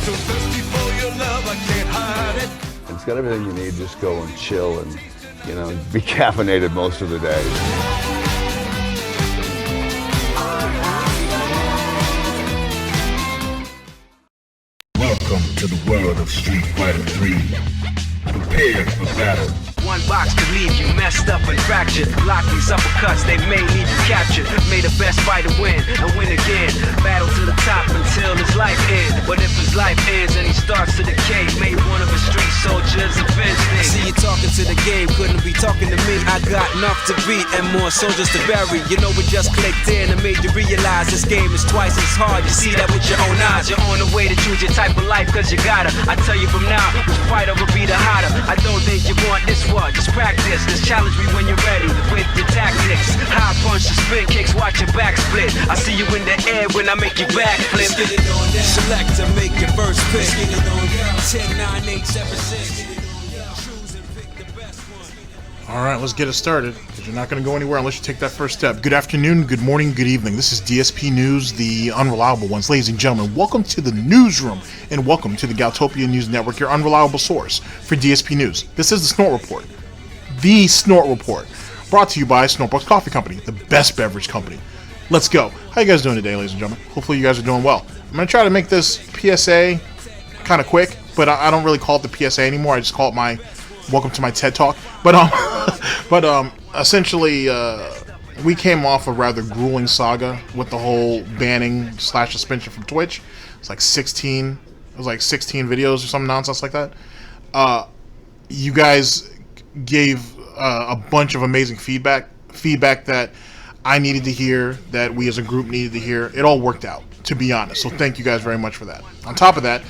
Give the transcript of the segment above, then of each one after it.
So thirsty for your love, I can't hide it. It's got everything you need. Just go and chill and, you know, be caffeinated most of the day. Welcome to the world of Street Fighter 3. Prepare for battle. One box could leave you messed up and fractured. Block these uppercuts, they may leave you captured. May the best fighter win and win again. Battle to the top until his life ends. But if his life ends and he starts to decay, may one of his street soldiers avenge things. See you talking to the game, couldn't be talking to me. I got enough to beat and more soldiers to bury. You know we just clicked in and made you realize this game is twice as hard. You see that with your own eyes. You're on the way to choose your type of life cause you gotta. I tell you from now, which fighter will be the hotter. I don't think you want this one. Just practice, just challenge me when you're ready with your tactics. High punch, the spin kicks, watch your back split. I see you in the air when I make you backflip. Select to make your first pick. 10, 9, 8, 7, 6. Choose and pick the best one. All right, let's get it started, because you're not going to go anywhere unless you take that first step. Good afternoon, good morning, good evening. This is DSP News, the unreliable ones. Ladies and gentlemen, welcome to the newsroom, and welcome to the Galtopia News Network, your unreliable source for DSP News. This is the Snort Report. The Snort Report, brought to you by SnortBucks Coffee Company, the best beverage company. Let's go. How you guys doing today, ladies and gentlemen? Hopefully you guys are doing well. I'm going to try to make this PSA kind of quick, but I don't really call it the PSA anymore. I just call it my welcome to my TED Talk. But essentially, we came off a rather grueling saga with the whole banning / suspension from Twitch. It's like 16. It was like 16 videos or some nonsense like that. You guys gave a bunch of amazing feedback that I needed to hear, that we as a group needed to hear. It all worked out, to be honest. So thank you guys very much for that. On top of that,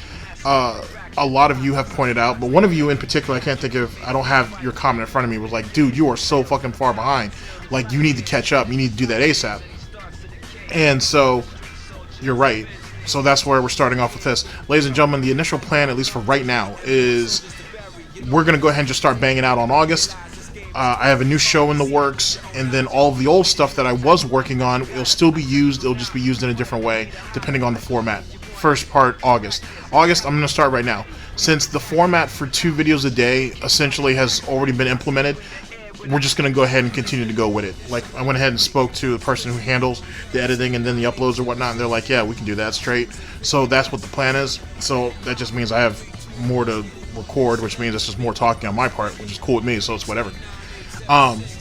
a lot of you have pointed out, but one of you in particular, I can't think of, I don't have your comment in front of me, was like, dude, you are so fucking far behind. Like, you need to catch up. You need to do that ASAP. And so, you're right. So that's where we're starting off with this. Ladies and gentlemen, the initial plan, at least for right now, is we're going to go ahead and just start banging out on August. I have a new show in the works, and then all of the old stuff that I was working on, it'll still be used. It'll just be used in a different way, depending on the format. First part, August. August, I'm going to start right now. Since the format for 2 videos a day essentially has already been implemented, we're just going to go ahead and continue to go with it. Like, I went ahead and spoke to the person who handles the editing and then the uploads or whatnot, and they're like, yeah, we can do that straight. So that's what the plan is. So that just means I have more to record, which means it's just more talking on my part, which is cool with me, so it's whatever.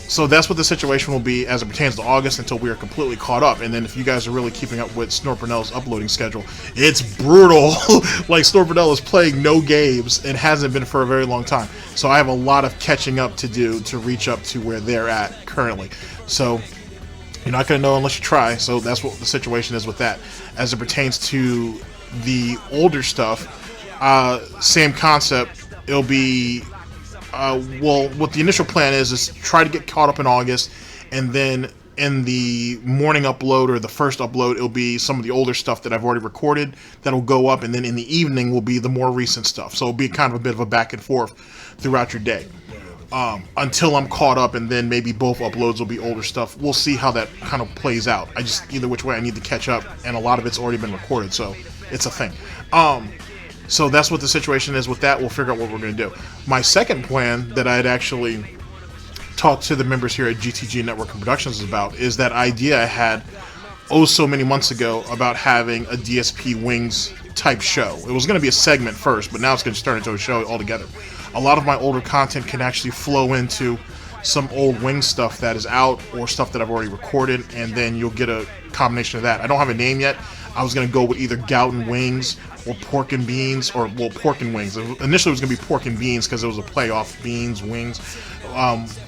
So that's what the situation will be as it pertains to August until we are completely caught up. And then if you guys are really keeping up with Snort Burnell's uploading schedule, it's brutal. Like, Snort Burnell is playing no games and hasn't been for a very long time. So I have a lot of catching up to do to reach up to where they're at currently. So you're not going to know unless you try. So that's what the situation is with that. As it pertains to the older stuff, same concept. It'll be well, what the initial plan is try to get caught up in August, and then in the morning upload or the first upload, it'll be some of the older stuff that I've already recorded that'll go up, and then in the evening will be the more recent stuff. So it'll be kind of a bit of a back and forth throughout your day until I'm caught up, and then maybe both uploads will be older stuff. We'll see how that kind of plays out. Either which way I need to catch up, and a lot of it's already been recorded, so it's a thing. So that's what the situation is with that. We'll figure out what we're going to do. My second plan that I had actually talked to the members here at GTG Network and Productions about is that idea I had so many months ago about having a DSP Wings type show. It was going to be a segment first, but now it's going to turn into a show altogether. A lot of my older content can actually flow into some old Wings stuff that is out or stuff that I've already recorded, and then you'll get a combination of that. I don't have a name yet. I was going to go with either Gout and Wings or Pork and Beans, or, well, Pork and Wings. Initially it was going to be Pork and Beans because it was a playoff, beans, wings,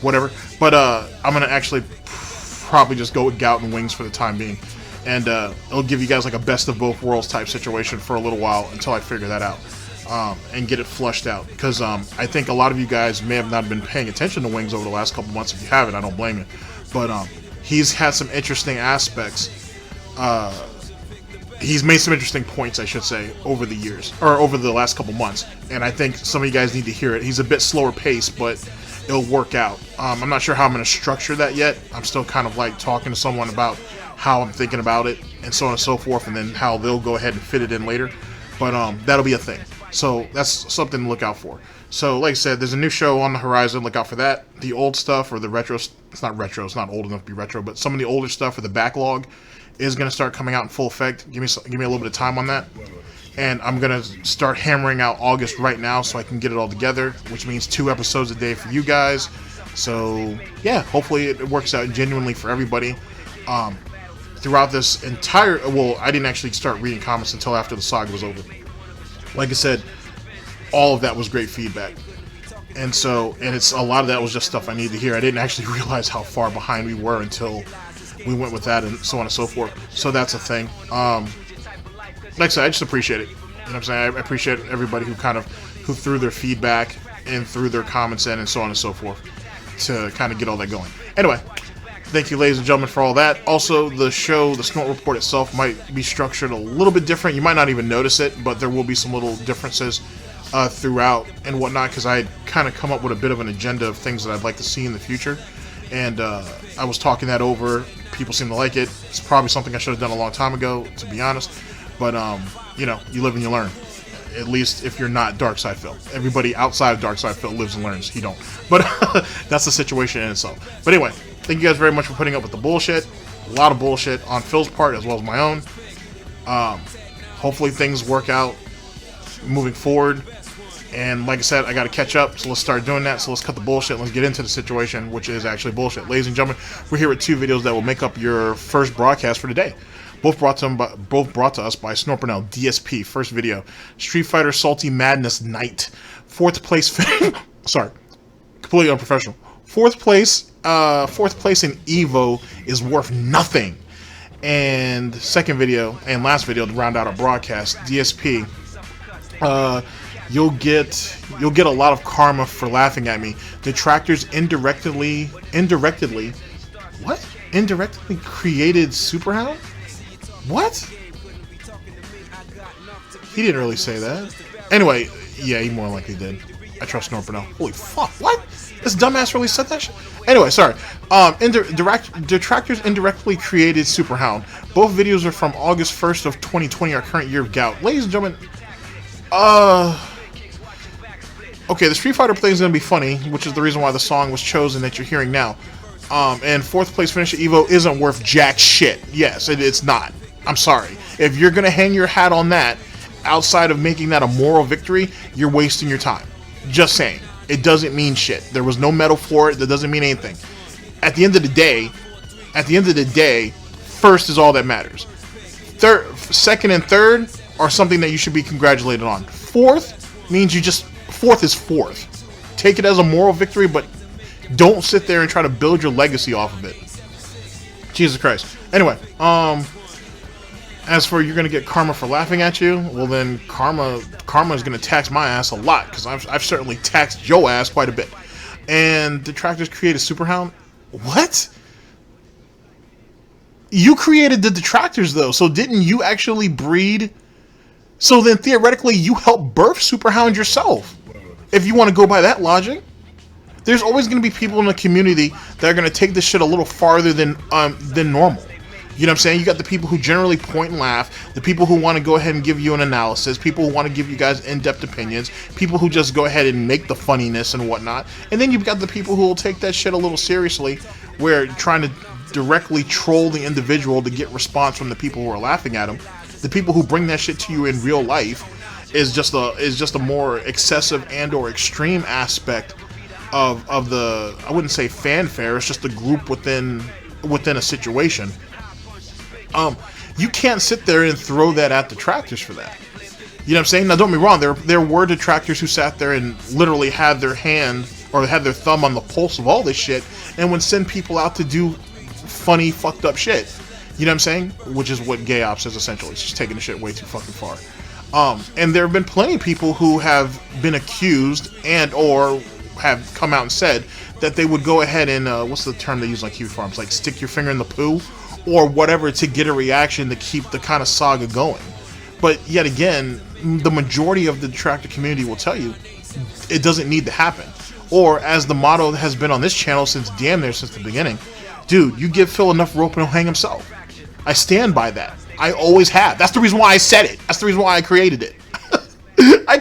whatever. But I'm going to actually probably just go with Gout and Wings for the time being. And it'll give you guys like a best of both worlds type situation for a little while until I figure that out and get it flushed out. Because I think a lot of you guys may have not been paying attention to Wings over the last couple months. If you haven't, I don't blame you. But he's had some interesting aspects. He's made some interesting points, I should say, over the years, or over the last couple months, and I think some of you guys need to hear it. He's a bit slower paced, but it'll work out. I'm not sure how I'm going to structure that yet. I'm still kind of like talking to someone about how I'm thinking about it, and so on and so forth, and then how they'll go ahead and fit it in later. But that'll be a thing. So that's something to look out for. So like I said, there's a new show on the horizon. Look out for that. The old stuff or the retro, it's not retro, it's not old enough to be retro, but some of the older stuff or the backlog is going to start coming out in full effect. Give me a little bit of time on that. And I'm going to start hammering out August right now so I can get it all together, which means 2 episodes a day for you guys. So yeah, hopefully it works out genuinely for everybody. Throughout this entire, well, I didn't actually start reading comments until after the saga was over. Like I said, all of that was great feedback. And it's a lot of that was just stuff I needed to hear. I didn't actually realize how far behind we were until we went with that and so on and so forth. So that's a thing. Like I said, I just appreciate it. You know what I'm saying? I appreciate everybody who threw their feedback and threw their comments in and so on and so forth to kind of get all that going. Anyway, thank you, ladies and gentlemen, for all that. Also, the show, the Snort Report itself, might be structured a little bit different. You might not even notice it, but there will be some little differences throughout and whatnot, because I had kind of come up with a bit of an agenda of things that I'd like to see in the future. And I was talking that over. People seem to like it. It's probably something I should have done a long time ago, to be honest. But, you know, you live and you learn. At least if you're not Dark Side Phil. Everybody outside of Dark Side Phil lives and learns. He don't. But that's the situation in itself. But anyway, thank you guys very much for putting up with the bullshit. A lot of bullshit on Phil's part as well as my own. Hopefully things work out moving forward. And like I said, I got to catch up, so let's start doing that. So let's cut the bullshit. Let's get into the situation, which is actually bullshit. Ladies and gentlemen, we're here with 2 videos that will make up your first broadcast for today. Both brought to us by Burnell, DSP. First video, Street Fighter Salty Madness Night. 4th place, sorry, completely unprofessional. 4th place in Evo is worth nothing. And second video and last video to round out our broadcast, DSP. You'll get a lot of karma for laughing at me. Detractors indirectly created Superhound? What? He didn't really say that. Anyway, yeah, he more likely did. I trust Burnell. Holy fuck, what? This dumbass really said that shit? Anyway, sorry. Detractors indirectly created Superhound. Both videos are from August 1st of 2020, our current year of gout. Ladies and gentlemen, okay, the Street Fighter play is going to be funny, which is the reason why the song was chosen that you're hearing now. And 4th place finish at Evo isn't worth jack shit. Yes, it's not. I'm sorry. If you're going to hang your hat on that, outside of making that a moral victory, you're wasting your time. Just saying. It doesn't mean shit. There was no medal for it. That doesn't mean anything. At the end of the day, first is all that matters. Second and third are something that you should be congratulated on. 4th means 4th is 4th. Take it as a moral victory, but don't sit there and try to build your legacy off of it. Jesus Christ. Anyway, as for you're gonna get karma for laughing at you, well then karma is gonna tax my ass a lot, because I've certainly taxed your ass quite a bit. And Detractors created Superhound? What? You created the Detractors though, so didn't you actually breed? So then theoretically you helped birth Superhound yourself. If you want to go by that logic. There's always going to be people in the community that are going to take this shit a little farther than normal. You know what I'm saying? You got the people who generally point and laugh, the people who want to go ahead and give you an analysis, people who want to give you guys in-depth opinions, people who just go ahead and make the funniness and whatnot. And then you've got the people who will take that shit a little seriously, where trying to directly troll the individual to get response from the people who are laughing at them. The people who bring that shit to you in real life is just a more excessive and or extreme aspect of the, I wouldn't say fanfare, it's just a group within a situation. You can't sit there and throw that at Detractors for that. You know what I'm saying? Now don't be wrong, there were Detractors who sat there and literally had their hand or had their thumb on the pulse of all this shit and would send people out to do funny, fucked up shit. You know what I'm saying? Which is what gay ops is essentially. It's just taking the shit way too fucking far. And there have been plenty of people who have been accused and or have come out and said that they would go ahead and what's the term they use on Q Farms, like stick your finger in the poo or whatever to get a reaction to keep the kind of saga going. But yet again, the majority of the Detractor community will tell you it doesn't need to happen. Or as the motto has been on this channel since damn near since the beginning, dude, you give Phil enough rope and he'll hang himself. I stand by that. I always have. That's the reason why I said it. That's the reason why I created it.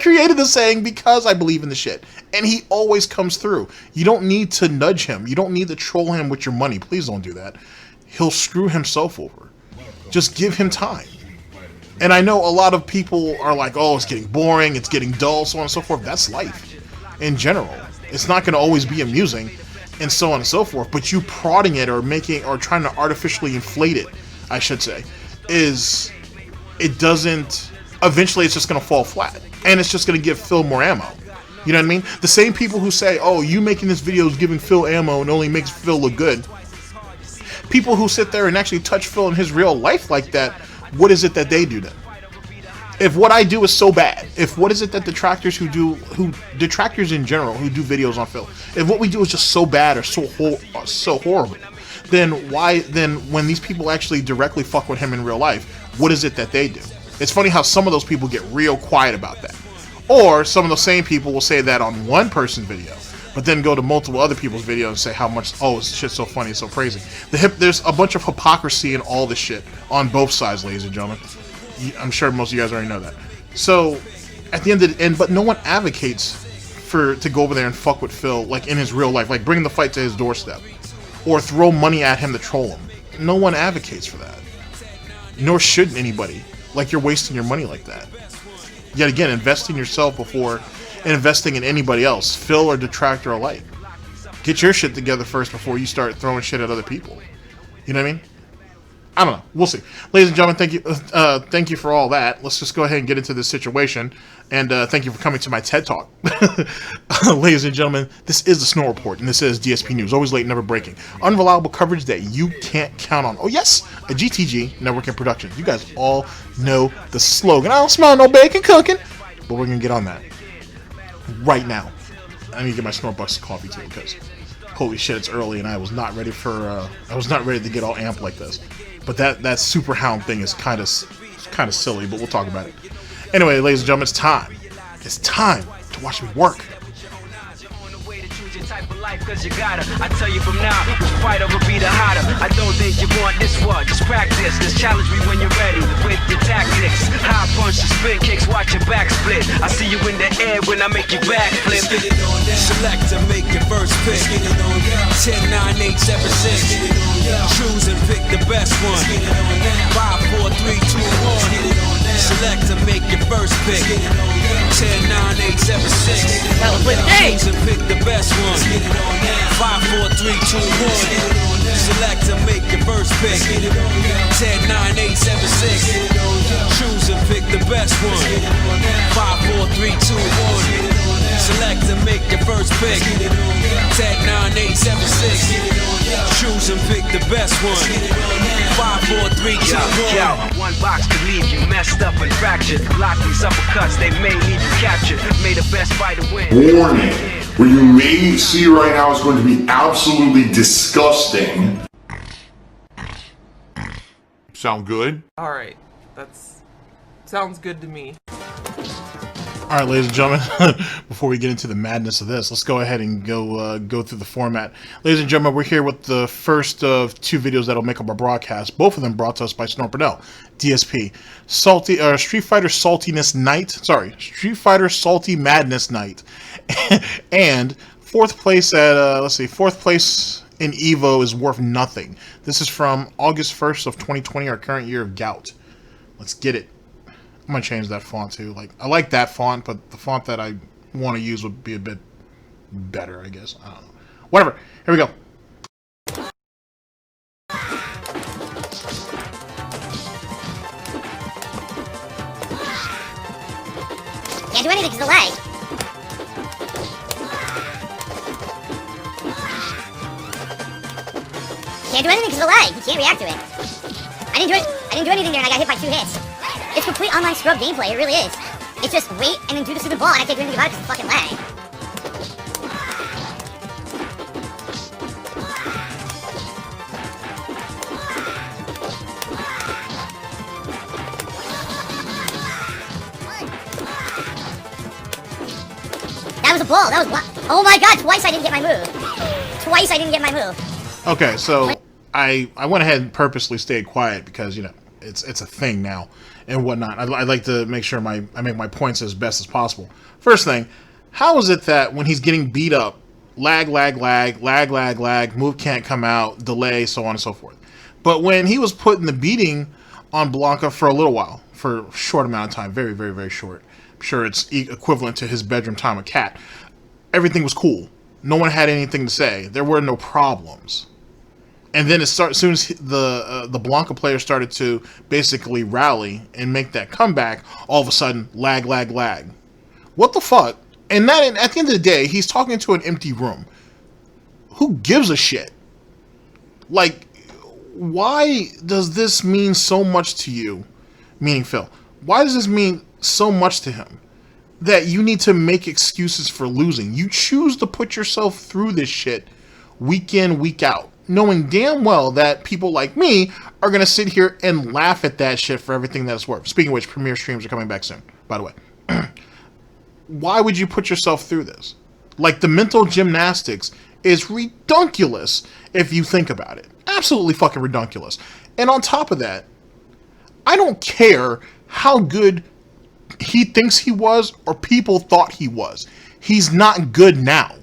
created the saying because I believe in the shit. And he always comes through. You don't need to nudge him. You don't need to troll him with your money. Please don't do that. He'll screw himself over. Just give him time. And I know a lot of people are like, oh, it's getting boring, it's getting dull, so on and so forth. That's life in general. It's not going to always be amusing and so on and so forth. But you prodding it or trying to artificially inflate it, I should say, eventually it's just going to fall flat. And it's just going to give Phil more ammo. You know what I mean? The same people who say, oh, you making this video is giving Phil ammo and only makes Phil look good. People who sit there and actually touch Phil in his real life like that, what is it that they do then? If what I do is so bad, what is it that detractors detractors in general who do videos on Phil, if what we do is just so bad or so horrible, then when these people actually directly fuck with him in real life, what is it that they do? It's funny how some of those people get real quiet about that. Or some of the same people will say that on one person's video, but then go to multiple other people's videos and say how much, oh, this shit's so funny, it's so crazy. There's a bunch of hypocrisy in all this shit on both sides, ladies and gentlemen. I'm sure most of you guys already know that. So, at the end of the end, but no one advocates to go over there and fuck with Phil, like in his real life, like bring the fight to his doorstep, or throw money at him to troll him. No one advocates for that. Nor should anybody. Like, you're wasting your money like that. Yet again, invest in yourself before investing in anybody else, Phil or detractor alike. Get your shit together first before you start throwing shit at other people. You know what I mean? I don't know. We'll see. Ladies and gentlemen, thank you for all that. Let's just go ahead and get into this situation. And thank you for coming to my TED Talk. Ladies and gentlemen, this is the Snort Report, and this is DSP News. Always late, never breaking. Unreliable coverage that you can't count on. Oh, yes, a GTG Network and Productions. You guys all know the slogan. I don't smell no bacon cooking. But we're going to get on that right now. I need to get my SnortBucks coffee, too, because holy shit, it's early, and I was not ready to get all amped like this. But that superhound thing is kind of silly, but we'll talk about it. Anyway, ladies and gentlemen, it's time. It's time to watch me work. Cause you gotta, I tell you from now, which fight over be the hotter. I don't think you want this one, just practice. Just challenge me when you're ready with your tactics. High punch, spin kicks, watch your back split. I see you in the air when I make you back flip. Select to make your first pick. 10, 9, 8, 7, 6. Choose and pick the best one. 5, 4, 3, 2, 1. Select to make your first pick. 10, 9, 8, 7, 6. Choose and pick the best one. 5, 4, 3, 2, 1. Select to make your first pick. 10, 9, 8, 7, 6. Choose and pick the best one. 5, 4, 3, 2, 1. Select to make your first pick. 10, 9, 8, 7, 6. Choose and pick the best one. 5, 4, 3, 2, 1. One box could leave you messed up and fractured. Block these uppercuts, they may leave you captured. May the best fighter win. Warning. What you may see right now is going to be absolutely disgusting. Sound good? Alright, sounds good to me. Alright, ladies and gentlemen, before we get into the madness of this, let's go ahead and go through the format. Ladies and gentlemen, we're here with the first of two videos that'll make up our broadcast. Both of them brought to us by Burnell, DSP. Street Fighter Saltiness Night. Sorry, Street Fighter Salty Madness Night. And fourth place at, fourth place in EVO is worth nothing. This is from August 1st of 2020, our current year of gout. Let's get it. I'm gonna change that font too. Like, I like that font, but the font that I want to use would be a bit better, I guess. I don't know. Whatever. Here we go. Can't do anything because of the lag. Can't do anything because of the lag. You can't react to it. I didn't do anything there and I got hit by 2 hits. It's complete online scrub gameplay, it really is. It's just wait and then do the stupid ball and I can't do anything about it because of fucking lag. That was a ball, that was what? Oh my god, twice I didn't get my move. Twice I didn't get my move. Okay, so I went ahead and purposely stayed quiet because, you know, it's a thing now and whatnot. I like to make sure I make my points as best as possible. First thing, how is it that when he's getting beat up, lag, move can't come out, delay, so on and so forth. But when he was putting the beating on Blanca for a little while, for a short amount of time, very, very, very short. I'm sure it's equivalent to his bedroom time with Cat. Everything was cool. No one had anything to say. There were no problems. And then as soon as the Blanca player started to basically rally and make that comeback, all of a sudden, lag. What the fuck? And that, at the end of the day, he's talking to an empty room. Who gives a shit? Like, why does this mean so much to you? Meaning Phil. Why does this mean so much to him? That you need to make excuses for losing. You choose to put yourself through this shit week in, week out, knowing damn well that people like me are going to sit here and laugh at that shit for everything that it's worth. Speaking of which, premiere streams are coming back soon, by the way. Why would you put yourself through this? Like, the mental gymnastics is redunculous if you think about it. Absolutely fucking redunculous. And on top of that, I don't care how good he thinks he was or people thought he was. He's not good now.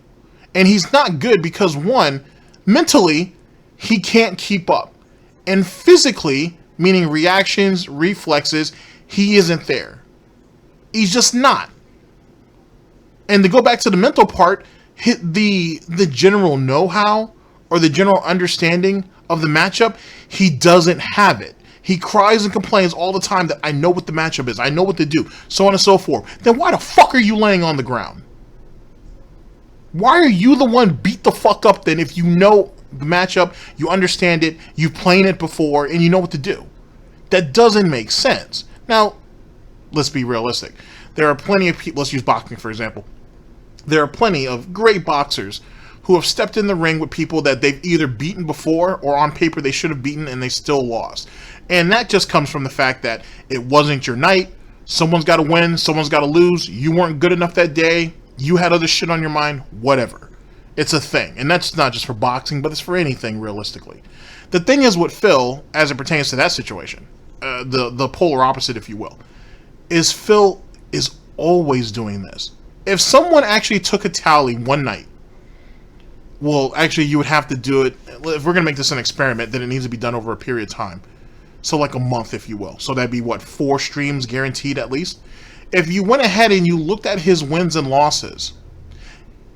And he's not good because, one, mentally, he can't keep up. And physically, meaning reactions, reflexes, he isn't there. He's just not. And to go back to the mental part, the general know-how or the general understanding of the matchup, he doesn't have it. He cries and complains all the time that I know what the matchup is, I know what to do, so on and so forth. Then why the fuck are you laying on the ground? Why are you the one beat the fuck up then if you know the matchup, you understand it, you've played it before, and you know what to do? That doesn't make sense. Now, let's be realistic. There are plenty of people, let's use boxing for example. There are plenty of great boxers who have stepped in the ring with people that they've either beaten before or on paper they should have beaten and they still lost. And that just comes from the fact that it wasn't your night. Someone's got to win, someone's got to lose. You weren't good enough that day. You had other shit on your mind, whatever. It's a thing. And that's not just for boxing, but it's for anything realistically. The thing is with Phil, as it pertains to that situation, the polar opposite, if you will, is Phil is always doing this. If someone actually took a tally one night, well, actually, you would have to do it. If we're going to make this an experiment, then it needs to be done over a period of time. So like a month, if you will. So that'd be, what, 4 streams guaranteed at least? If you went ahead and you looked at his wins and losses,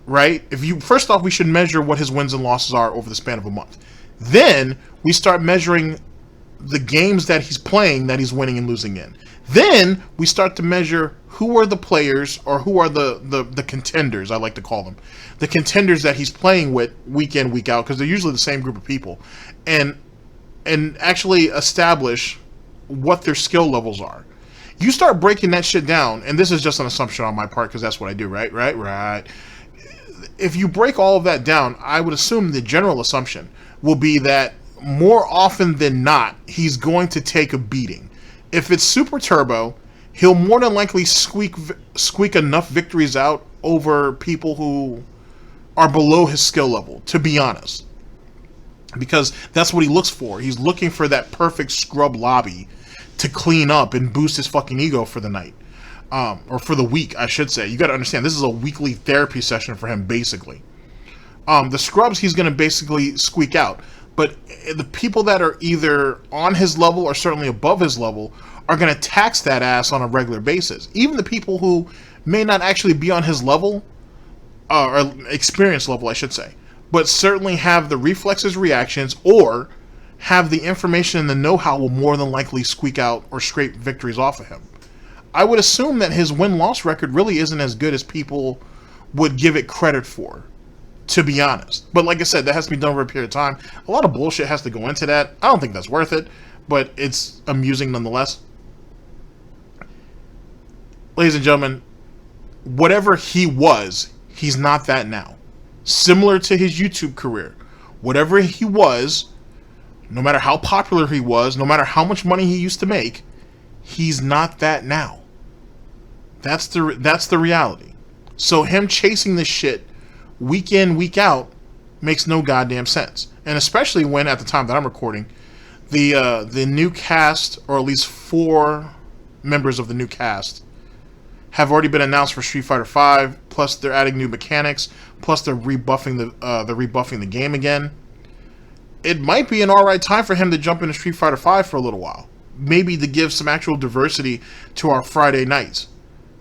right? First off, we should measure what his wins and losses are over the span of a month. Then we start measuring the games that he's playing that he's winning and losing in. Then we start to measure who are the players or who are the contenders, I like to call them. The contenders that he's playing with week in, week out, because they're usually the same group of people. And actually establish what their skill levels are. You start breaking that shit down, and this is just an assumption on my part because that's what I do, right? If you break all of that down, I would assume the general assumption will be that more often than not, he's going to take a beating. If it's Super Turbo, he'll more than likely squeak enough victories out over people who are below his skill level, to be honest. Because that's what he looks for. He's looking for that perfect scrub lobby to clean up and boost his fucking ego for the night. Or for the week, I should say. You got to understand, this is a weekly therapy session for him, basically. The scrubs he's going to basically squeak out. But the people that are either on his level or certainly above his level are going to tax that ass on a regular basis. Even the people who may not actually be on his level, or experience level, I should say, but certainly have the reflexes, reactions, or have the information and the know-how will more than likely squeak out or scrape victories off of him. I would assume that his win-loss record really isn't as good as people would give it credit for, to be honest. But like I said, that has to be done over a period of time. A lot of bullshit has to go into that. I don't think that's worth it, but it's amusing nonetheless. Ladies and gentlemen, whatever he was, he's not that now. Similar to his YouTube career. Whatever he was, no matter how popular he was, no matter how much money he used to make, he's not that now. That's the reality. So him chasing this shit week in, week out makes no goddamn sense. And especially when, at the time that I'm recording, The new cast, or at least 4 members of the new cast, have already been announced for Street Fighter V. Plus, they're adding new mechanics. Plus, they're rebuffing the game again. It might be an alright time for him to jump into Street Fighter V for a little while. Maybe to give some actual diversity to our Friday nights.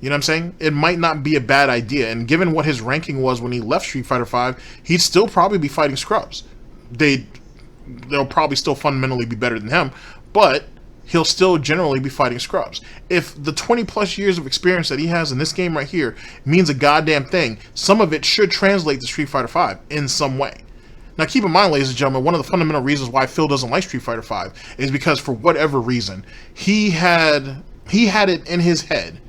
You know what I'm saying? It might not be a bad idea. And given what his ranking was when he left Street Fighter V, he'd still probably be fighting scrubs. They'll probably still fundamentally be better than him, but he'll still generally be fighting scrubs. If the 20 plus years of experience that he has in this game right here means a goddamn thing, some of it should translate to Street Fighter V in some way. Now keep in mind, ladies and gentlemen, one of the fundamental reasons why Phil doesn't like Street Fighter V is because for whatever reason, he had it in his head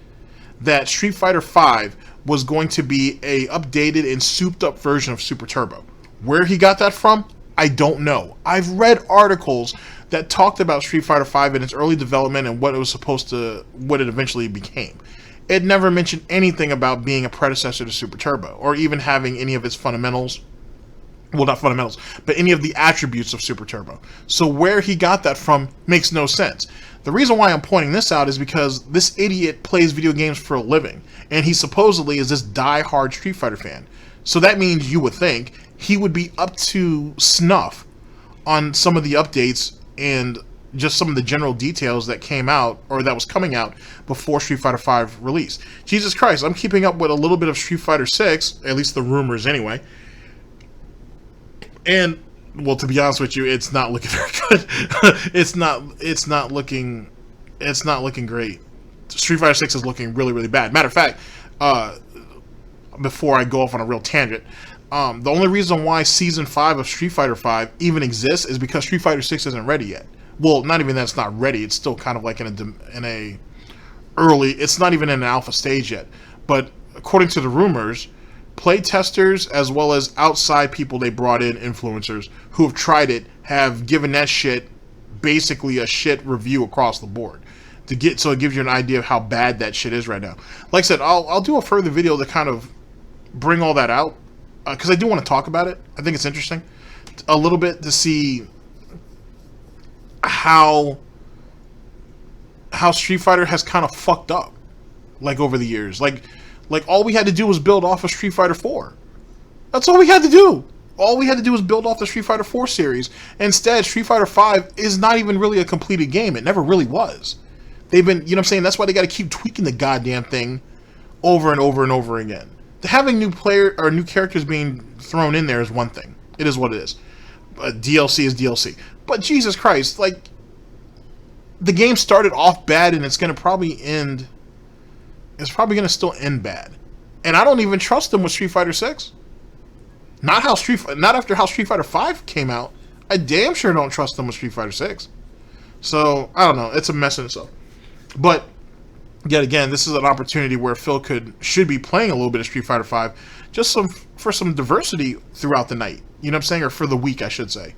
that Street Fighter V was going to be a updated and souped up version of Super Turbo. Where he got that from, I don't know. I've read articles that talked about Street Fighter V in its early development and what it eventually became. It never mentioned anything about being a predecessor to Super Turbo, or even having any of its fundamentals. Well, not fundamentals, but any of the attributes of Super Turbo. So where he got that from makes no sense. The reason why I'm pointing this out is because this idiot plays video games for a living, and he supposedly is this die-hard Street Fighter fan. So that means you would think he would be up to snuff on some of the updates and just some of the general details that came out, or that was coming out before Street Fighter V release. Jesus Christ, I'm keeping up with a little bit of Street Fighter 6, at least the rumors anyway. And, well, to be honest with you, it's not looking very good. it's not looking great. Street Fighter 6 is looking really, really bad. Matter of fact, before I go off on a real tangent, the only reason why Season 5 of Street Fighter V even exists is because Street Fighter 6 isn't ready yet. Well, not even that it's not ready. It's still kind of like it's not even in an alpha stage yet. But according to the rumors, play testers as well as outside people they brought in, influencers, who have tried it, have given that shit basically a shit review across the board. So it gives you an idea of how bad that shit is right now. Like I said, I'll do a further video to kind of bring all that out, because I do want to talk about it. I think it's interesting a little bit to see how Street Fighter has kind of fucked up, like, over the years. Like all we had to do was build off of Street Fighter 4. That's all we had to do. All we had to do was build off the Street Fighter 4 series. Instead, Street Fighter 5 is not even really a completed game. It never really was. They've been, you know what I'm saying? That's why they got to keep tweaking the goddamn thing over and over and over again. Having new characters being thrown in there is one thing. It is what it is. DLC is DLC. But Jesus Christ, like, the game started off bad, and it's going to probably end. It's probably going to still end bad. And I don't even trust them with Street Fighter 6. Not after how Street Fighter 5 came out. I damn sure don't trust them with Street Fighter 6. So, I don't know. It's a mess in itself. But, yet again, this is an opportunity where Phil should be playing a little bit of Street Fighter 5 just for some diversity throughout the night. You know what I'm saying? Or for the week, I should say.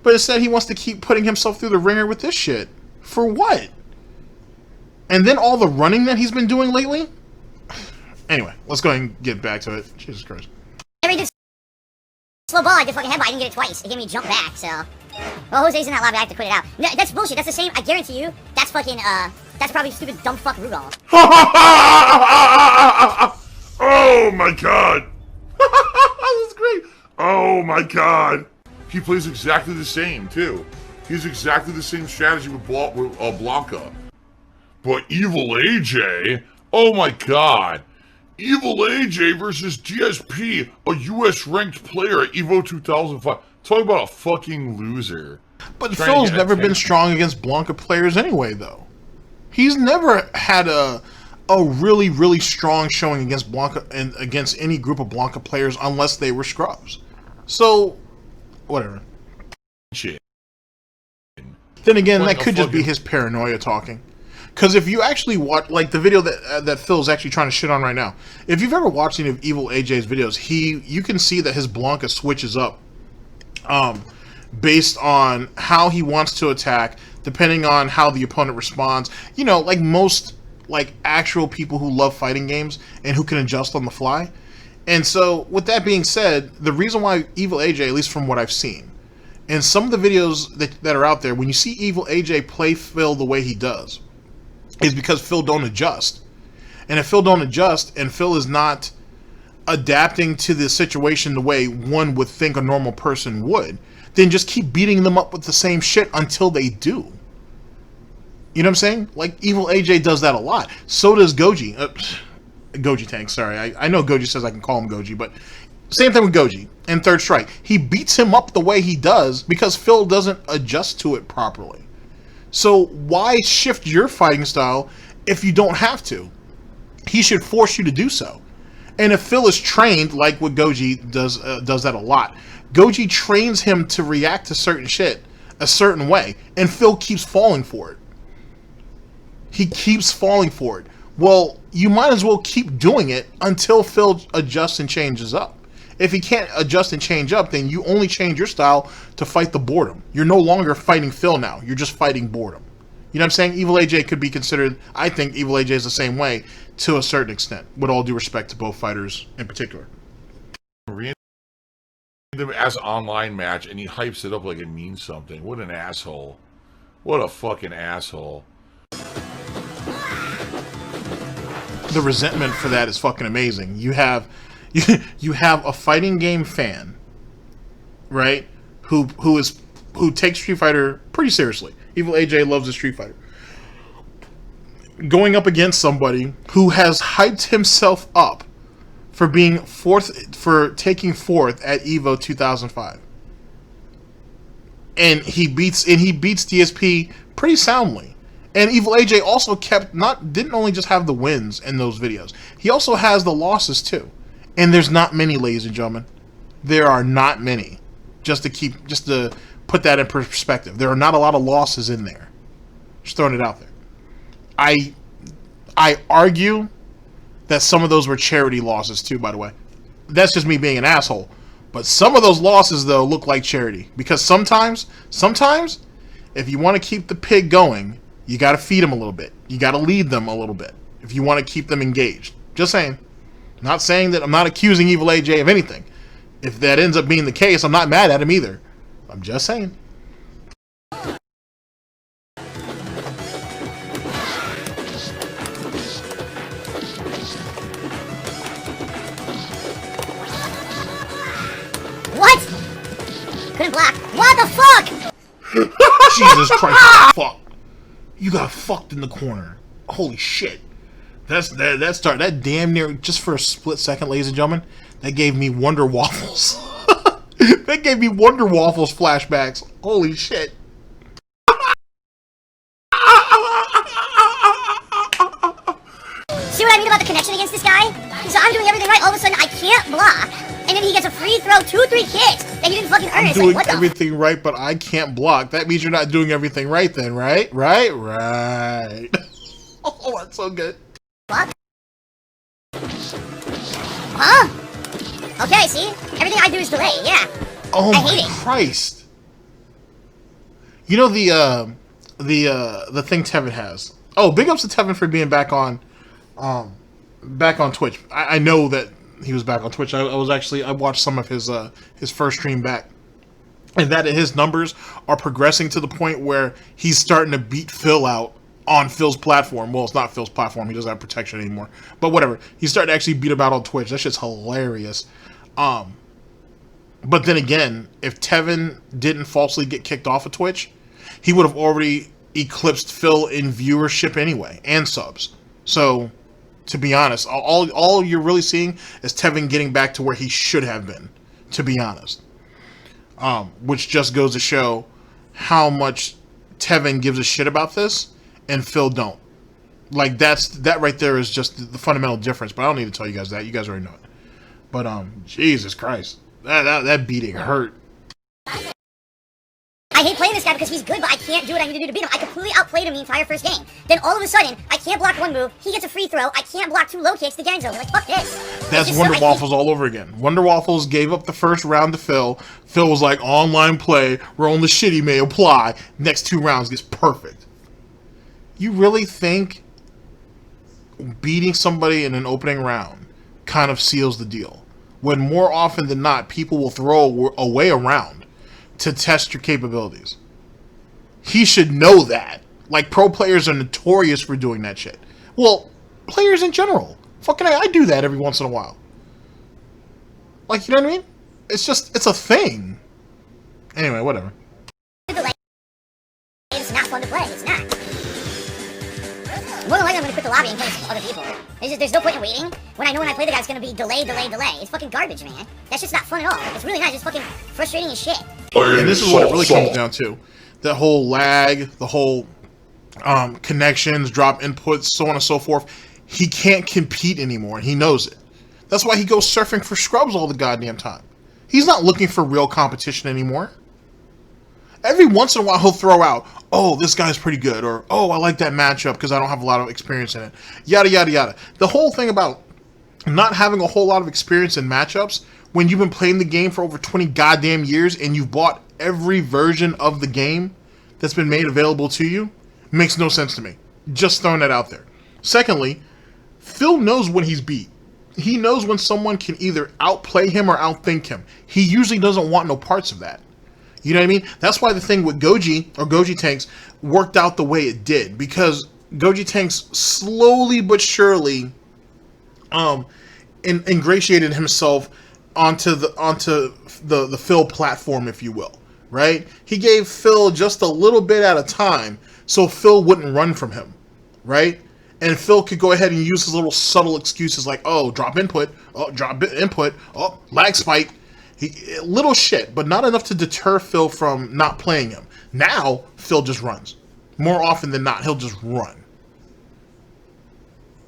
But instead, he wants to keep putting himself through the ringer with this shit. For what? And then all the running that he's been doing lately? Anyway, let's go ahead and get back to it. Jesus Christ. Every did slow ball, I did fucking headbutt. I didn't get it twice. It gave me a jump back, so. Well, Jose's in that lobby. I have to quit it out. No, that's bullshit. That's the same. I guarantee you. That's fucking, that's probably stupid dumb fuck Rudolph. Oh my god! That's great! Oh my god! He plays exactly the same, too. He has exactly the same strategy with Blanca. But Evil AJ? Oh my god! Evil AJ versus DSP, a US ranked player at EVO 2005. Talk about a fucking loser. But Phil's never been strong against Blanca players anyway, though. He's never had a really, really strong showing against Blanca and against any group of Blanca players unless they were scrubs. So, whatever. Shit. Then again, that could just be his paranoia talking. Because if you actually watch, like, the video that Phil's actually trying to shit on right now, if you've ever watched any of Evil AJ's videos, you can see that his Blanca switches up based on how he wants to attack, depending on how the opponent responds. You know, like most, like, actual people who love fighting games and who can adjust on the fly. And so, with that being said, the reason why Evil AJ, at least from what I've seen, And some of the videos that are out there, when you see Evil AJ play Phil the way he does, is because Phil don't adjust. And if Phil don't adjust, and Phil is not adapting to the situation the way one would think a normal person would, then just keep beating them up with the same shit until they do. You know what I'm saying? Like, Evil AJ does that a lot. So does Goji. Goji Tank, sorry. I know Goji says I can call him Goji, but same thing with Goji in Third Strike. He beats him up the way he does because Phil doesn't adjust to it properly. So why shift your fighting style if you don't have to? He should force you to do so. And if Phil is trained, like what Goji does that a lot, Goji trains him to react to certain shit a certain way, and Phil keeps falling for it. He keeps falling for it. Well, you might as well keep doing it until Phil adjusts and changes up. If he can't adjust and change up, then you only change your style to fight the boredom. You're no longer fighting Phil now. You're just fighting boredom. You know what I'm saying? Evil AJ could be considered, I think Evil AJ is the same way to a certain extent, with all due respect to both fighters in particular. As an online match, and he hypes it up like it means something. What an asshole. What a fucking asshole. The resentment for that is fucking amazing. You have a fighting game fan, right? Who takes Street Fighter pretty seriously. Evil AJ loves the Street Fighter. Going up against somebody who has hyped himself up for being taking fourth at Evo 2005. And he beats DSP pretty soundly. And Evil AJ also didn't only just have the wins in those videos. He also has the losses too. And there's not many, ladies and gentlemen. There are not many. Just to put that in perspective. There are not a lot of losses in there. Just throwing it out there. I argue that some of those were charity losses too, by the way. That's just me being an asshole. But some of those losses, though, look like charity. Because sometimes, if you want to keep the pig going, you got to feed them a little bit. You got to lead them a little bit. If you want to keep them engaged. Just saying. I'm not saying that I'm not accusing Evil AJ of anything. If that ends up being the case, I'm not mad at him either. I'm just saying. What? Couldn't block. What the fuck? Jesus Christ. Fuck. You got fucked in the corner. Holy shit. That damn near, just for a split second, ladies and gentlemen, that gave me Wonder Waffles. That gave me Wonder Waffles flashbacks. Holy shit. See what I mean about the connection against this guy? So I'm doing everything right, all of a sudden I can't block, and then he gets a free throw, 2-3 hits, that he didn't fucking earn. I'm It's doing like, what everything right, but I can't block. That means you're not doing everything right then, right? Right? Oh, that's so good. What? Huh? Okay, see? Everything I do is delay, yeah. Oh I hate my it. Christ. You know the thing Tevin has. Oh, big ups to Tevin for being back on Twitch. I know that he was back on Twitch. I watched some of his first stream back. And that his numbers are progressing to the point where he's starting to beat Phil out on Phil's platform. Well, it's not Phil's platform. He doesn't have protection anymore. But whatever. He's starting to actually beat him out on Twitch. That shit's hilarious. But then again, if Tevin didn't falsely get kicked off of Twitch, he would have already eclipsed Phil in viewership anyway, and subs. So, to be honest, all you're really seeing is Tevin getting back to where he should have been, to be honest. Which just goes to show how much Tevin gives a shit about this, and Phil don't. Like, that right there is just the fundamental difference, but I don't need to tell you guys that. You guys already know it. But, Jesus Christ. That beating hurt. I hate playing this guy because he's good, but I can't do what I need to do to beat him. I completely outplayed him the entire first game. Then all of a sudden, I can't block one move, he gets a free throw, I can't block 2 low kicks, the gang's over. Like, fuck this. That's Wonder Waffles all over again. Wonder Waffles gave up the first round to Phil. Phil was like, online play, rolling the shit he may apply. Next 2 rounds gets perfect. You really think beating somebody in an opening round kind of seals the deal? When more often than not, people will throw away a round to test your capabilities. He should know that. Like, pro players are notorious for doing that shit. Well, players in general. Fucking I do that every once in a while. Like, you know what I mean? It's a thing. Anyway, whatever. It's not fun to play. It's not. More than likely, I'm gonna quit the lobby and play with other people. There's no point in waiting when I know when I play the guy it's gonna be delay. It's fucking garbage, man. That's just not fun at all. It's really not. It's fucking frustrating as shit. And this is what it really comes down to. That whole lag, the whole connections, drop inputs, so on and so forth. He can't compete anymore, and he knows it. That's why he goes surfing for scrubs all the goddamn time. He's not looking for real competition anymore. Every once in a while, he'll throw out, oh, this guy's pretty good, or, oh, I like that matchup because I don't have a lot of experience in it. Yada, yada, yada. The whole thing about not having a whole lot of experience in matchups, when you've been playing the game for over 20 goddamn years and you've bought every version of the game that's been made available to you, makes no sense to me. Just throwing that out there. Secondly, Phil knows when he's beat. He knows when someone can either outplay him or outthink him. He usually doesn't want no parts of that. You know what I mean? That's why the thing with Goji, or Goji Tanks, worked out the way it did. Because Goji Tanks slowly but surely ingratiated himself onto the Phil platform, if you will. Right? He gave Phil just a little bit at a time so Phil wouldn't run from him. Right? And Phil could go ahead and use his little subtle excuses like, oh, drop input, oh, lag spike. Little shit, but not enough to deter Phil from not playing him. Now, Phil just runs. More often than not, he'll just run.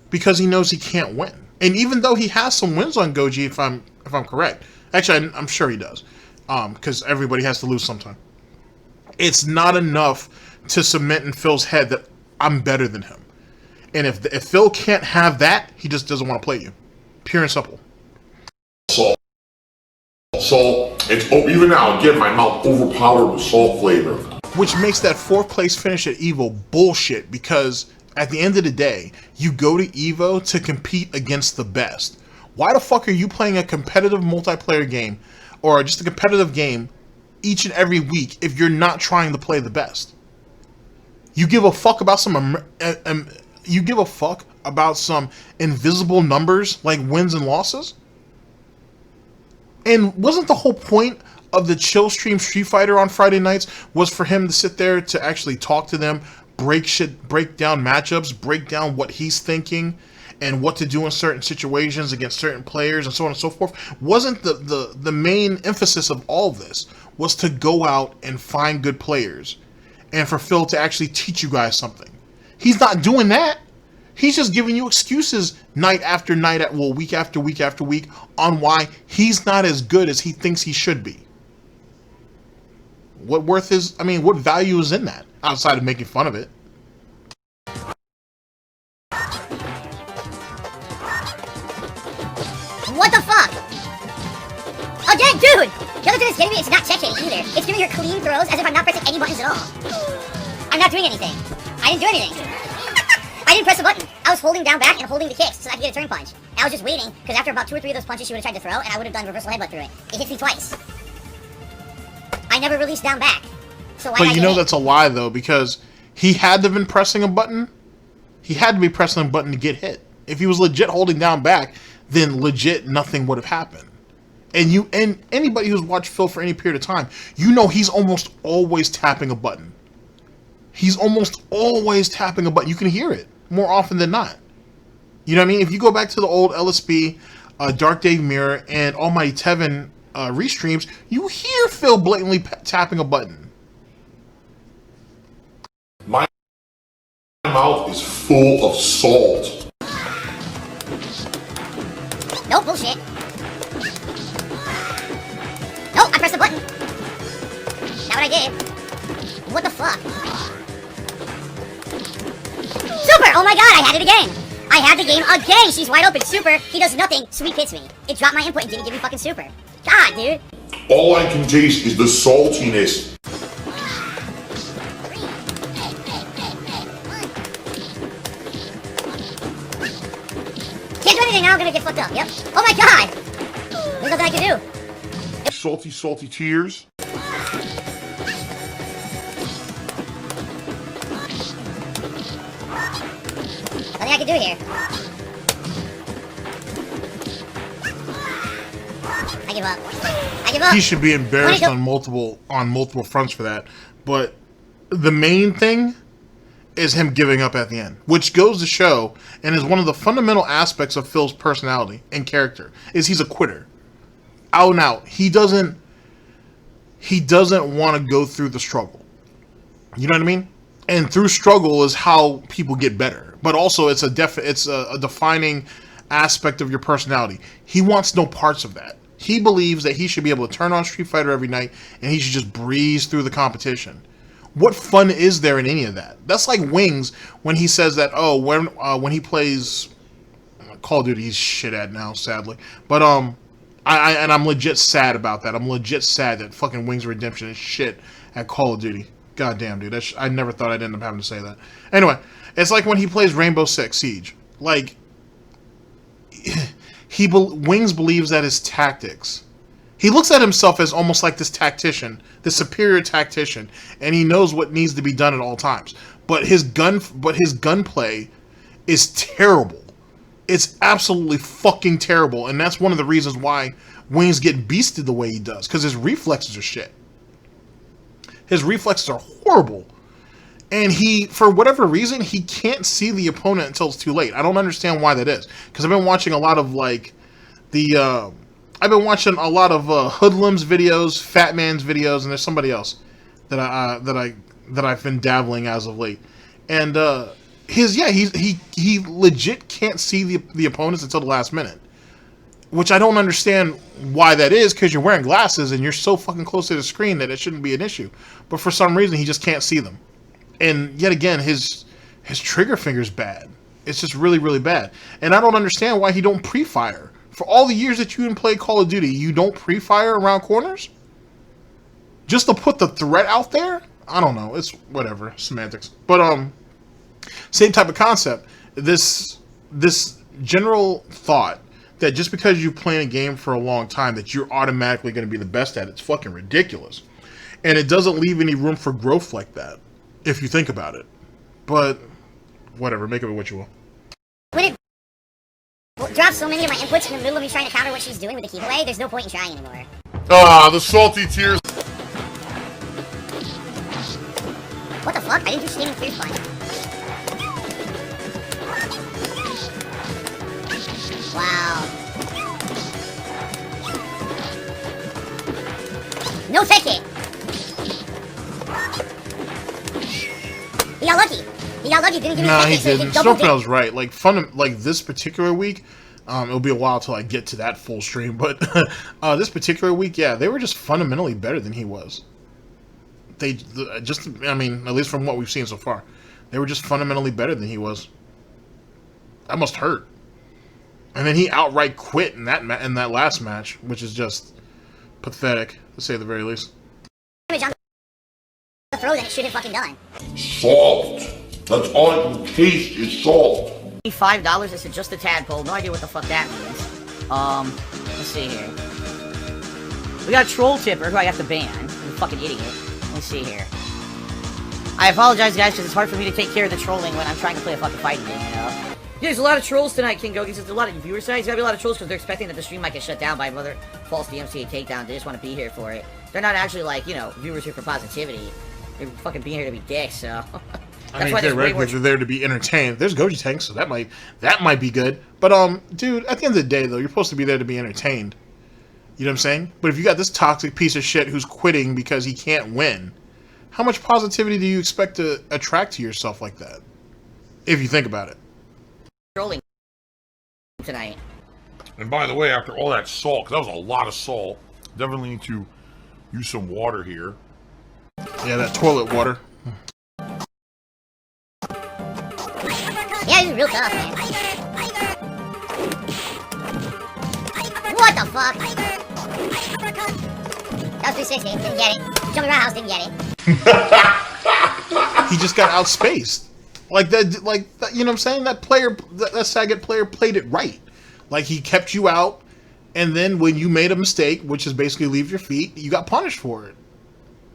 Because he knows he can't win. And even though he has some wins on Goji, if I'm correct. Actually, I'm sure he does. Because everybody has to lose sometime. It's not enough to cement in Phil's head that I'm better than him. And if Phil can't have that, he just doesn't want to play you. Pure and simple. Salt. It's even now, again, my mouth overpowered with salt flavor. Which makes that 4th place finish at EVO bullshit, because at the end of the day, you go to EVO to compete against the best. Why the fuck are you playing a competitive multiplayer game, or just a competitive game, each and every week if you're not trying to play the best? You give a fuck about some invisible numbers like wins and losses? And wasn't the whole point of the Chill Stream Street Fighter on Friday nights was for him to sit there to actually talk to them, break down matchups, break down what he's thinking, and what to do in certain situations against certain players, and so on and so forth? Wasn't the main emphasis of all this was to go out and find good players, and for Phil to actually teach you guys something? He's not doing that. He's just giving you excuses night after night, week after week after week, on why he's not as good as he thinks he should be. What value is in that, outside of making fun of it? What the fuck? Again, dude! The other thing is giving me, it's not check hitting either. It's giving her clean throws as if I'm not pressing any buttons at all. I'm not doing anything. I didn't do anything. I didn't press a button. I was holding down back and holding the kicks so I could get a turn punch. I was just waiting, because after about 2 or 3 of those punches she would have tried to throw, and I would have done reversal headbutt through it. It hits me twice. I never released down back. So why? But you know that's a lie, though, because he had to have been pressing a button. He had to be pressing a button to get hit. If he was legit holding down back, then legit nothing would have happened. And anybody who's watched Phil for any period of time, you know he's almost always tapping a button. He's almost always tapping a button. You can hear it more often than not. You know what I mean? If you go back to the old LSP, Dark Dave Mirror, and Almighty Tevin restreams, you hear Phil blatantly tapping a button. My mouth is full of salt. No bullshit. No, I pressed the button. Not what I did. What the fuck? Super! Oh my god, I had it again! I had the game again! She's wide open. Super! He does nothing. Sweep hits me. It dropped my input and didn't give me fucking super. God, dude. All I can taste is the saltiness. Can't do anything now, I'm gonna get fucked up. Yep. Oh my god! There's nothing I can do. Salty, salty tears. nothing I can do here. I give up. I give up. He should be embarrassed on multiple fronts for that. But the main thing is him giving up at the end, which goes to show and is one of the fundamental aspects of Phil's personality and character, is he's a quitter. Out and out. He doesn't want to go through the struggle. You know what I mean? And through struggle is how people get better. But also it's a defining aspect of your personality. He wants no parts of that. He believes that he should be able to turn on Street Fighter every night and he should just breeze through the competition. What fun is there in any of that? That's like Wings when he says that, when he plays Call of Duty, he's shit at now, sadly. But I'm legit sad about that. I'm legit sad that fucking Wings Redemption is shit at Call of Duty. God damn, dude. I never thought I'd end up having to say that. Anyway, it's like when he plays Rainbow Six Siege. Like, Wings believes that his tactics. He looks at himself as almost like this tactician, the superior tactician, and he knows what needs to be done at all times. But his gunplay is terrible. It's absolutely fucking terrible, and that's one of the reasons why Wings get beasted the way he does, because his reflexes are shit. His reflexes are horrible. And he, for whatever reason, he can't see the opponent until it's too late. I don't understand why that is. Because I've been watching a lot of, like, I've been watching a lot of Hoodlum's videos, Fat Man's videos, and there's somebody else that I've been dabbling as of late. And he legit can't see the opponents until the last minute. Which I don't understand why that is, because you're wearing glasses and you're so fucking close to the screen that it shouldn't be an issue. But for some reason, he just can't see them. And yet again, his trigger finger's bad. It's just really, really bad. And I don't understand why he don't pre-fire. For all the years that you can play Call of Duty, you don't pre-fire around corners? Just to put the threat out there? I don't know. It's whatever. Semantics. But, same type of concept. This general thought that just because you play a game for a long time that you're automatically going to be the best at it's fucking ridiculous. And it doesn't leave any room for growth like that, if you think about it. But, whatever. Make of it what you will. When it drops so many of my inputs in the middle of me trying to counter what she's doing with the keep away, there's no point in trying anymore. Ah, the salty tears. What the fuck? I didn't do standing clear fine. Wow. No tech hit! He got lucky. He got lucky, didn't give me Nah, a he second, didn't. so he doubled Snowfell's right. Like this particular week, it'll be a while till I get to that full stream, but this particular week, yeah, they were just fundamentally better than he was. At least from what we've seen so far, they were just fundamentally better than he was. That must hurt. And then he outright quit in that last match, which is just pathetic, to say the very least. damage on the throw that it should have fucking done. Salt. That's all I can taste is salt. $5, this is just a tadpole. No idea what the fuck that means. Let's see here. We got a troll tipper who I got to ban. I'm a fucking idiot. Let's see here. I apologize, guys, because it's hard for me to take care of the trolling when I'm trying to play a fucking fighting game, you know? Yeah, there's a lot of trolls tonight, King Gogi. There's a lot of viewer sides. There's gotta be a lot of trolls because they're expecting that the stream might get shut down by another false DMCA takedown. They just want to be here for it. They're not actually, like, you know, viewers here for positivity. They're fucking being here to be dicks, so... I mean, theoretically, they're there to be entertained. There's Goji Tank, so that might be good. But, dude, at the end of the day, though, you're supposed to be there to be entertained. You know what I'm saying? But if you got this toxic piece of shit who's quitting because he can't win, how much positivity do you expect to attract to yourself like that? If you think about it. Trolling tonight. And by the way, after all that salt, because that was a lot of salt, definitely need to use some water here. Yeah, that toilet water. Yeah, this is real tough, man. What the fuck? That was 360, didn't get it. Jumping roundhouse, didn't get it. He just got outspaced. Like that, you know what I'm saying? That player, that Saget player played it right. Like, he kept you out, and then when you made a mistake, which is basically leave your feet, you got punished for it.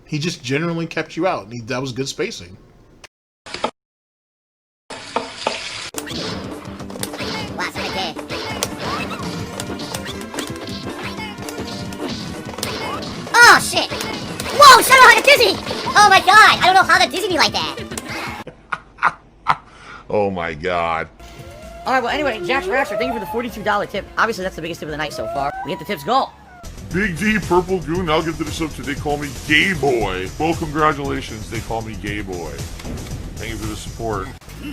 He just generally kept you out. That was good spacing. shit. Whoa, shut up, I'm dizzy! Oh my god, I don't know how that dizzy me like that. Oh my god. Alright, well anyway, Jack Rapture, thank you for the $42 tip. Obviously that's the biggest tip of the night so far. We get the tips goal. Big D, Purple Goon, I'll give this up to they call me Gay Boy. Well, congratulations, they call me Gay Boy. Thank you for the support.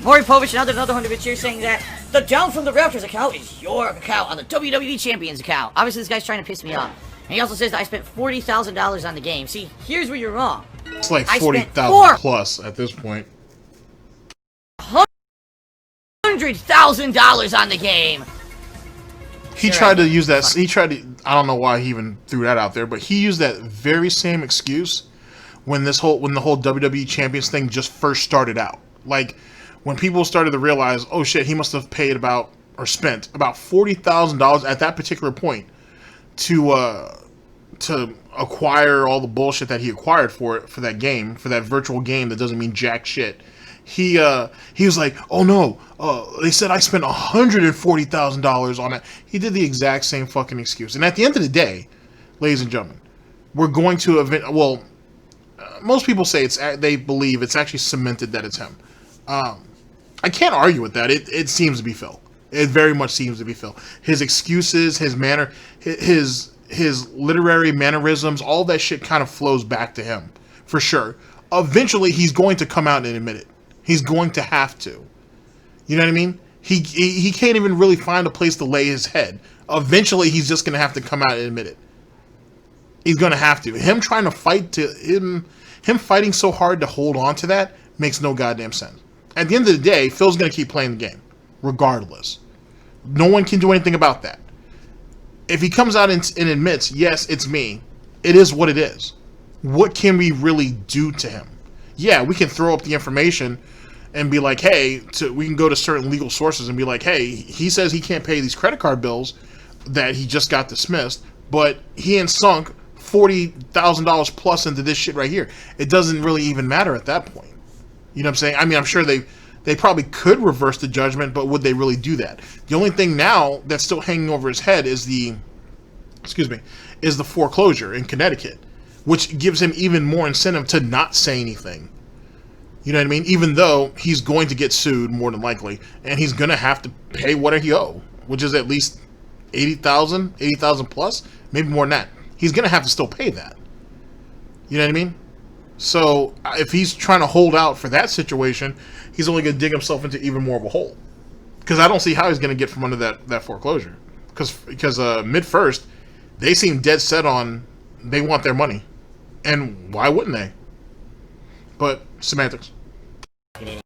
Maury Povich, another 100 bits here saying that the Down from the Raptors account is your account on the WWE Champions account. Obviously this guy's trying to piss me off. And he also says that I spent $40,000 on the game. See, here's where you're wrong. It's like 40,000 plus at this point. $100,000 on the game. He tried to use that. He tried to. I don't know why he even threw that out there, but he used that very same excuse when the whole WWE Champions thing just first started out. Like when people started to realize, oh shit, he must have paid about or spent about $40,000 at that particular point to acquire all the bullshit that he acquired for that game, for that virtual game that doesn't mean jack shit. He was like, oh no, they said I spent $140,000 on it. He did the exact same fucking excuse. And at the end of the day, ladies and gentlemen, we're going to most people say they believe it's actually cemented that it's him. I can't argue with that. It seems to be Phil. It very much seems to be Phil. His excuses, his manner, his literary mannerisms, all that shit kind of flows back to him, for sure. Eventually, he's going to come out and admit it. He's going to have to. You know what I mean? He can't even really find a place to lay his head. Eventually, he's just going to have to come out and admit it. He's going to have to. Him trying to fight him fighting so hard to hold on to that makes no goddamn sense. At the end of the day, Phil's going to keep playing the game, regardless. No one can do anything about that. If he comes out and admits, yes, it's me, it is what it is. What can we really do to him? Yeah, we can throw up the information and be like, hey, we can go to certain legal sources and be like, hey, he says he can't pay these credit card bills that he just got dismissed, but he ain't sunk $40,000 plus into this shit right here. It doesn't really even matter at that point. You know what I'm saying? I mean, I'm sure they probably could reverse the judgment, but would they really do that? The only thing now that's still hanging over his head is the foreclosure in Connecticut, which gives him even more incentive to not say anything. You know what I mean? Even though he's going to get sued more than likely, and he's going to have to pay what he owe, which is at least $80,000 plus, maybe more than that. He's going to have to still pay that. You know what I mean? So if he's trying to hold out for that situation, he's only going to dig himself into even more of a hole. Because I don't see how he's going to get from under that foreclosure. Because mid-first, they seem dead set on they want their money. And why wouldn't they? But semantics. Anyway.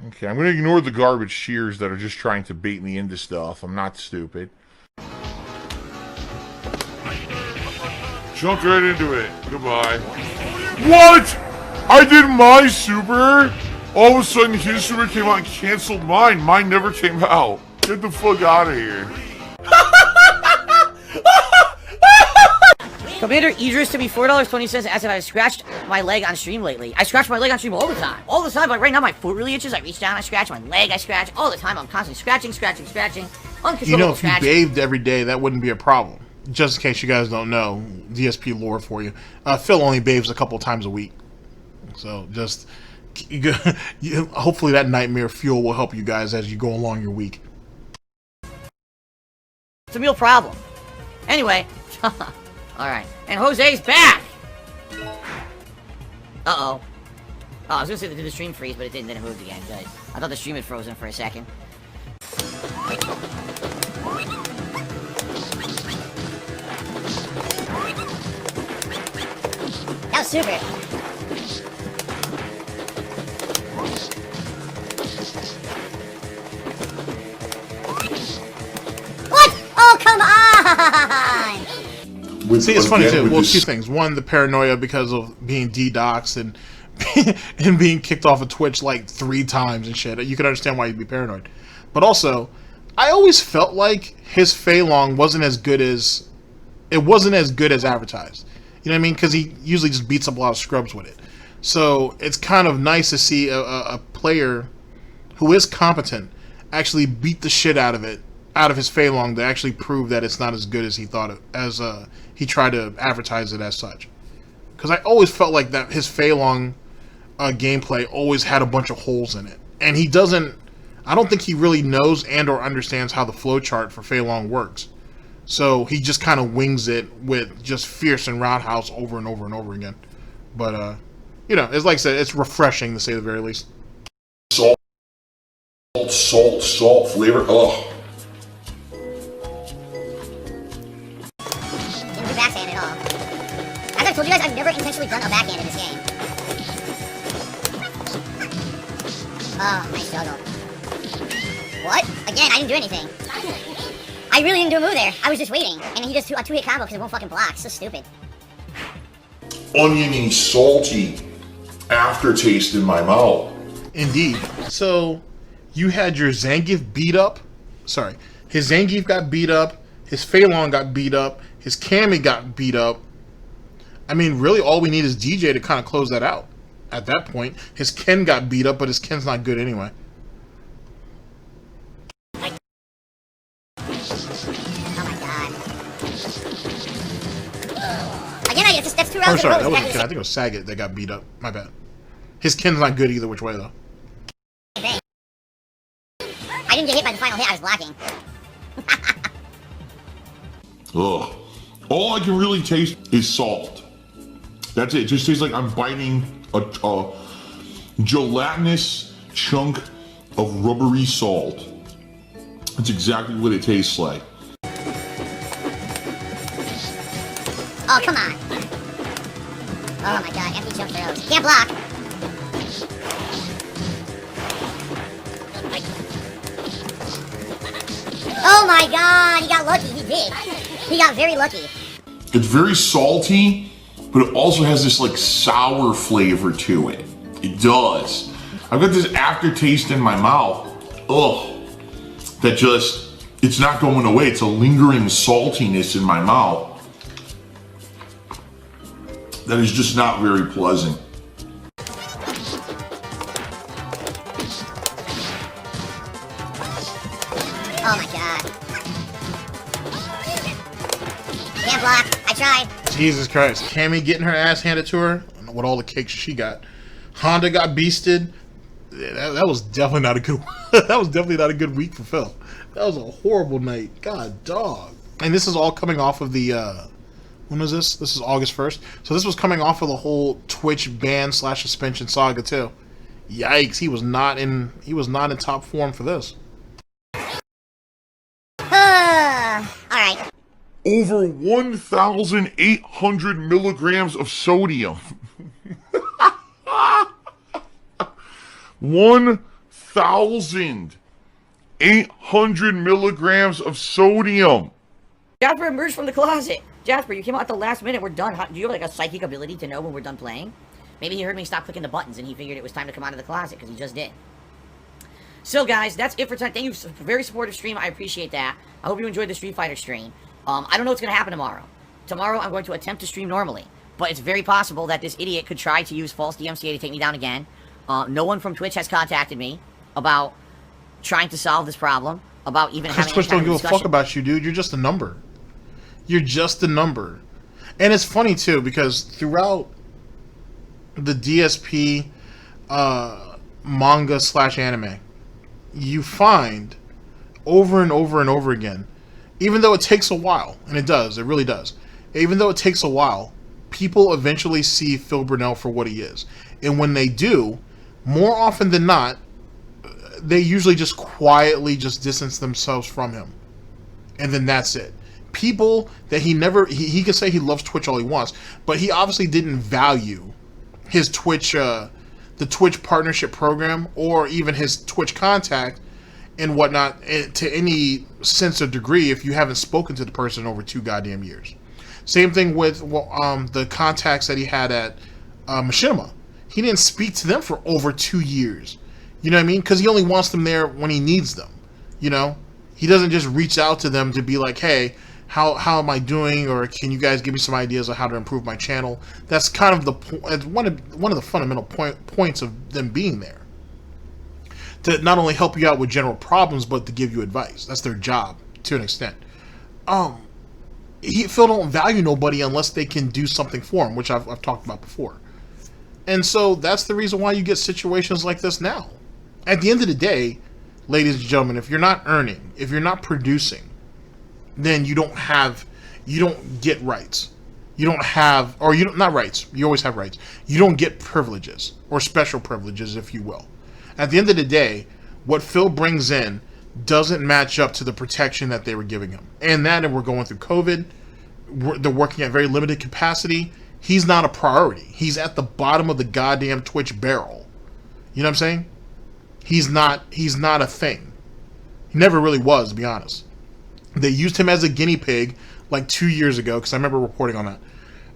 Okay, I'm going to ignore the garbage shears that are just trying to bait me into stuff. I'm not stupid. Jumped right into it. Goodbye. What? I did my super? All of a sudden his super came out and canceled mine. Mine never came out. Get the fuck out of here. Commander Idris to be $4.20 asked if I scratched my leg on stream lately. I scratch my leg on stream all the time. All the time. Like right now my foot really itches. I reach down, I scratch. My leg, I scratch. All the time. I'm constantly scratching. Uncontrollable You know, if scratching. you bathed every day, that wouldn't be a problem. Just in case you guys don't know, DSP lore for you. Phil only bathes a couple times a week. So just hopefully that nightmare fuel will help you guys as you go along your week. It's a real problem. Anyway. Alright. And Jose's back! Uh-oh. Oh, I was gonna say that did the stream freeze, but it didn't. Then it moved again. Good. I thought the stream had frozen for a second. That was super. What? Oh, come on! See, it's funny too. Well, two things. One, the paranoia because of being DDoXed and and being kicked off of Twitch like 3 times and shit. You can understand why you'd be paranoid. But also, I always felt like his Fei Long wasn't as good as advertised. You know what I mean? Because he usually just beats up a lot of scrubs with it. So it's kind of nice to see a player who is competent actually beat the shit out of it out of his Fei Long to actually prove that it's not as good as he thought it, as he tried to advertise it as such. Because I always felt like that his Fei Long gameplay always had a bunch of holes in it, and he doesn't. I don't think he really knows and or understands how the flowchart for Fei Long works. So he just kind of wings it with just fierce and roundhouse over and over and over again. But you know, it's like I said, it's refreshing to say the very least. Salt flavor. Ugh. Didn't do backhand at all. As I've told you guys, I've never intentionally done a backhand in this game. Oh, I struggled. What? Again, I didn't do anything. I really didn't do a move there. I was just waiting. And he just a two-hit combo because it won't fucking block. So stupid. Oniony, salty aftertaste in my mouth. Indeed. So, you had your Zangief beat up. Sorry. His Zangief got beat up. His Fei Long got beat up. His Cammy got beat up. I mean, really, all we need is DJ to kind of close that out. At that point, his Ken got beat up, but his Ken's not good anyway. That's 2 Oh, rounds sorry, in a that row. wasn't Ken. I think it was Saget that got beat up. My bad. His Ken's not good either which way, though. I didn't get hit by the final hit, I was blocking. Ugh. All I can really taste is salt. That's it. It just tastes like I'm biting a gelatinous chunk of rubbery salt. That's exactly what it tastes like. Oh, come on. Oh my god, empty jump throws. Can't block. Oh my god, he got lucky. He did. He got very lucky. It's very salty, but it also has this like sour flavor to it. It does. I've got this aftertaste in my mouth. Ugh. That just, it's not going away. It's a lingering saltiness in my mouth. That is just not very pleasant. Oh my god. Can't block. I tried. Jesus Christ. Cammy getting her ass handed to her with all the cakes she got. Honda got beasted. That was definitely not a good that was definitely not a good week for Phil. That was a horrible night. God dog. And this is all coming off of the when was this? This is August 1st. So this was coming off of the whole Twitch ban/suspension saga too. Yikes, he was not in top form for this. Alright. Over 1,800 milligrams of sodium. 1,800 milligrams of sodium. Jasper emerged from the closet. Jasper, you came out at the last minute. We're done. Do you have like a psychic ability to know when we're done playing? Maybe he heard me stop clicking the buttons and he figured it was time to come out of the closet because he just did. So guys, that's it for tonight. Thank you for a very supportive stream. I appreciate that. I hope you enjoyed the Street Fighter stream. I don't know what's going to happen tomorrow. Tomorrow I'm going to attempt to stream normally. But it's very possible that this idiot could try to use false DMCA to take me down again. No one from Twitch has contacted me about trying to solve this problem. About even having Twitch don't give a fuck about you, dude. You're just a number. You're just a number. And it's funny too because throughout the DSP manga/anime, you find over and over and over again, even though it takes a while, and it does, it really does, even though it takes a while, people eventually see Phil Burnell for what he is. And when they do, more often than not, they usually just quietly just distance themselves from him. And then that's it. People that he can say he loves Twitch all he wants, but he obviously didn't value his Twitch, the Twitch partnership program, or even his Twitch contact and whatnot to any sense or degree if you haven't spoken to the person in over 2 goddamn years. Same thing with the contacts that he had at Machinima. He didn't speak to them for over 2 years. You know what I mean? Because he only wants them there when he needs them. You know? He doesn't just reach out to them to be like, hey, how am I doing? Or can you guys give me some ideas on how to improve my channel? That's kind of one of the fundamental points of them being there. To not only help you out with general problems, but to give you advice. That's their job. to an extent. Phil don't value nobody unless they can do something for him, which I've talked about before. And so that's the reason why you get situations like this now. At the end of the day, ladies and gentlemen, if you're not earning, if you're not producing, then you don't get rights. You don't have, or you don't, not rights. You always have rights. You don't get privileges or special privileges, if you will. At the end of the day, what Phil brings in doesn't match up to the protection that they were giving him. And we're going through COVID. They're working at very limited capacity. He's not a priority. He's at the bottom of the goddamn Twitch barrel. You know what I'm saying? He's not a thing. He never really was, to be honest. They used him as a guinea pig like 2 years ago, because I remember reporting on that.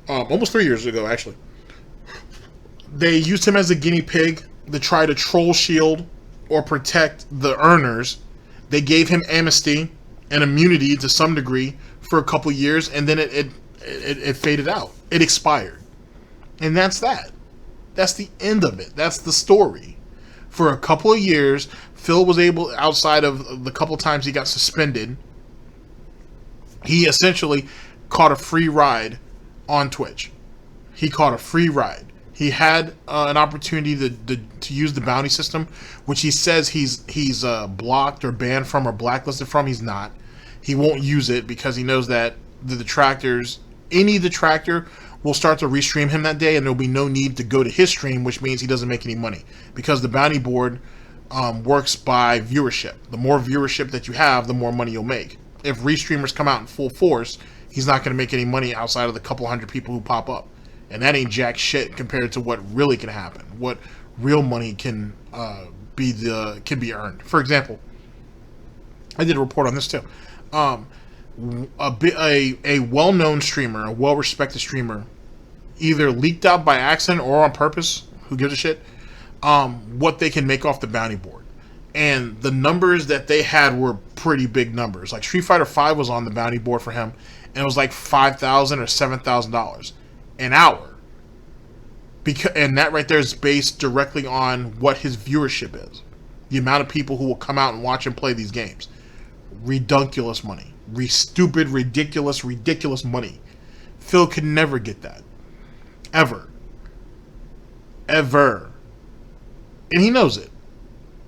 Almost 3 years ago, actually. They used him as a guinea pig to try to troll shield or protect the earners. They gave him amnesty and immunity to some degree for a couple years, and then it faded out. It expired. And that's that. That's the end of it. That's the story. For a couple of years, Phil was able, outside of the couple times he got suspended, he essentially caught a free ride on Twitch. He caught a free ride. He had an opportunity to use the bounty system, which he says he's blocked or banned from or blacklisted from. He's not. He won't use it because he knows that the detractors, any detractor, will start to restream him that day, and there'll be no need to go to his stream, which means he doesn't make any money because the bounty board works by viewership. The more viewership that you have, the more money you'll make. If restreamers come out in full force, he's not going to make any money outside of the couple hundred people who pop up. And that ain't jack shit compared to what really can happen. What real money can be earned. For example, I did a report on this too. A well-known streamer, a well-respected streamer, either leaked out by accident or on purpose, who gives a shit, what they can make off the bounty board. And the numbers that they had were pretty big numbers. Like Street Fighter V was on the bounty board for him, and it was like $5,000 or $7,000 an hour. And that right there is based directly on what his viewership is. The amount of people who will come out and watch him play these games. Ridiculous money. Stupid, ridiculous money. Phil could never get that. Ever. And he knows it.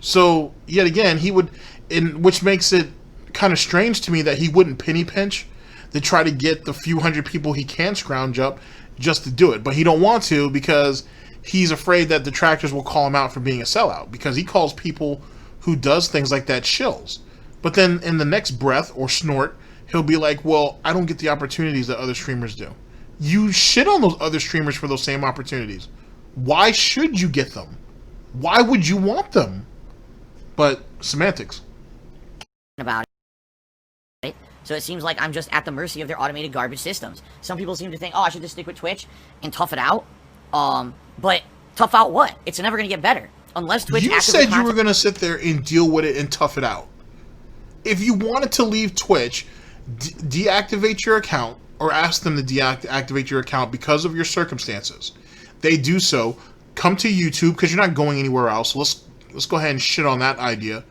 So, yet again, he would, which makes it kind of strange to me that he wouldn't penny pinch to try to get the few hundred people he can scrounge up just to do it. But he don't want to because he's afraid that detractors will call him out for being a sellout, because he calls people who does things like that shills. But then in the next breath or snort, he'll be like, well, I don't get the opportunities that other streamers do. You shit on those other streamers for those same opportunities. Why should you get them? Why would you want them? But semantics. About it. So it seems like I'm just at the mercy of their automated garbage systems. Some people seem to think, oh, I should just stick with Twitch and tough it out. But tough out what? It's never going to get better. Unless Twitch You said you were going to sit there and deal with it and tough it out. If you wanted to leave Twitch, deactivate your account or ask them to deactivate your account because of your circumstances. They do so. Come to YouTube because you're not going anywhere else. So let's go ahead and shit on that idea.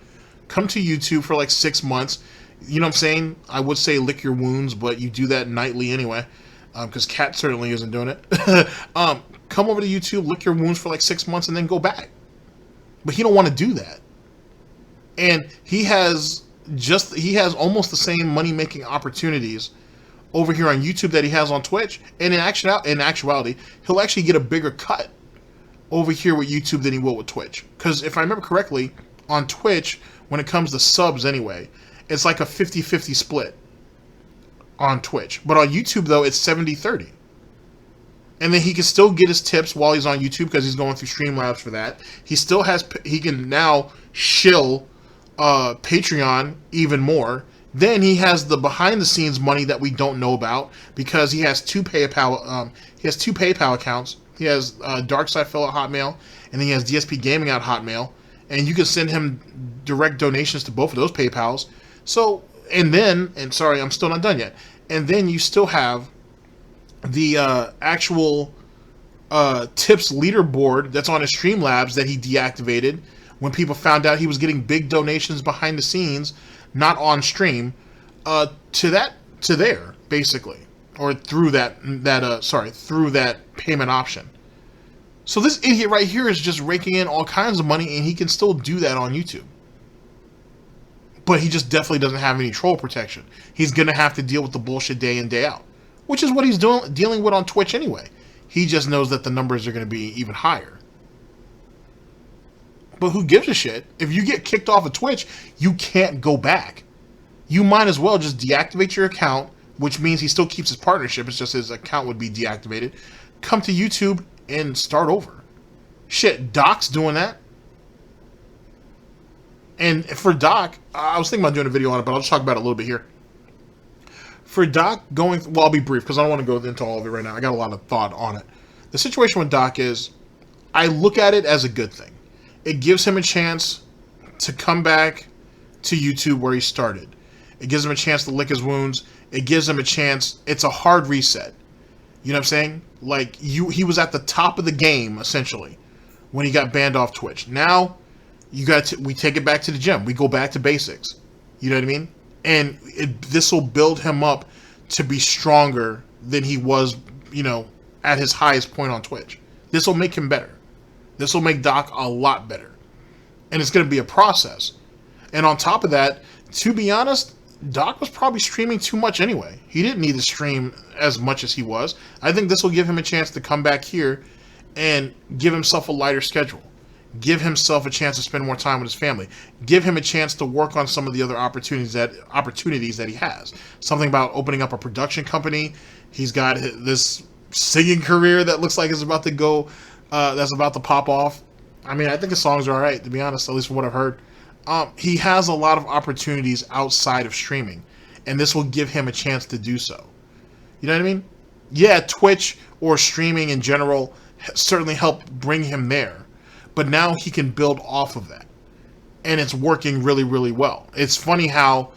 Come to YouTube for like 6 months. You know what I'm saying? I would say lick your wounds, but you do that nightly anyway, because Cat certainly isn't doing it. Come over to YouTube, lick your wounds for like 6 months, and then go back. But he don't want to do that. And he has almost the same money-making opportunities over here on YouTube that he has on Twitch. And in actuality, he'll actually get a bigger cut over here with YouTube than he will with Twitch. Because if I remember correctly, on Twitch, when it comes to subs anyway, it's like a 50-50 split on Twitch. But on YouTube, though, it's 70-30. And then he can still get his tips while he's on YouTube because he's going through Streamlabs for that. He can now shill Patreon even more. Then he has the behind-the-scenes money that we don't know about because he has two PayPal accounts. He has DarkSidePhil at Hotmail, and then he has DSPGAMING at Hotmail, and you can send him direct donations to both of those PayPals. So, and sorry, I'm still not done yet. And then you still have the actual tips leaderboard that's on his Streamlabs that he deactivated when people found out he was getting big donations behind the scenes, not on stream, to there basically, or through through that payment option. So this idiot right here is just raking in all kinds of money, and he can still do that on YouTube. But he just definitely doesn't have any troll protection. He's gonna have to deal with the bullshit day in, day out, which is what he's dealing with on Twitch anyway. He just knows that the numbers are gonna be even higher. But who gives a shit? If you get kicked off of Twitch, you can't go back. You might as well just deactivate your account, which means he still keeps his partnership. It's just his account would be deactivated. Come to YouTube and start over. Shit, Doc's doing that. And for Doc, I was thinking about doing a video on it, but I'll just talk about it a little bit here. For Doc going, well, I'll be brief because I don't want to go into all of it right now. I got a lot of thought on it. The situation with Doc is, I look at it as a good thing. It gives him a chance to come back to YouTube where he started. It gives him a chance to lick his wounds. It gives him a chance. It's a hard reset. You know what I'm saying? Like, he was at the top of the game, essentially, when he got banned off Twitch. Now, we take it back to the gym. We go back to basics. You know what I mean? And this will build him up to be stronger than he was, you know, at his highest point on Twitch. This will make him better. This will make Doc a lot better. And it's going to be a process. And on top of that, to be honest, Doc was probably streaming too much anyway. He didn't need to stream as much as he was. I think this will give him a chance to come back here and give himself a lighter schedule. Give himself a chance to spend more time with his family. Give him a chance to work on some of the other opportunities that he has. Something about opening up a production company. He's got this singing career that looks like it's about to go, that's about to pop off. I mean, I think his songs are all right, to be honest, at least from what I've heard. He has a lot of opportunities outside of streaming, and this will give him a chance to do so. You know what I mean? Yeah, Twitch or streaming in general certainly helped bring him there, but now he can build off of that, and it's working really, really well. It's funny how,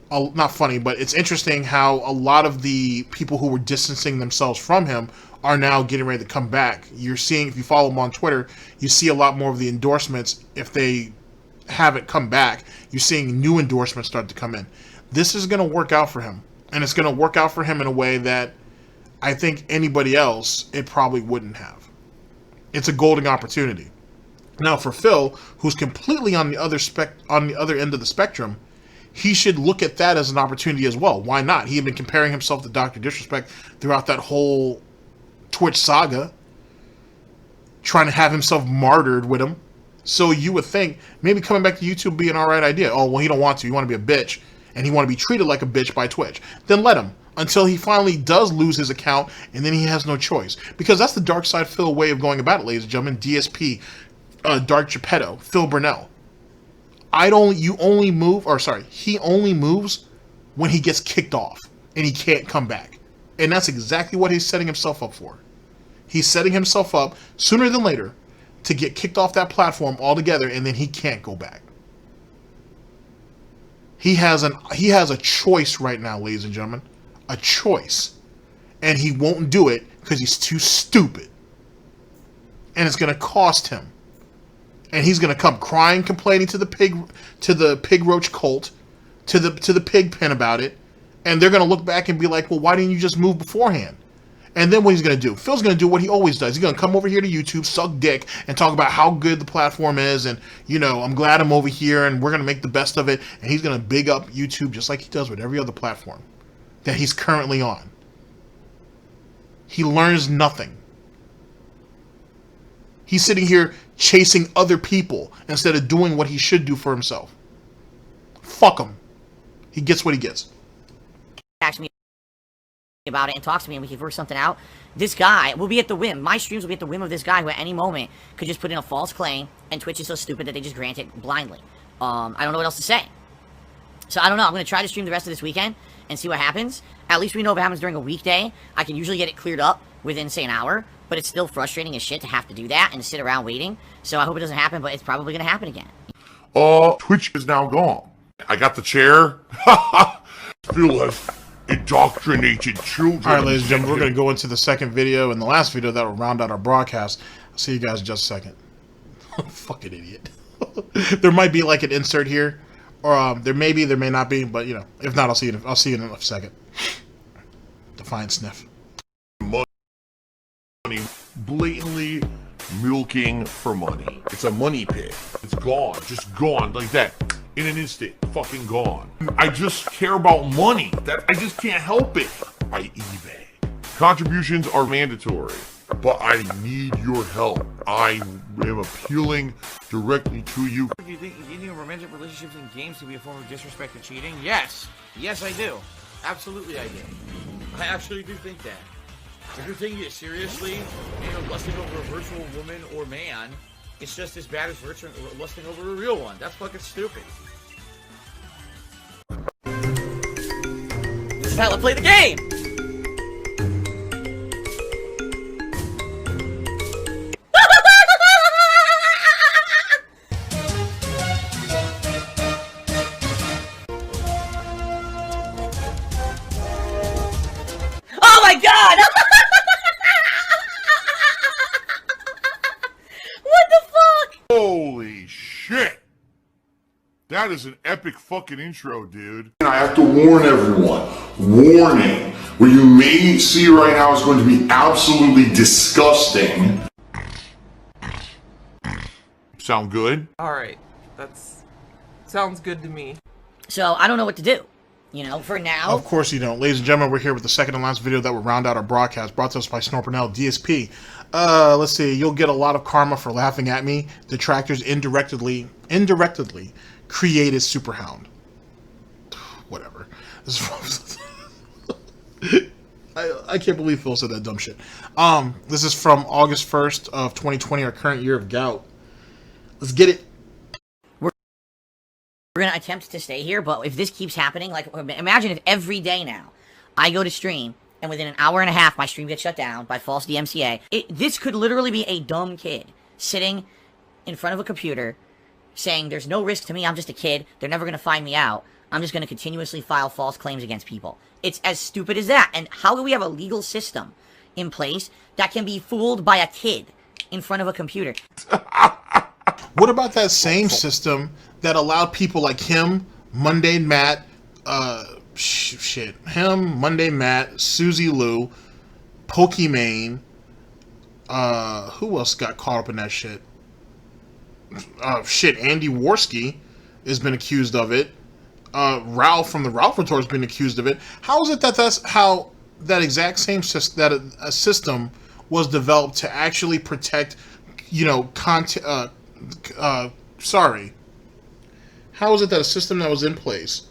not funny, but it's interesting how a lot of the people who were distancing themselves from him are now getting ready to come back. You're seeing, if you follow him on Twitter, you see a lot more of the endorsements. If they haven't come back, you're seeing new endorsements start to come in. This is going to work out for him, and it's going to work out for him in a way that I think anybody else, it probably wouldn't have. It's a golden opportunity. Now for Phil, who's completely on the other end of the spectrum, he should look at that as an opportunity as well. Why not? He had been comparing himself to Dr. Disrespect throughout that whole Twitch saga, trying to have himself martyred with him. So you would think maybe coming back to YouTube would be an alright idea. Oh, well, he don't want to. He want to be a bitch, and he want to be treated like a bitch by Twitch. Then let him, until he finally does lose his account, and then he has no choice. Because that's the Dark Side Phil way of going about it, ladies and gentlemen. DSP, Dark Geppetto, Phil Burnell. He only moves when he gets kicked off, and he can't come back. And that's exactly what he's setting himself up for. He's setting himself up, sooner than later, to get kicked off that platform altogether, and then he can't go back. He has a choice right now, ladies and gentlemen. A choice. And he won't do it because he's too stupid. And it's going to cost him. And he's going to come crying, complaining to the pig roach cult, to the pig pen about it. And they're going to look back and be like, well, why didn't you just move beforehand? And then what he's going to do? Phil's going to do what he always does. He's going to come over here to YouTube, suck dick, and talk about how good the platform is, and, you know, I'm glad I'm over here, and we're going to make the best of it. And he's going to big up YouTube just like he does with every other platform that he's currently on. He learns nothing. He's sitting here chasing other people instead of doing what he should do for himself. Fuck him. He gets what he gets. Me about it and talks to me and we can work something out. This guy will be at the whim. My streams will be at the whim of this guy who at any moment could just put in a false claim, and Twitch is so stupid that they just grant it blindly. I don't know what else to say. So I don't know. I'm going to try to stream the rest of this weekend and see what happens. At least we know if it happens during a weekday, I can usually get it cleared up within, say, an hour, but it's still frustrating as shit to have to do that and to sit around waiting. So I hope it doesn't happen, but it's probably going to happen again. Twitch is now gone. I got the chair. Phil has indoctrinated children. Alright, ladies and gentlemen, we're going to go into the second video and the last video that will round out our broadcast. I'll see you guys in just a second. Fucking idiot. There might be like an insert here, Or there may be, there may not be, but you know, if not, I'll see you in a second. Defiant sniff. Money, blatantly milking for money. It's a money pit. It's gone, just gone like that. In an instant, fucking gone. I just care about money. I just can't help it. By eBay. Contributions are mandatory, but I need your help. I am appealing directly to you. Do you think romantic relationships in games can be a form of disrespect or cheating? Yes. Yes, I do. Absolutely, I do. I actually do think that. If you're taking it seriously and you're lusting over a virtual woman or man, it's just as bad as lusting over a real one. That's fucking stupid. This is how I play the game! Oh my god! What the fuck? Holy shit! That is an epic fucking intro, dude. And I have to warn everyone. Warning. What you may see right now is going to be absolutely disgusting. Sound good? Alright, sounds good to me. So, I don't know what to do. You know, for now. Of course you don't. Ladies and gentlemen, we're here with the second and last video that will round out our broadcast, brought to us by Burnell, DSP. Let's see, you'll get a lot of karma for laughing at me. Detractors indirectly created Superhound. Whatever. I can't believe Phil said that dumb shit. This is from August 1st of 2020, our current year of gout. Let's get it. We're gonna attempt to stay here, but if this keeps happening, like, imagine if every day now I go to stream and within an hour and a half my stream gets shut down by false DMCA. This could literally be a dumb kid sitting in front of a computer saying there's no risk to me, I'm just a kid, they're never gonna find me out, I'm just gonna continuously file false claims against people. It's as stupid as that. And how do we have a legal system in place that can be fooled by a kid in front of a computer? What about that same system that allowed people like him, Mundane Matt, Mundane Matt, Susie Lou, Pokimane, who else got caught up in that shit? Andy Worski has been accused of it. Ralph from the Ralph Retort has been accused of it. How is it that that's how that exact same system, a system was developed to actually protect, you know, content, how is it that a system that was in place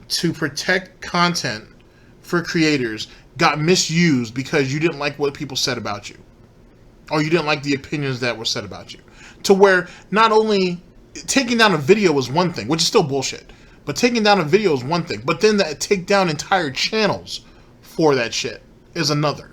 to protect content for creators got misused because you didn't like what people said about you? Or you didn't like the opinions that were said about you? To where not only taking down a video was one thing, which is still bullshit, but taking down a video is one thing, but then that take down entire channels for that shit is another.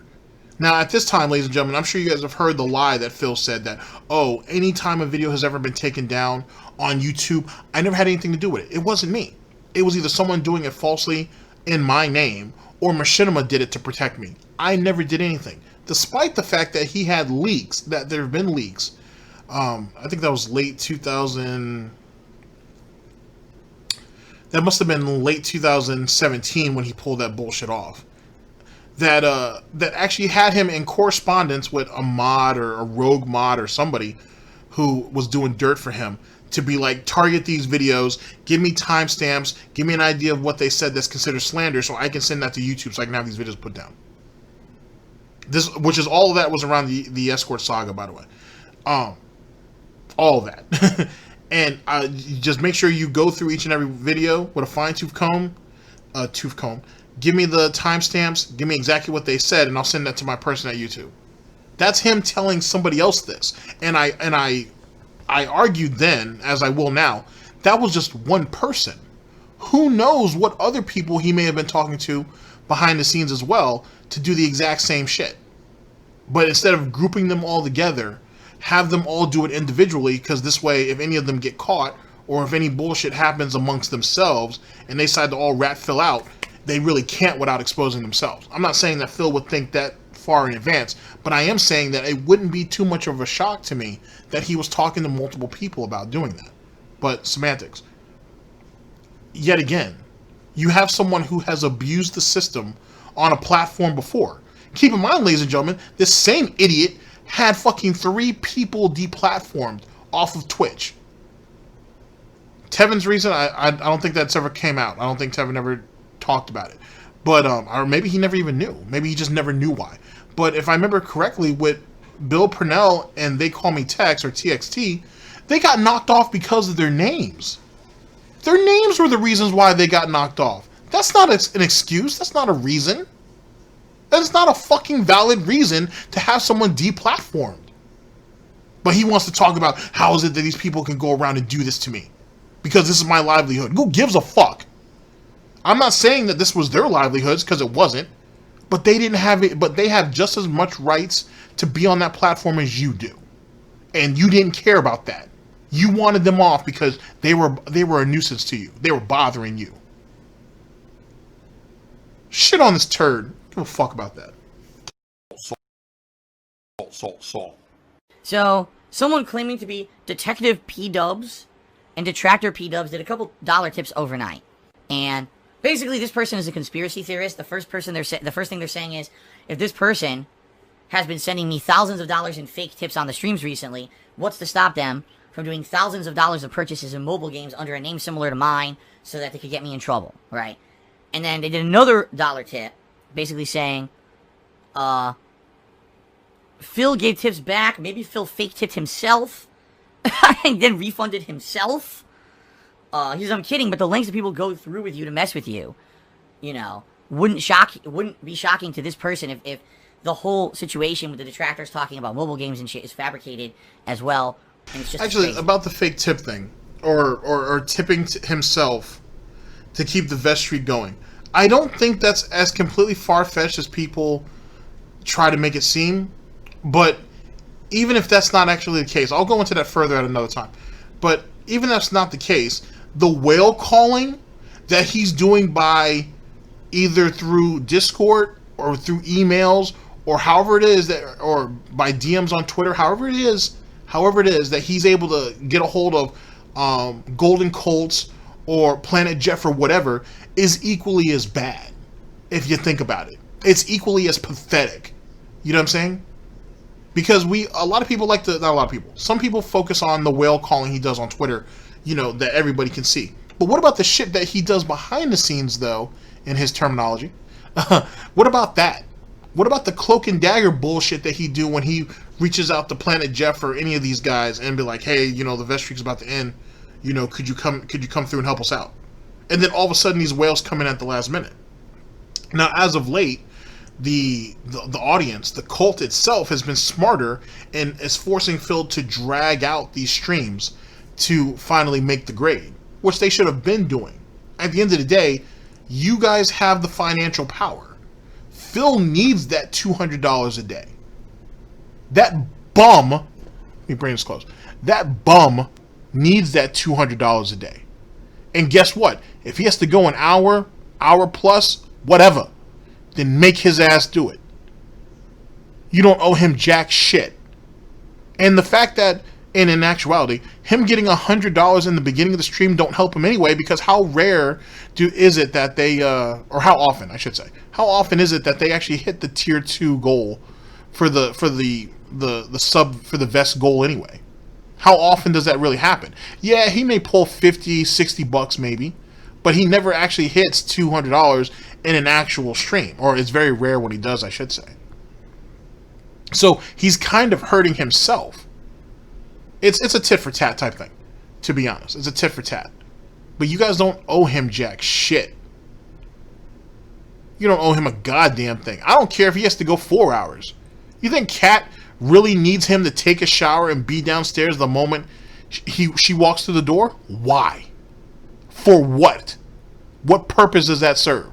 Now, at this time, ladies and gentlemen, I'm sure you guys have heard the lie that Phil said that, oh, anytime a video has ever been taken down on YouTube, I never had anything to do with it. It wasn't me. It was either someone doing it falsely in my name, or Machinima did it to protect me. I never did anything. Despite the fact that he had leaks, that there have been leaks. I think that was late 2000... That must have been late 2017 when he pulled that bullshit off. That actually had him in correspondence with a mod or a rogue mod or somebody who was doing dirt for him to be like, target these videos, give me timestamps, give me an idea of what they said that's considered slander so I can send that to YouTube so I can have these videos put down. Which is all of that was around the Escort saga, by the way. All of that. And just make sure you go through each and every video with a fine-tooth comb, give me the timestamps, give me exactly what they said, and I'll send that to my person at YouTube. That's him telling somebody else this. And I argued then, as I will now, that was just one person. Who knows what other people he may have been talking to behind the scenes as well to do the exact same shit. But instead of grouping them all together, have them all do it individually, because this way, if any of them get caught, or if any bullshit happens amongst themselves, and they decide to all rat Phil out, they really can't without exposing themselves. I'm not saying that Phil would think that far in advance, but I am saying that it wouldn't be too much of a shock to me that he was talking to multiple people about doing that. But semantics. yet again, you have someone who has abused the system on a platform before. Keep in mind, ladies and gentlemen, this same idiot had fucking 3 people deplatformed off of Twitch. Tevin's reason, I don't think that's ever came out. I don't think Tevin ever talked about it. But, or maybe he never even knew. Maybe he just never knew why. But if I remember correctly, with Bill Burnell and They Call Me Tex, or TXT, they got knocked off because of their names. Their names were the reasons why they got knocked off. That's not an excuse. That's not a reason. That is not a fucking valid reason to have someone deplatformed. But he wants to talk about how is it that these people can go around and do this to me? Because this is my livelihood. Who gives a fuck? I'm not saying that this was their livelihoods, because it wasn't. But they didn't have it. But they have just as much rights to be on that platform as you do. And you didn't care about that. You wanted them off because they were a nuisance to you. They were bothering you. Shit on this turd. Give a fuck about that. So, someone claiming to be Detective P-Dubs and Detractor P-Dubs did a couple dollar tips overnight. And basically, this person is a conspiracy theorist. The first thing they're saying is, if this person has been sending me thousands of dollars in fake tips on the streams recently, what's to stop them from doing thousands of dollars of purchases in mobile games under a name similar to mine so that they could get me in trouble, right? And then they did another dollar tip, basically saying, Phil gave tips back. Maybe Phil fake tipped himself and then refunded himself. He says, I'm kidding, but the lengths that people go through with you to mess with you, you know, wouldn't be shocking to this person if the whole situation with the detractors talking about mobile games and shit is fabricated as well. And it's just actually crazy. About the fake tip thing, or tipping himself to keep the vest streak going. I don't think that's as completely far-fetched as people try to make it seem. But even if that's not actually the case, I'll go into that further at another time. But even if that's not the case, the whale calling that he's doing by either through Discord or through emails or however it is that, or by DMs on Twitter, however it is that he's able to get a hold of Golden Colts or Planet Jeff or whatever, is equally as bad. If you think about it, it's equally as pathetic. You know what I'm saying? Because some people focus on the whale calling he does on Twitter, you know, that everybody can see. But what about the shit that he does behind the scenes, though, in his terminology? What about that? What about the cloak and dagger bullshit that he do when he reaches out to Planet Jeff or any of these guys and be like, hey, you know, the vest streak's about to end. You know, could you come through and help us out? And then all of a sudden these whales come in at the last minute. Now, as of late, the audience, the cult itself, has been smarter and is forcing Phil to drag out these streams to finally make the grade, which they should have been doing. At the end of the day, you guys have the financial power. Phil needs that $200 a day. That bum, let me bring this close. That bum needs that $200 a day. And guess what? If he has to go an hour plus, whatever, then make his ass do it. You don't owe him jack shit. And the fact that, in actuality, him getting $100 in the beginning of the stream don't help him anyway, because how rare is it that they, or how often, I should say, how often is it that they actually hit the tier 2 goal for the vest goal anyway? How often does that really happen? Yeah, he may pull 50, 60 bucks maybe, but he never actually hits $200 in an actual stream, or it's very rare when he does, I should say. So he's kind of hurting himself. It's a tit for tat type thing, to be honest. It's a tit for tat. But you guys don't owe him jack shit. You don't owe him a goddamn thing. I don't care if he has to go 4 hours. You think Kat really needs him to take a shower and be downstairs the moment she walks through the door? Why? For what? What purpose does that serve?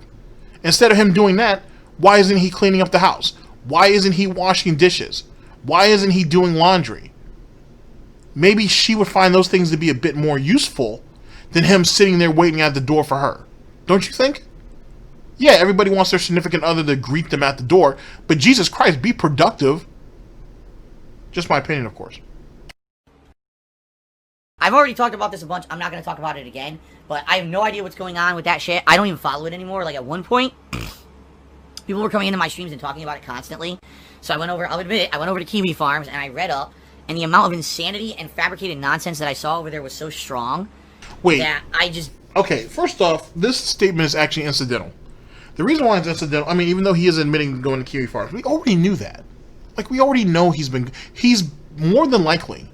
Instead of him doing that, why isn't he cleaning up the house? Why isn't he washing dishes? Why isn't he doing laundry? Maybe she would find those things to be a bit more useful than him sitting there waiting at the door for her. Don't you think? Yeah, everybody wants their significant other to greet them at the door, but Jesus Christ, be productive. Just my opinion, of course. I've already talked about this a bunch. I'm not going to talk about it again. But I have no idea what's going on with that shit. I don't even follow it anymore. Like, at one point, people were coming into my streams and talking about it constantly. So I went over, I'll admit it, I went over to Kiwi Farms and I read up. And the amount of insanity and fabricated nonsense that I saw over there was so strong. Wait. That I just... Okay, first off, this statement is actually incidental. The reason why it's incidental, I mean, even though he is admitting to going to Kiwi Farms, we already knew that. Like, we already know he's more than likely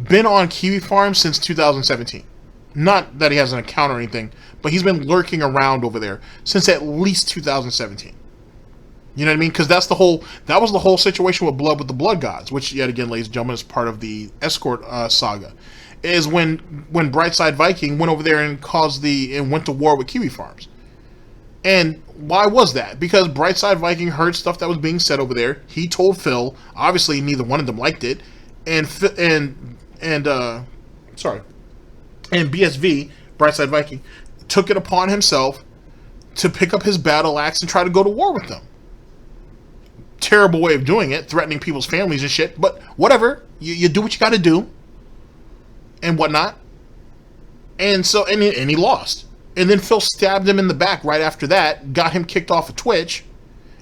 been on Kiwi Farms since 2017. Not that he has an account or anything, but he's been lurking around over there since at least 2017. You know what I mean? Because that was the whole situation with the Blood Gods, which, yet again, ladies and gentlemen, is part of the Escort saga. Is when Brightside Viking went over there and went to war with Kiwi Farms. And why was that? Because Brightside Viking heard stuff that was being said over there. He told Phil. Obviously, neither one of them liked it. And BSV, Brightside Viking, took it upon himself to pick up his battle axe and try to go to war with them. Terrible way of doing it, threatening people's families and shit, but whatever. You do what you gotta do. And whatnot. And so, and he lost. And then Phil stabbed him in the back right after that, got him kicked off of Twitch,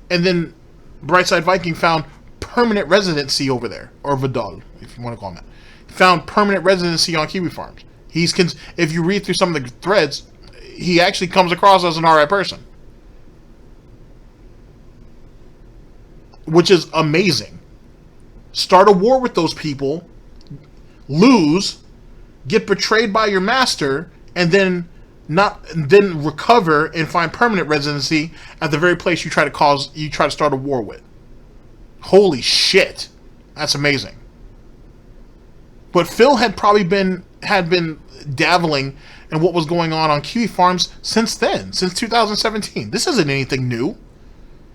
and then Brightside Viking found permanent residency over there, or Vidal, if you want to call him that. Found permanent residency on Kiwi Farms. If you read through some of the threads, he actually comes across as an alright person. Which is amazing. Start a war with those people, lose, get betrayed by your master, and then recover and find permanent residency at the very place you try to start a war with. Holy shit. That's amazing. But Phil had been dabbling in what was going on Kiwi Farms since then, since 2017. This isn't anything new.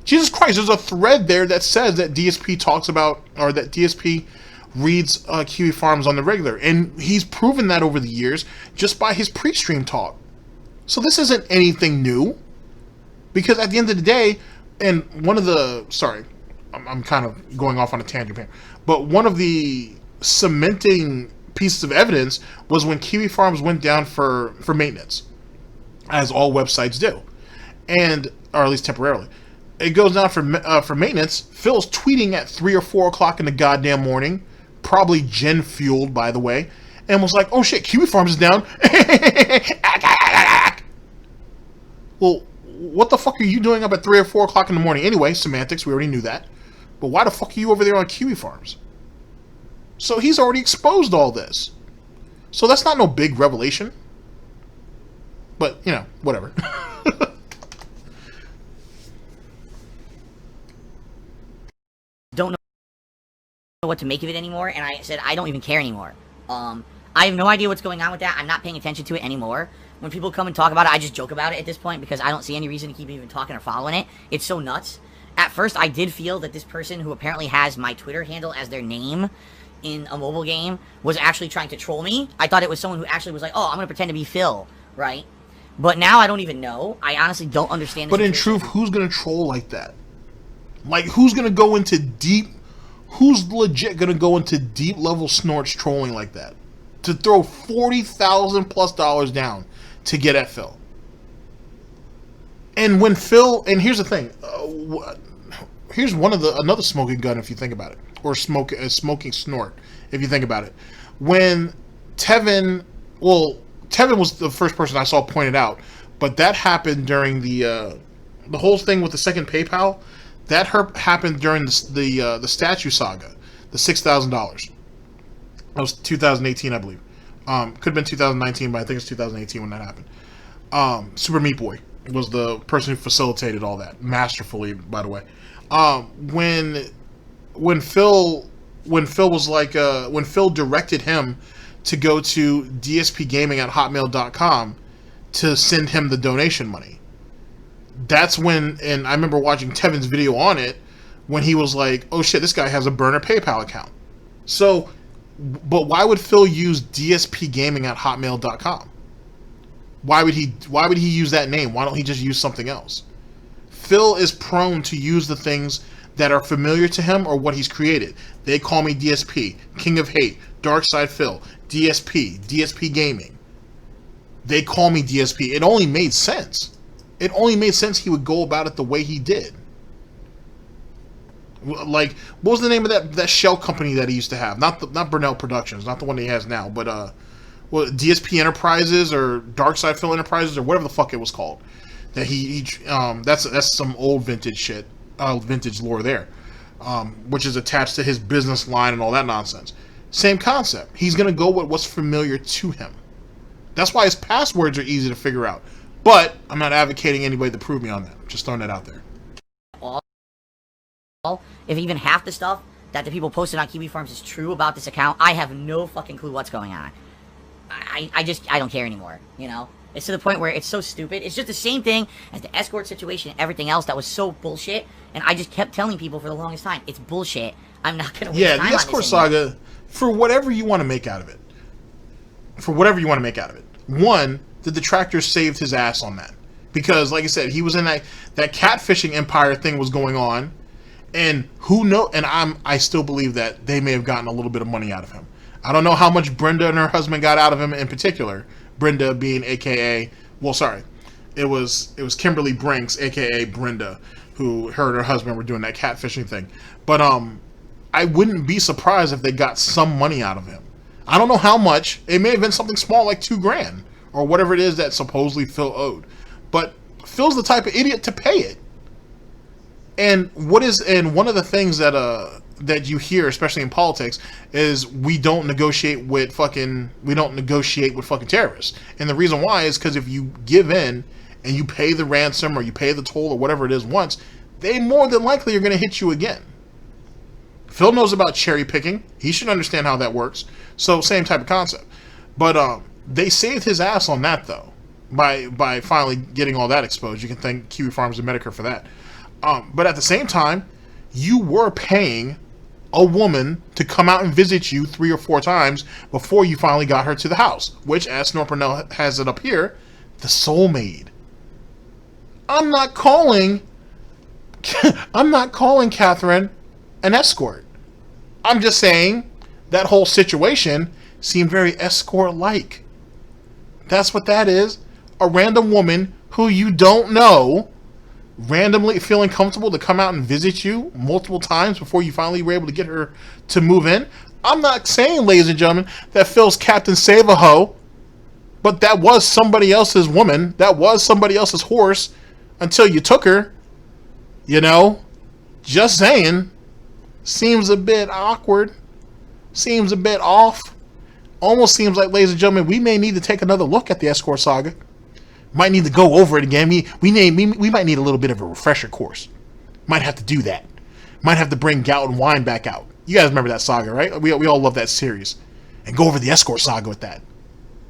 Jesus Christ, there's a thread there that says that DSP talks about, or that DSP reads Kiwi Farms on the regular. And he's proven that over the years just by his pre-stream talk. So this isn't anything new. Because at the end of the day, and one of the... Sorry, I'm kind of going off on a tangent here. But one of the cementing pieces of evidence was when Kiwi Farms went down for maintenance. As all websites do. Or at least temporarily. It goes down for maintenance. Phil's tweeting at 3 or 4 o'clock in the goddamn morning, probably gen fueled, by the way, and was like, "Oh shit, Kiwi Farms is down." Well, what the fuck are you doing up at 3 or 4 o'clock in the morning? Anyway, semantics, we already knew that. But why the fuck are you over there on Kiwi Farms? So he's already exposed all this. So that's not no big revelation. But, you know, whatever. Don't know what to make of it anymore, and I said I don't even care anymore. I have no idea what's going on with that. I'm not paying attention to it anymore. When people come and talk about it, I just joke about it at this point because I don't see any reason to keep even talking or following it. It's so nuts. At first, I did feel that this person who apparently has my Twitter handle as their name in a mobile game was actually trying to troll me. I thought it was someone who actually was like, "Oh, I'm going to pretend to be Phil," right? But now I don't even know. I honestly don't understand this. But in truth, who's going to troll like that? Like, who's going to go into deep... Who's legit going to go into deep level snorts trolling like that? To throw $40,000+ down to get at Phil. And when Phil... And here's the thing. Here's another smoking gun, if you think about it. Or smoking snort, if you think about it. When Tevin... Well, Tevin was the first person I saw pointed out. But that happened during the whole thing with the second PayPal. That happened during the statue saga, the $6,000. That was 2018, I believe. Could have been 2019, but I think it's 2018 when that happened. Super Meat Boy was the person who facilitated all that, masterfully, by the way. When Phil was like, when Phil directed him to go to DSPGAMING@hotmail.com to send him the donation money. That's when, and I remember watching Tevin's video on it, when he was like, "Oh shit, this guy has a burner PayPal account." So, but why would Phil use DSPGAMING@hotmail.com? Why would he use that name? Why don't he just use something else? Phil is prone to use the things that are familiar to him or what he's created. They call me DSP, King of Hate, Darkside Phil, DSP Gaming. They call me DSP. It only made sense. It only made sense he would go about it the way he did. Like, what was the name of that shell company that he used to have? Not Burnell Productions, not the one that he has now, but DSP Enterprises or Darkside Phil Enterprises or whatever the fuck it was called. That that's some old vintage shit, vintage lore there, which is attached to his business line and all that nonsense. Same concept. He's gonna go with what's familiar to him. That's why his passwords are easy to figure out. But I'm not advocating anybody to prove me on that. Just throwing that out there. If even half the stuff that the people posted on Kiwi Farms is true about this account, I have no fucking clue what's going on. I don't care anymore, you know? It's to the point where it's so stupid. It's just the same thing as the escort situation and everything else that was so bullshit, and I just kept telling people for the longest time, it's bullshit. I'm not gonna waste time on this. Yeah, the escort saga, for whatever you want to make out of it. One, the Detractors saved his ass on that. Because, like I said, he was in that catfishing empire thing was going on, and who know? And I still believe that they may have gotten a little bit of money out of him. I don't know how much Brenda and her husband got out of him in particular. Brenda being AKA, well, sorry, it was Kimberly Brinks, AKA Brenda, who her and her husband were doing that catfishing thing. But I wouldn't be surprised if they got some money out of him. I don't know how much. It may have been something small like $2,000 or whatever it is that supposedly Phil owed. But Phil's the type of idiot to pay it. And one of the things that you hear, especially in politics, is we don't negotiate with fucking terrorists. And the reason why is because if you give in and you pay the ransom or you pay the toll or whatever it is once, they more than likely are going to hit you again. Phil knows about cherry picking. He should understand how that works. So same type of concept. But they saved his ass on that though, by finally getting all that exposed. You can thank Kiwi Farms and Medicare for that. But at the same time, you were paying a woman to come out and visit you 3 or 4 times before you finally got her to the house, which, as SnortBucks has it up here, the soulmate. I'm not calling Catherine an escort. I'm just saying that whole situation seemed very escort-like. That's what that is. A random woman who you don't know randomly feeling comfortable to come out and visit you multiple times before you finally were able to get her to move in. I'm not saying, ladies and gentlemen, that Phil's Captain Save-A-Ho, but that was somebody else's woman. That was somebody else's horse until you took her. You know? Just saying. Seems a bit awkward. Seems a bit off. Almost seems like, ladies and gentlemen, we may need to take another look at the escort saga. Might need to go over it again. We might need a little bit of a refresher course. Might have to do that. Might have to bring Gout and Wine back out. You guys remember that saga, right? We all love that series. And go over the escort saga with that.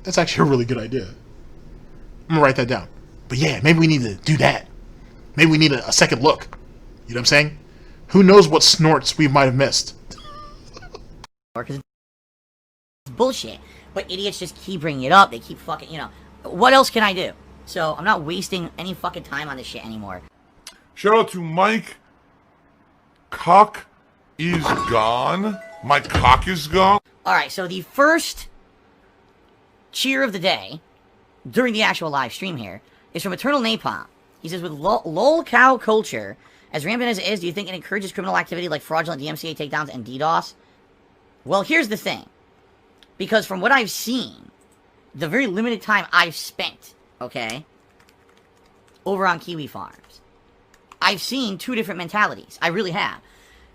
That's actually a really good idea. I'm going to write that down. But yeah, maybe we need to do that. Maybe we need a second look. You know what I'm saying? Who knows what snorts we might have missed. Because it's bullshit. But idiots just keep bringing it up. They keep fucking, you know. What else can I do? So, I'm not wasting any fucking time on this shit anymore. Shout out to Mike. Cock is gone. My cock is gone. Alright, so the first cheer of the day, during the actual live stream here, is from Eternal Napalm. He says, with lol cow culture, as rampant as it is, do you think it encourages criminal activity like fraudulent DMCA takedowns and DDoS? Well, here's the thing. Because from what I've seen, the very limited time I've spent, okay, over on Kiwi Farms, I've seen 2 different mentalities. I really have.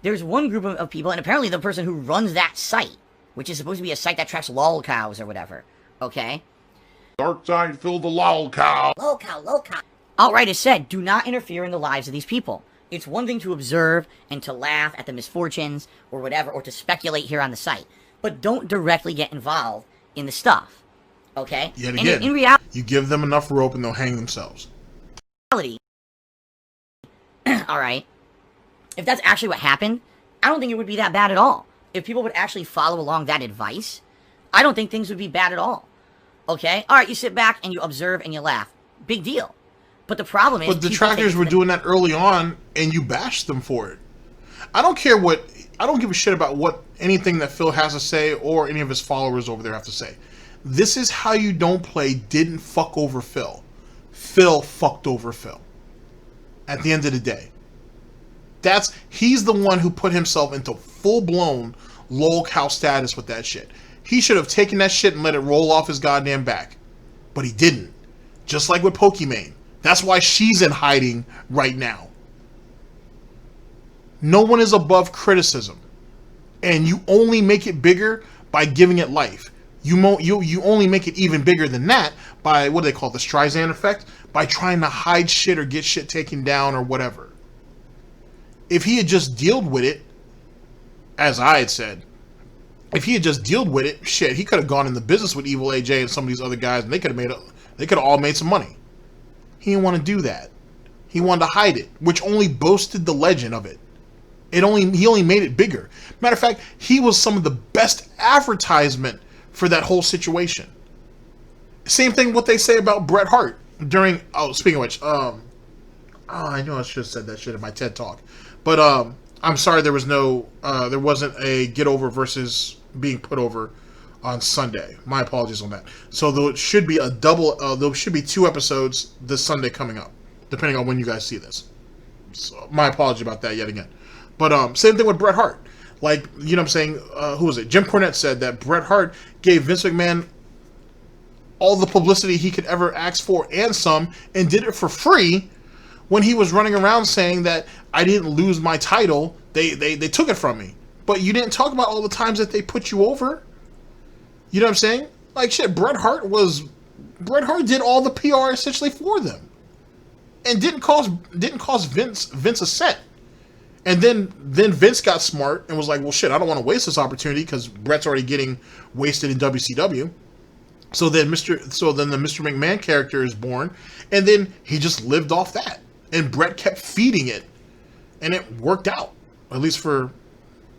There's one group of people, and apparently the person who runs that site, which is supposed to be a site that tracks lol cows or whatever, okay? Darkside Phil the lol cow. Lol cow, lol cow. Outright has said, do not interfere in the lives of these people. It's one thing to observe and to laugh at the misfortunes or whatever, or to speculate here on the site. But don't directly get involved in the stuff. Okay? Yet again, and in reality, you give them enough rope and they'll hang themselves. Alright, if that's actually what happened, I don't think it would be that bad at all. If people would actually follow along that advice, I don't think things would be bad at all. Okay? Alright, you sit back and you observe and you laugh. Big deal. But the problem is... But the Detractors were doing that early on and you bashed them for it. I don't give a shit about what anything that Phil has to say or any of his followers over there have to say. This is how you don't play didn't fuck over Phil. Phil fucked over Phil. At the end of the day. He's the one who put himself into full-blown lol cow status with that shit. He should have taken that shit and let it roll off his goddamn back. But he didn't. Just like with Pokimane. That's why she's in hiding right now. No one is above criticism. And you only make it bigger by giving it life. You only make it even bigger than that by, what do they call it, the Streisand effect? By trying to hide shit or get shit taken down or whatever. If he had just dealt with it, as I had said, if he had just dealt with it, shit, he could have gone in the business with Evil AJ and some of these other guys, and they could have all made some money. He didn't want to do that. He wanted to hide it, which only boasted the legend of it. He only made it bigger. Matter of fact, he was some of the best advertisement for that whole situation. Same thing what they say about Bret Hart during. Oh, speaking of which, I know I should have said that shit in my TED talk, but I'm sorry there wasn't a Get Over versus being put over on Sunday. My apologies on that. So there should be there should be 2 episodes this Sunday coming up, depending on when you guys see this. So my apology about that yet again. But same thing with Bret Hart. Like, you know what I'm saying? Who was it? Jim Cornette said that Bret Hart gave Vince McMahon all the publicity he could ever ask for and some, and did it for free when he was running around saying that I didn't lose my title. They took it from me. But you didn't talk about all the times that they put you over. You know what I'm saying? Like, shit, Bret Hart did all the PR essentially for them. And didn't cost Vince a cent. And then Vince got smart and was like, well, shit, I don't want to waste this opportunity because Bret's already getting wasted in WCW. So then the Mr. McMahon character is born, and then he just lived off that. And Bret kept feeding it, and it worked out, at least for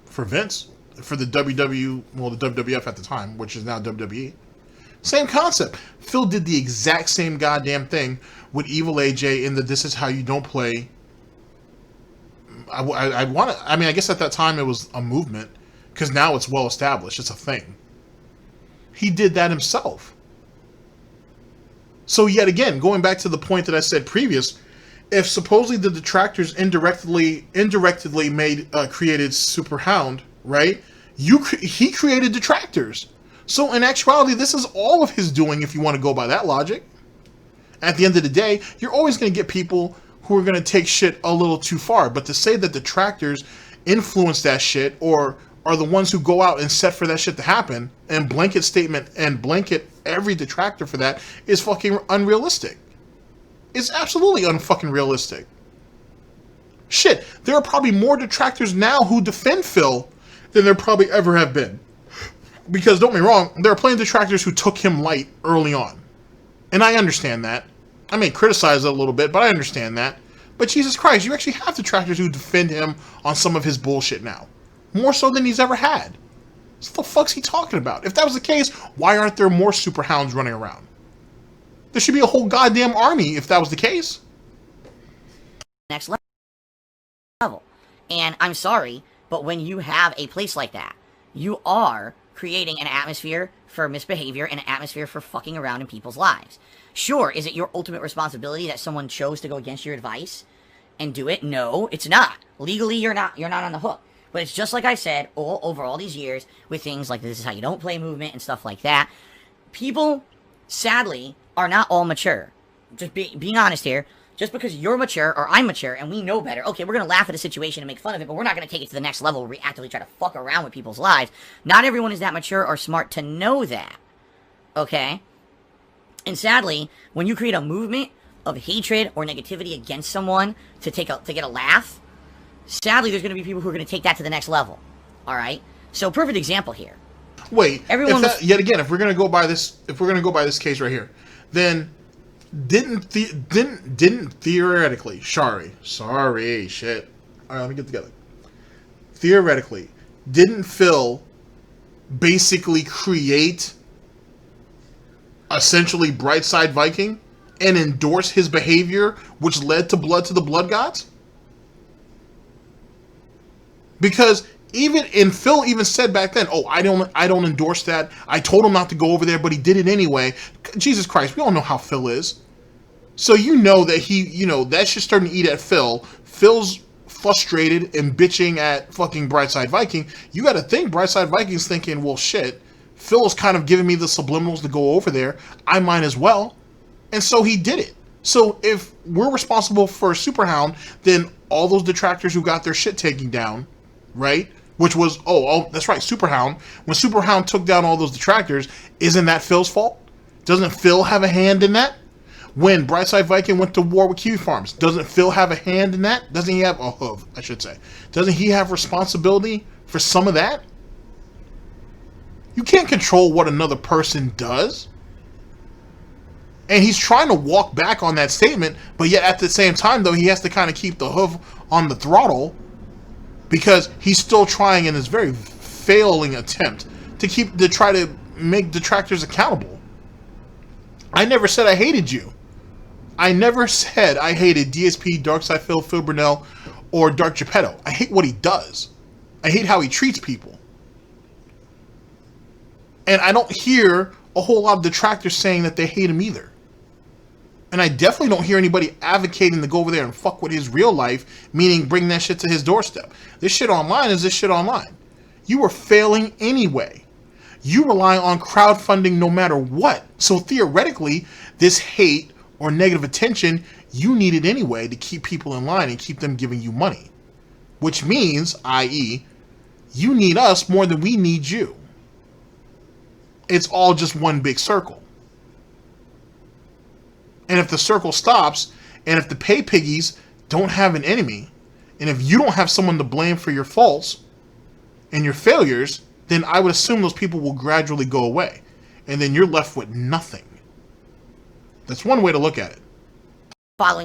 Vince, for the the WWF at the time, which is now WWE. Same concept. Phil did the exact same goddamn thing with Evil AJ in the This Is How You Don't Play. I guess at that time it was a movement, because now it's well established. It's a thing. He did that himself. So yet again, going back to the point that I said previous, if supposedly the Detractors indirectly created Superhound, right? He created Detractors. So in actuality, this is all of his doing if you want to go by that logic. At the end of the day, you're always going to get people who are going to take shit a little too far. But to say that Detractors influence that shit or are the ones who go out and set for that shit to happen and blanket statement and blanket every detractor for that is fucking unrealistic. It's absolutely unfucking realistic. Shit, there are probably more detractors now who defend Phil than there probably ever have been. Because don't get me wrong, there are plenty of detractors who took him light early on. And I understand that. I may criticize it a little bit, but I understand that. But Jesus Christ, you actually have detractors who defend him on some of his bullshit now. More so than he's ever had. What the fuck's he talking about? If that was the case, why aren't there more superhounds running around? There should be a whole goddamn army if that was the case. Next level. And I'm sorry, but when you have a place like that, you are creating an atmosphere for misbehavior and an atmosphere for fucking around in people's lives. Sure, is it your ultimate responsibility that someone chose to go against your advice and do it? No, it's not. Legally, you're not on the hook. But it's just like I said, over all these years, with things like This Is How You Don't Play movement and stuff like that, people, sadly, are not all mature. Just being honest here, just because you're mature or I'm mature and we know better, okay, we're going to laugh at a situation and make fun of it, but we're not going to take it to the next level where we actively try to fuck around with people's lives. Not everyone is that mature or smart to know that. Okay? And sadly, when you create a movement of hatred or negativity against someone to get a laugh, sadly, there's going to be people who are going to take that to the next level. All right. So, perfect example here. Wait. Yet again, if we're going to go by this case right here, then didn't theoretically, sorry, shit. All right, let me get together. Theoretically, didn't Phil basically create essentially Brightside Viking and endorse his behavior, which led to blood the Blood Gods? Because And Phil even said back then, "Oh, I don't endorse that. I told him not to go over there, but he did it anyway." Jesus Christ, we all know how Phil is. So you know that that shit's starting to eat at Phil. Phil's frustrated and bitching at fucking Brightside Viking. You got to think Brightside Viking's thinking, well, shit, Phil's kind of giving me the subliminals to go over there. I might as well. And so he did it. So if we're responsible for Superhound, then all those detractors who got their shit taken down, right? Which was, oh, that's right, Superhound. When Superhound took down all those detractors, isn't that Phil's fault? Doesn't Phil have a hand in that? When Brightside Viking went to war with Kiwi Farms, doesn't Phil have a hand in that? Doesn't he have, I should say, doesn't he have responsibility for some of that? You can't control what another person does. And he's trying to walk back on that statement, but yet at the same time, though, he has to kind of keep the hoof on the throttle because he's still trying in his very failing attempt to try to make detractors accountable. I never said I hated you. I never said I hated DSP, Darkside Phil, Phil Burnell, or Dark Geppetto. I hate what he does. I hate how he treats people. And I don't hear a whole lot of detractors saying that they hate him either. And I definitely don't hear anybody advocating to go over there and fuck with his real life, meaning bring that shit to his doorstep. This shit online is this shit online. You were failing anyway. You rely on crowdfunding no matter what. So theoretically, this hate or negative attention, you need it anyway to keep people in line and keep them giving you money. Which means, i.e., you need us more than we need you. It's all just one big circle. And if the circle stops, and if the pay piggies don't have an enemy, and if you don't have someone to blame for your faults and your failures, then I would assume those people will gradually go away. And then you're left with nothing. That's one way to look at it. Following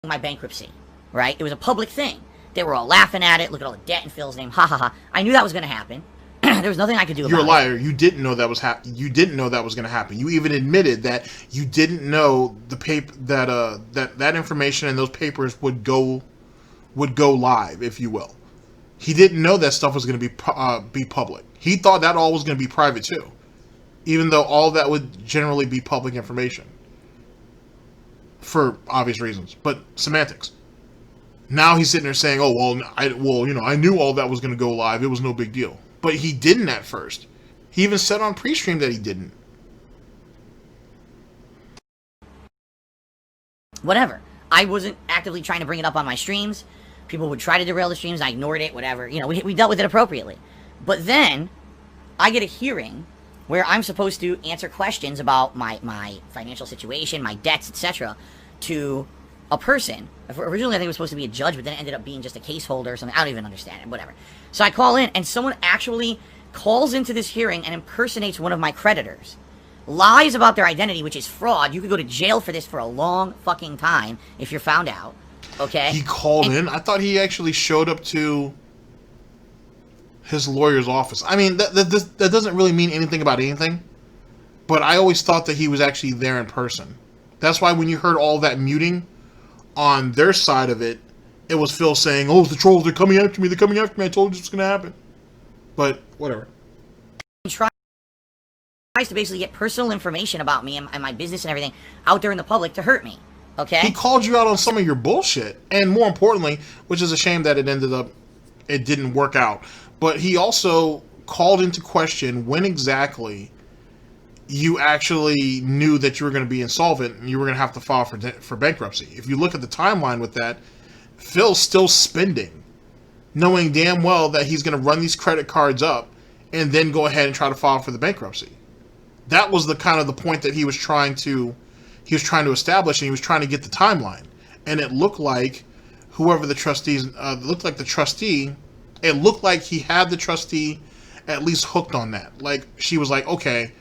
my bankruptcy, right? It was a public thing. They were all laughing at it. Look at all the debt in Phil's name. Ha ha ha. I knew that was going to happen. There was nothing I could do about it. You're a liar. You didn't know that was you didn't know that was going to happen. You even admitted that you didn't know the paper that information and those papers would go live, if you will. He didn't know that stuff was going to be public. He thought that all was going to be private too, even though all that would generally be public information for obvious reasons. But semantics. Now he's sitting there saying, "Oh well, I knew all that was going to go live. It was no big deal." But he didn't at first. He even said on pre-stream that he didn't. Whatever. I wasn't actively trying to bring it up on my streams. People would try to derail the streams. I ignored it, whatever. You know, we dealt with it appropriately. But then, I get a hearing where I'm supposed to answer questions about my financial situation, my debts, etc. to a person. Originally, I think it was supposed to be a judge, but then it ended up being just a case holder or something. I don't even understand it, whatever. So I call in, and someone actually calls into this hearing and impersonates one of my creditors. Lies about their identity, which is fraud. You could go to jail for this for a long fucking time if you're found out. Okay? He called in? I thought he actually showed up to his lawyer's office. I mean, that doesn't really mean anything about anything. But I always thought that he was actually there in person. That's why when you heard all that muting on their side of it, it was Phil saying, "Oh, the trolls, they're coming after me, I told you it's going to happen." But, whatever. He tries to basically get personal information about me and my business and everything out there in the public to hurt me, okay? He called you out on some of your bullshit. And more importantly, which is a shame that it didn't work out, but he also called into question when exactly you actually knew that you were going to be insolvent and you were going to have to file for bankruptcy. If you look at the timeline with that, Phil's still spending, knowing damn well that he's going to run these credit cards up and then go ahead and try to file for the bankruptcy. That was the kind of the point that he was trying to establish, and he was trying to get the timeline. And it looked like whoever the trustees, it looked like he had the trustee at least hooked on that. Like, she was like, okay,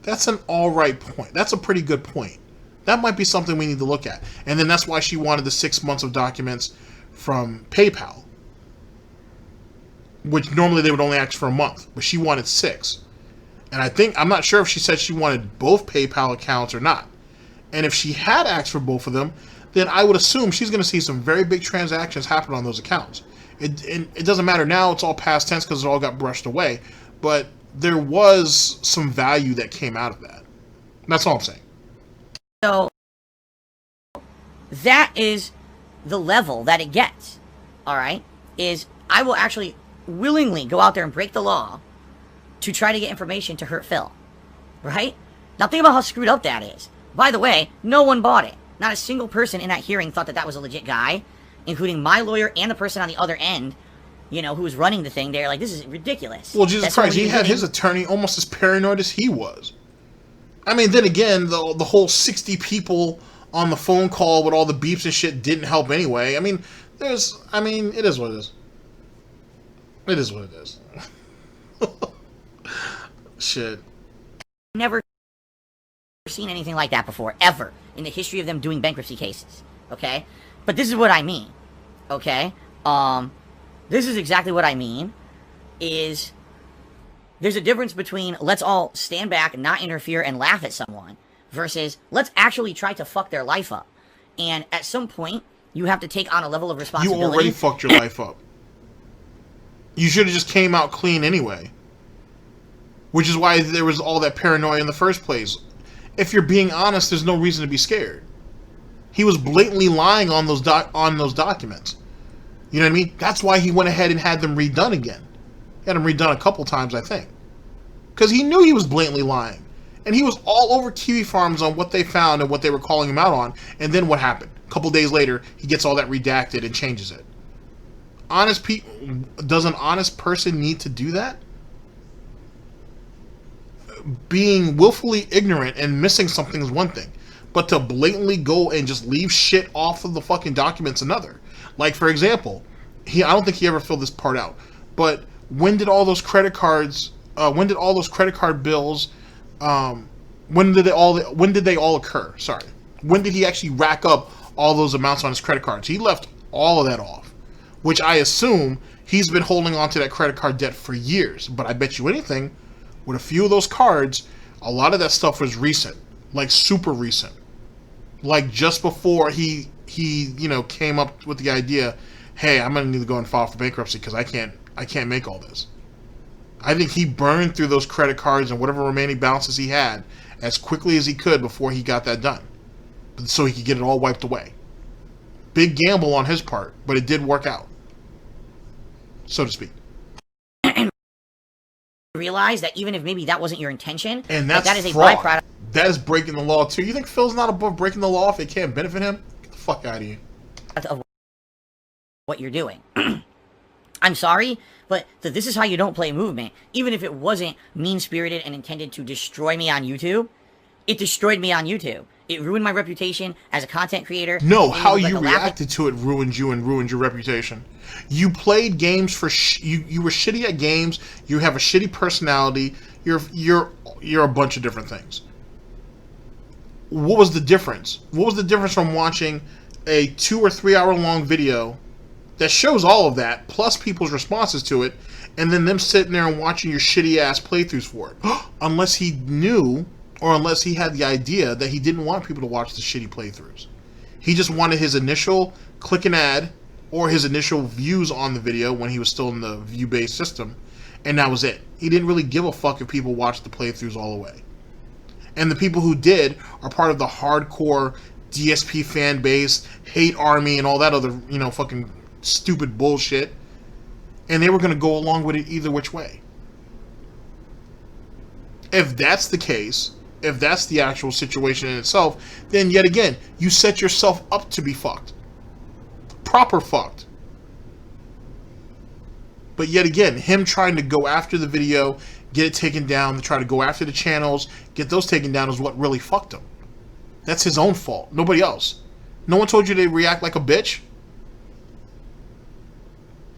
that's an alright point. That's a pretty good point. That might be something we need to look at. And then that's why she wanted the 6 months of documents from PayPal, which normally they would only ask for a month, but she wanted 6. And I'm not sure if she said she wanted both PayPal accounts or not. And if she had asked for both of them, then I would assume she's going to see some very big transactions happen on those accounts. It doesn't matter now. It's all past tense because it all got brushed away. But there was some value that came out of that. That's all I'm saying. So that is the level that it gets. All right, is I will actually willingly go out there and break the law to try to get information to hurt Phil. Right? Now think about how screwed up that is. By the way, no one bought it. Not a single person in that hearing thought that that was a legit guy, including my lawyer and the person on the other end, you know, who was running the thing. They're like, this is ridiculous. Well, Jesus Christ, he had his attorney almost as paranoid as he was. I mean, then again, the whole 60 people on the phone call with all the beeps and shit didn't help anyway. I mean, it is what it is. It is what it is. Shit. Never seen anything like that before, ever, in the history of them doing bankruptcy cases, okay? But this is what I mean, okay? This is exactly what I mean, is there's a difference between let's all stand back and not interfere and laugh at someone versus let's actually try to fuck their life up. And at some point, you have to take on a level of responsibility. You already fucked your life up. You should have just came out clean anyway. Which is why there was all that paranoia in the first place. If you're being honest, there's no reason to be scared. He was blatantly lying on those documents. You know what I mean? That's why he went ahead and had them redone again. He had them redone a couple times, I think. Because he knew he was blatantly lying. And he was all over Kiwi Farms on what they found and what they were calling him out on. And then what happened? A couple days later, he gets all that redacted and changes it. Does an honest person need to do that? Being willfully ignorant and missing something is one thing. But to blatantly go and just leave shit off of the fucking documents another. Like, for example, I don't think he ever filled this part out. But when did all those credit cards, when did all those credit card bills, when did they all occur? Sorry. When did he actually rack up all those amounts on his credit cards? He left all of that off. Which I assume he's been holding on to that credit card debt for years. But I bet you anything, with a few of those cards, a lot of that stuff was recent. Like super recent. Like just before he came up with the idea, hey, I'm gonna need to go and file for bankruptcy because I can't make all this. I think he burned through those credit cards and whatever remaining balances he had as quickly as he could before he got that done. So he could get it all wiped away. Big gamble on his part, but it did work out. So to speak. Realize that even if maybe that wasn't your intention, and that is fraud. A byproduct. That is breaking the law too. You think Phil's not above breaking the law if it can't benefit him? Get the fuck out of here. Of what you're doing. I'm sorry, but this is how you don't play movement. Even if it wasn't mean-spirited and intended to destroy me on YouTube, it destroyed me on YouTube. It ruined my reputation as a content creator. No, how you reacted to it ruined you and ruined your reputation. You played games for you were shitty at games. You have a shitty personality. You're a bunch of different things. What was the difference? What was the difference from watching a 2 or 3 hour long video that shows all of that, plus people's responses to it, and then them sitting there and watching your shitty ass playthroughs for it? Unless he knew, or unless he had the idea that he didn't want people to watch the shitty playthroughs. He just wanted his initial click and ad, or his initial views on the video when he was still in the view-based system, and that was it. He didn't really give a fuck if people watched the playthroughs all the way. And the people who did are part of the hardcore DSP fan base, hate army, and all that other, fucking stupid bullshit. And they were going to go along with it either which way. If that's the case, if that's the actual situation in itself, then yet again, you set yourself up to be fucked. Proper fucked. But yet again, him trying to go after the video, get it taken down, try to go after the channels, get those taken down is what really fucked him. That's his own fault. Nobody else. No one told you to react like a bitch.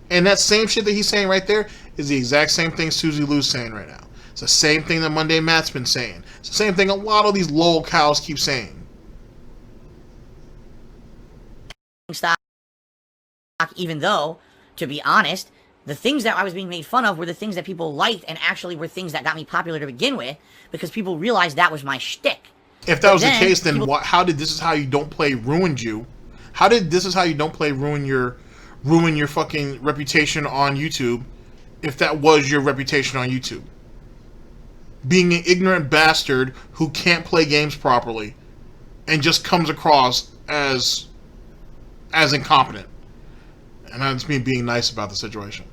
And that same shit that he's saying right there is the exact same thing Susie Lou's saying right now. It's the same thing that Monday Matt's been saying. It's the same thing a lot of these lol cows keep saying. Stock, even though, to be honest, the things that I was being made fun of were the things that people liked and actually were things that got me popular to begin with because people realized that was my shtick. If that was the case, then how did This Is How You Don't Play ruined you? How did This Is How You Don't Play ruin ruin your fucking reputation on YouTube if that was your reputation on YouTube. Being an ignorant bastard who can't play games properly and just comes across as incompetent. And that's me being nice about the situation.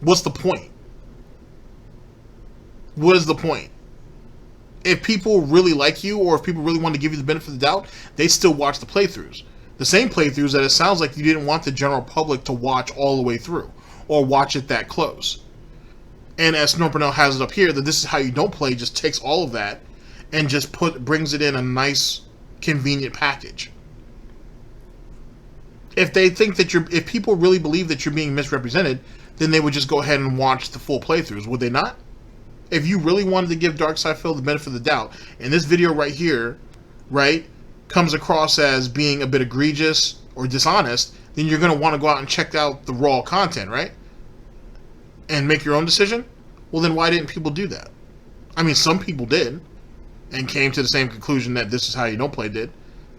What's the point? What is the point? If people really like you, or if people really want to give you the benefit of the doubt, they still watch the playthroughs. The same playthroughs that it sounds like you didn't want the general public to watch all the way through, or watch it that close. And as Burnell has it up here, that this is how you don't play, just takes all of that and just brings it in a nice, convenient package. If they think that if people really believe that you're being misrepresented, then they would just go ahead and watch the full playthroughs, would they not? If you really wanted to give Darkside Phil the benefit of the doubt, and this video right here, right, comes across as being a bit egregious or dishonest, then you're going to want to go out and check out the raw content, right? And make your own decision? Well, then why didn't people do that? I mean, some people did, and came to the same conclusion that this is how you don't play did.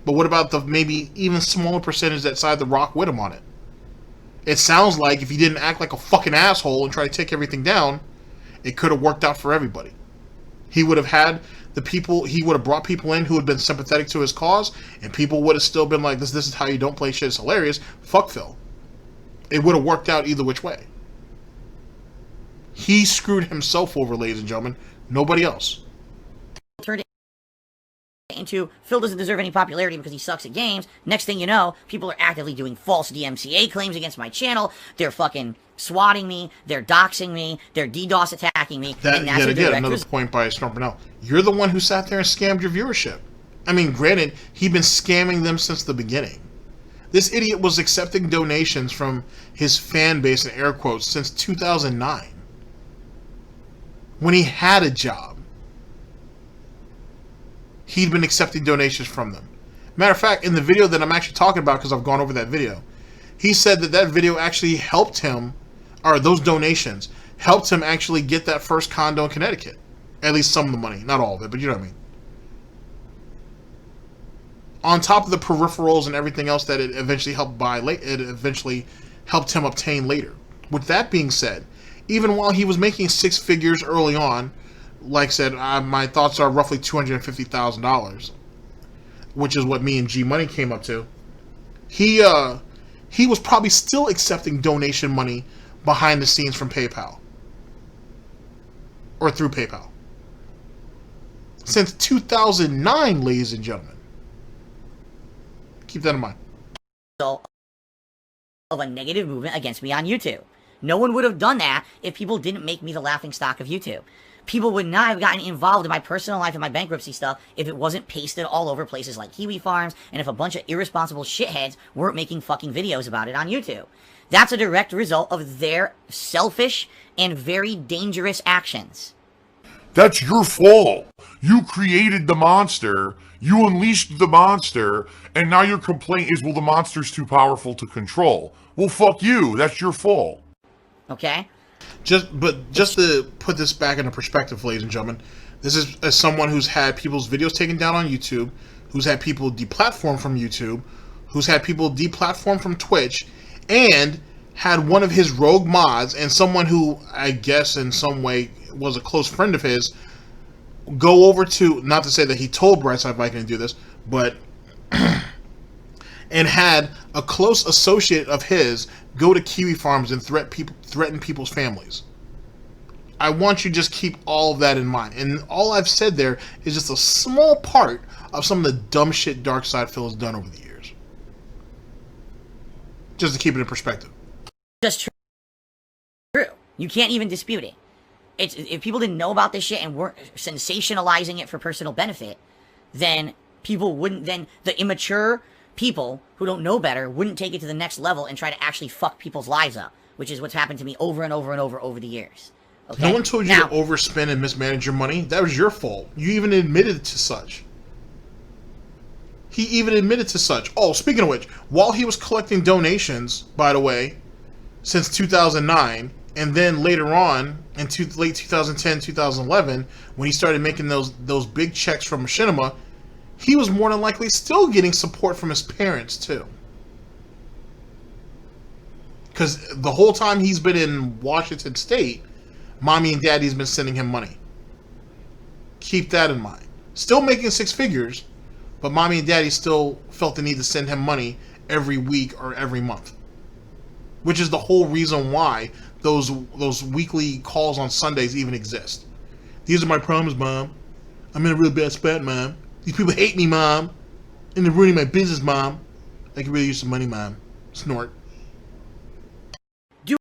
But what about the maybe even smaller percentage that side the rock with him on it? It sounds like if he didn't act like a fucking asshole and try to take everything down, it could have worked out for everybody. He would have had the people, he would have brought people in who had been sympathetic to his cause, and people would have still been like, this is how you don't play shit, it's hilarious. Fuck Phil. It would have worked out either which way. He screwed himself over, ladies and gentlemen. Nobody else. Turned it into Phil doesn't deserve any popularity because he sucks at games. Next thing you know, people are actively doing false DMCA claims against my channel. They're fucking swatting me. They're doxing me. They're DDoS attacking me. That, yet again, another point by Burnell. You're the one who sat there and scammed your viewership. I mean, granted, he'd been scamming them since the beginning. This idiot was accepting donations from his fan base, in air quotes, since 2009. When he had a job, he'd been accepting donations from them. Matter of fact, in the video that I'm actually talking about, because I've gone over that video, he said that that video actually helped him, or those donations, helped him actually get that first condo in Connecticut. At least some of the money. Not all of it, but you know what I mean. On top of the peripherals and everything else that it eventually helped it eventually helped him obtain later. With that being said, even while he was making six figures early on, like I said, my thoughts are roughly $250,000, which is what me and G Money came up to. He was probably still accepting donation money behind the scenes from PayPal. Or through PayPal. Since 2009, ladies and gentlemen. Keep that in mind. Of a negative movement against me on YouTube. No one would have done that if people didn't make me the laughingstock of YouTube. People would not have gotten involved in my personal life and my bankruptcy stuff if it wasn't pasted all over places like Kiwi Farms, and if a bunch of irresponsible shitheads weren't making fucking videos about it on YouTube. That's a direct result of their selfish and very dangerous actions. That's your fault. You created the monster. You unleashed the monster. And now your complaint is, well, the monster's too powerful to control. Well, fuck you. That's your fault. Okay? Just to put this back into perspective, ladies and gentlemen, this is as someone who's had people's videos taken down on YouTube, who's had people deplatformed from YouTube, who's had people deplatformed from Twitch, and had one of his rogue mods and someone who I guess in some way was a close friend of his go over to, not to say that he told Brightside Viking to do this, but and had a close associate of his go to Kiwi Farms and threaten people's families. I want you to just keep all of that in mind. And all I've said there is just a small part of some of the dumb shit Darkside Phil has done over the years. Just to keep it in perspective. Just true. You can't even dispute it. If people didn't know about this shit and weren't sensationalizing it for personal benefit, then people wouldn't, then the immature people who don't know better wouldn't take it to the next level and try to actually fuck people's lives up, which is what's happened to me over and over and over the years. Okay? No one told you to overspend and mismanage your money. That was your fault. You even admitted to such. He even admitted to such. Oh, speaking of which, while he was collecting donations, by the way, since 2009, and then later on, in late 2010, 2011, when he started making those big checks from Machinima, he was more than likely still getting support from his parents, too. Because the whole time he's been in Washington State, mommy and daddy's been sending him money. Keep that in mind. Still making 6 figures, but mommy and daddy still felt the need to send him money every week or every month. Which is the whole reason why those weekly calls on Sundays even exist. These are my problems, Mom. I'm in a real bad spot, Mom. These people hate me, Mom. And they're ruining my business, Mom. I could really use some money, Mom. Snort. Do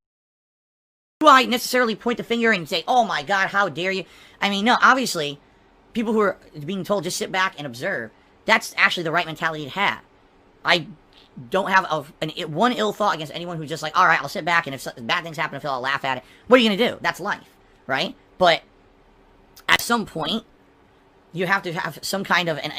I necessarily point the finger and say, oh my God, how dare you? I mean, no, obviously, people who are being told just sit back and observe, that's actually the right mentality to have. I don't have one ill thought against anyone who's just like, all right, I'll sit back, and if bad things happen, I'll laugh at it. What are you going to do? That's life, right? But at some point, you have to have some kind of an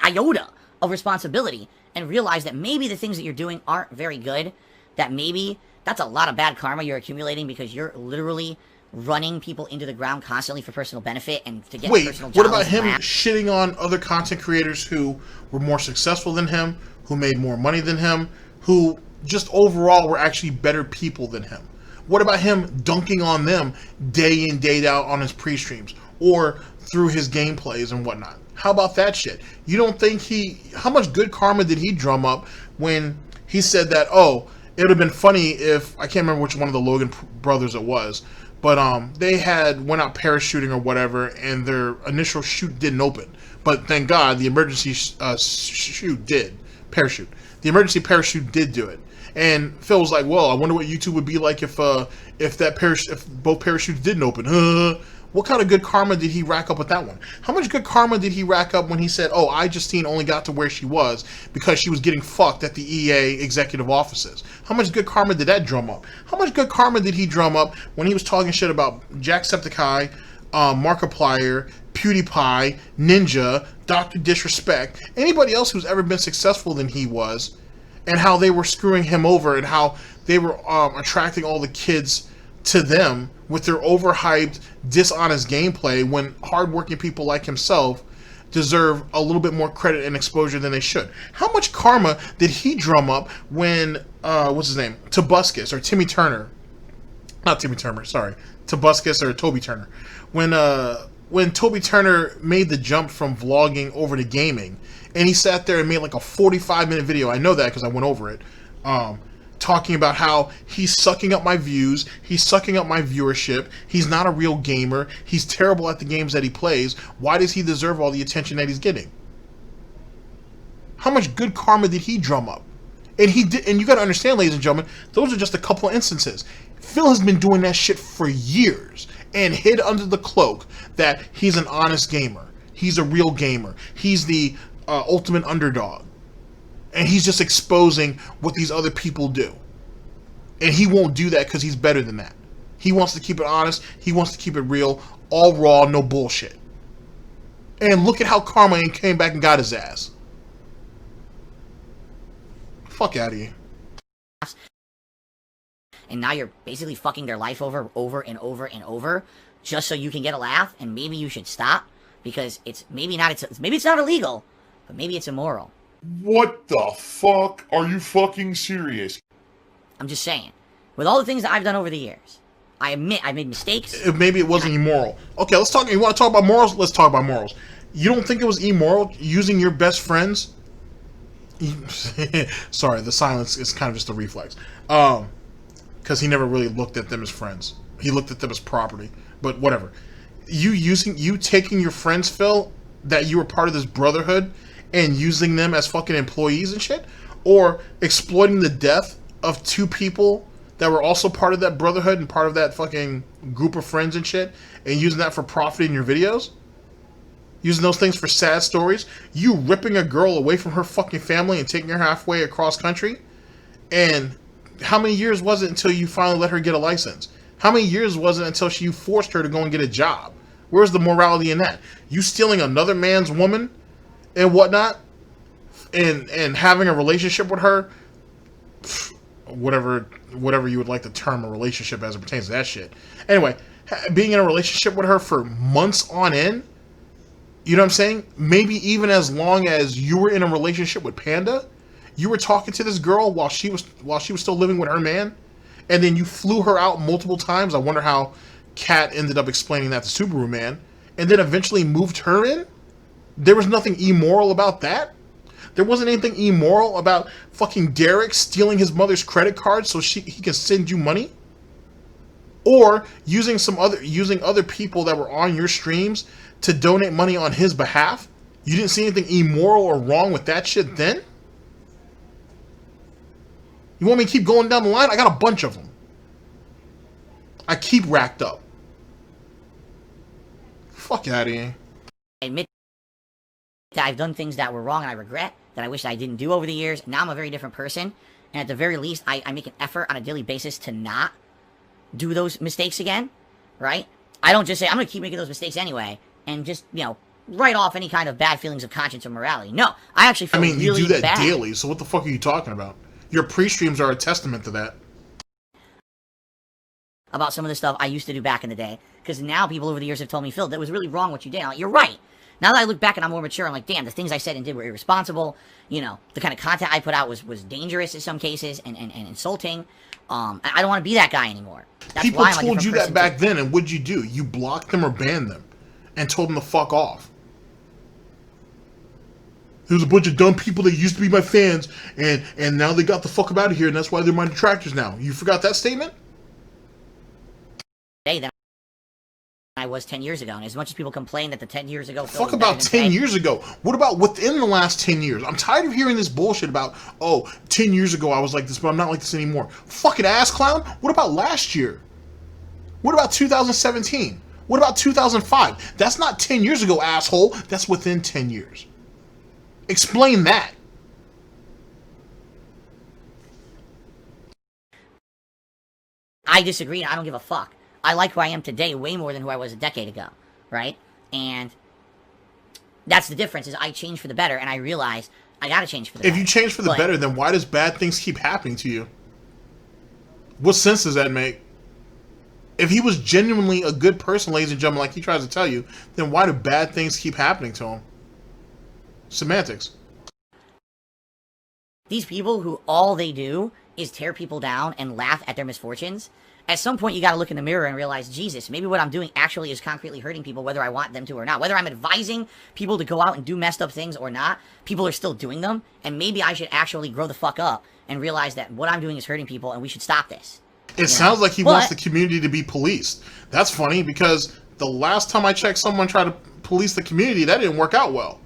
iota of responsibility and realize that maybe the things that you're doing aren't very good, that maybe that's a lot of bad karma you're accumulating because you're literally running people into the ground constantly for personal benefit and to get personal what about him laugh. shitting on other content creators who were more successful than him, who made more money than him, who just overall were actually better people than him? What about him dunking on them day in, day out on his pre-streams or through his gameplays and whatnot? How about that shit? You don't think how much good karma did he drum up when he said that, oh, it would have been funny if, I can't remember which one of the Logan brothers it was, but they went out parachuting or whatever, and their initial chute didn't open. But thank God the emergency parachute. The emergency parachute did do it. And Phil was like, well, I wonder what YouTube would be like if both parachutes didn't open. What kind of good karma did he rack up with that one? How much good karma did he rack up when he said, oh, Justine only got to where she was because she was getting fucked at the EA executive offices? How much good karma did that drum up? How much good karma did he drum up when he was talking shit about Jacksepticeye, Markiplier, PewDiePie, Ninja, Dr. Disrespect, anybody else who's ever been successful than he was, and how they were screwing him over and how they were attracting all the kids to them with their overhyped, dishonest gameplay when hardworking people like himself deserve a little bit more credit and exposure than they should. How much karma did he drum up when, what's his name? Tobuscus or Timmy Turner. Not Timmy Turner, sorry. Tobuscus or Toby Turner. When Toby Turner made the jump from vlogging over to gaming, and he sat there and made like a 45-minute video, I know that because I went over it, talking about how he's sucking up my views, he's sucking up my viewership, he's not a real gamer, he's terrible at the games that he plays. Why does he deserve all the attention that he's getting? How much good karma did he drum up? And he did, and you gotta understand, ladies and gentlemen, those are just a couple of instances. Phil has been doing that shit for years and hid under the cloak that he's an honest gamer, he's a real gamer, he's the ultimate underdog. And he's just exposing what these other people do. And he won't do that because he's better than that. He wants to keep it honest. He wants to keep it real. All raw, no bullshit. And look at how karma came back and got his ass. Fuck out of here. And now you're basically fucking their life over and over, just so you can get a laugh. And maybe you should stop because maybe it's not illegal, but maybe it's immoral. What the fuck? Are you fucking serious? I'm just saying. With all the things that I've done over the years, I admit I made mistakes. Maybe it wasn't immoral. Okay, let's talk. You want to talk about morals? Let's talk about morals. You don't think it was immoral using your best friends? Sorry, the silence is kind of just a reflex. Because he never really looked at them as friends. He looked at them as property. But whatever. You taking your friends, Phil, that you were part of this brotherhood, and using them as fucking employees and shit, or exploiting the death of 2 people that were also part of that brotherhood and part of that fucking group of friends and shit, and using that for profit in your videos, using those things for sad stories, you ripping a girl away from her fucking family and taking her halfway across country, and how many years was it until you finally let her get a license? How many years was it until you forced her to go and get a job? Where's the morality in that? You stealing another man's woman and whatnot, and having a relationship with her, whatever you would like to term a relationship as it pertains to that shit. Anyway, being in a relationship with her for months on end, you know what I'm saying? Maybe even as long as you were in a relationship with Panda, you were talking to this girl while she was still living with her man, and then you flew her out multiple times. I wonder how Kat ended up explaining that to Subaru Man, and then eventually moved her in. There was nothing immoral about that. There wasn't anything immoral about fucking Derek stealing his mother's credit card so he can send you money, or using other people that were on your streams to donate money on his behalf. You didn't see anything immoral or wrong with that shit then? You want me to keep going down the line? I got a bunch of them. I keep racked up. Fuck out of here. I admit that I've done things that were wrong and I regret, that I wish I didn't do over the years. Now I'm a very different person. And at the very least, I make an effort on a daily basis to not do those mistakes again, right? I don't just say, I'm going to keep making those mistakes anyway, and just, you know, write off any kind of bad feelings of conscience or morality. No, I actually feel really bad. You do that daily, so what the fuck are you talking about? Your pre-streams are a testament to that. About some of the stuff I used to do back in the day. Because now people over the years have told me, Phil, that was really wrong what you did. I'm like, you're right. Now that I look back and I'm more mature, I'm like, damn, the things I said and did were irresponsible. You know, the kind of content I put out was dangerous in some cases and insulting. I don't want to be that guy anymore. That's People why I'm told you that back then, and what'd you do? You blocked them or banned them and told them to fuck off. There's a bunch of dumb people that used to be my fans, and now they got the fuck out of here, and that's why they're my detractors now. You forgot that statement? Than I was 10 years ago. And as much as people complain that the 10 years ago... Fuck about 10 years ago. What about within the last 10 years? I'm tired of hearing this bullshit about, oh, 10 years ago I was like this, but I'm not like this anymore. Fucking ass clown. What about last year? What about 2017? What about 2005? That's not 10 years ago, asshole. That's within 10 years. Explain that. I disagree, and I don't give a fuck. I like who I am today way more than who I was a decade ago, right? And that's the difference, is I changed for the better, and I realize I gotta change for the better. If you change for the better, then why does bad things keep happening to you? What sense does that make? If he was genuinely a good person, ladies and gentlemen, like he tries to tell you, then why do bad things keep happening to him? Semantics. These people who all they do is tear people down and laugh at their misfortunes, at some point you gotta look in the mirror and realize, Jesus, maybe what I'm doing actually is concretely hurting people, whether I want them to or not. Whether I'm advising people to go out and do messed up things or not, people are still doing them, and maybe I should actually grow the fuck up and realize that what I'm doing is hurting people and we should stop this. It sounds like he wants the community to be policed. That's funny, because the last time I checked, someone tried to police the community, that didn't work out well.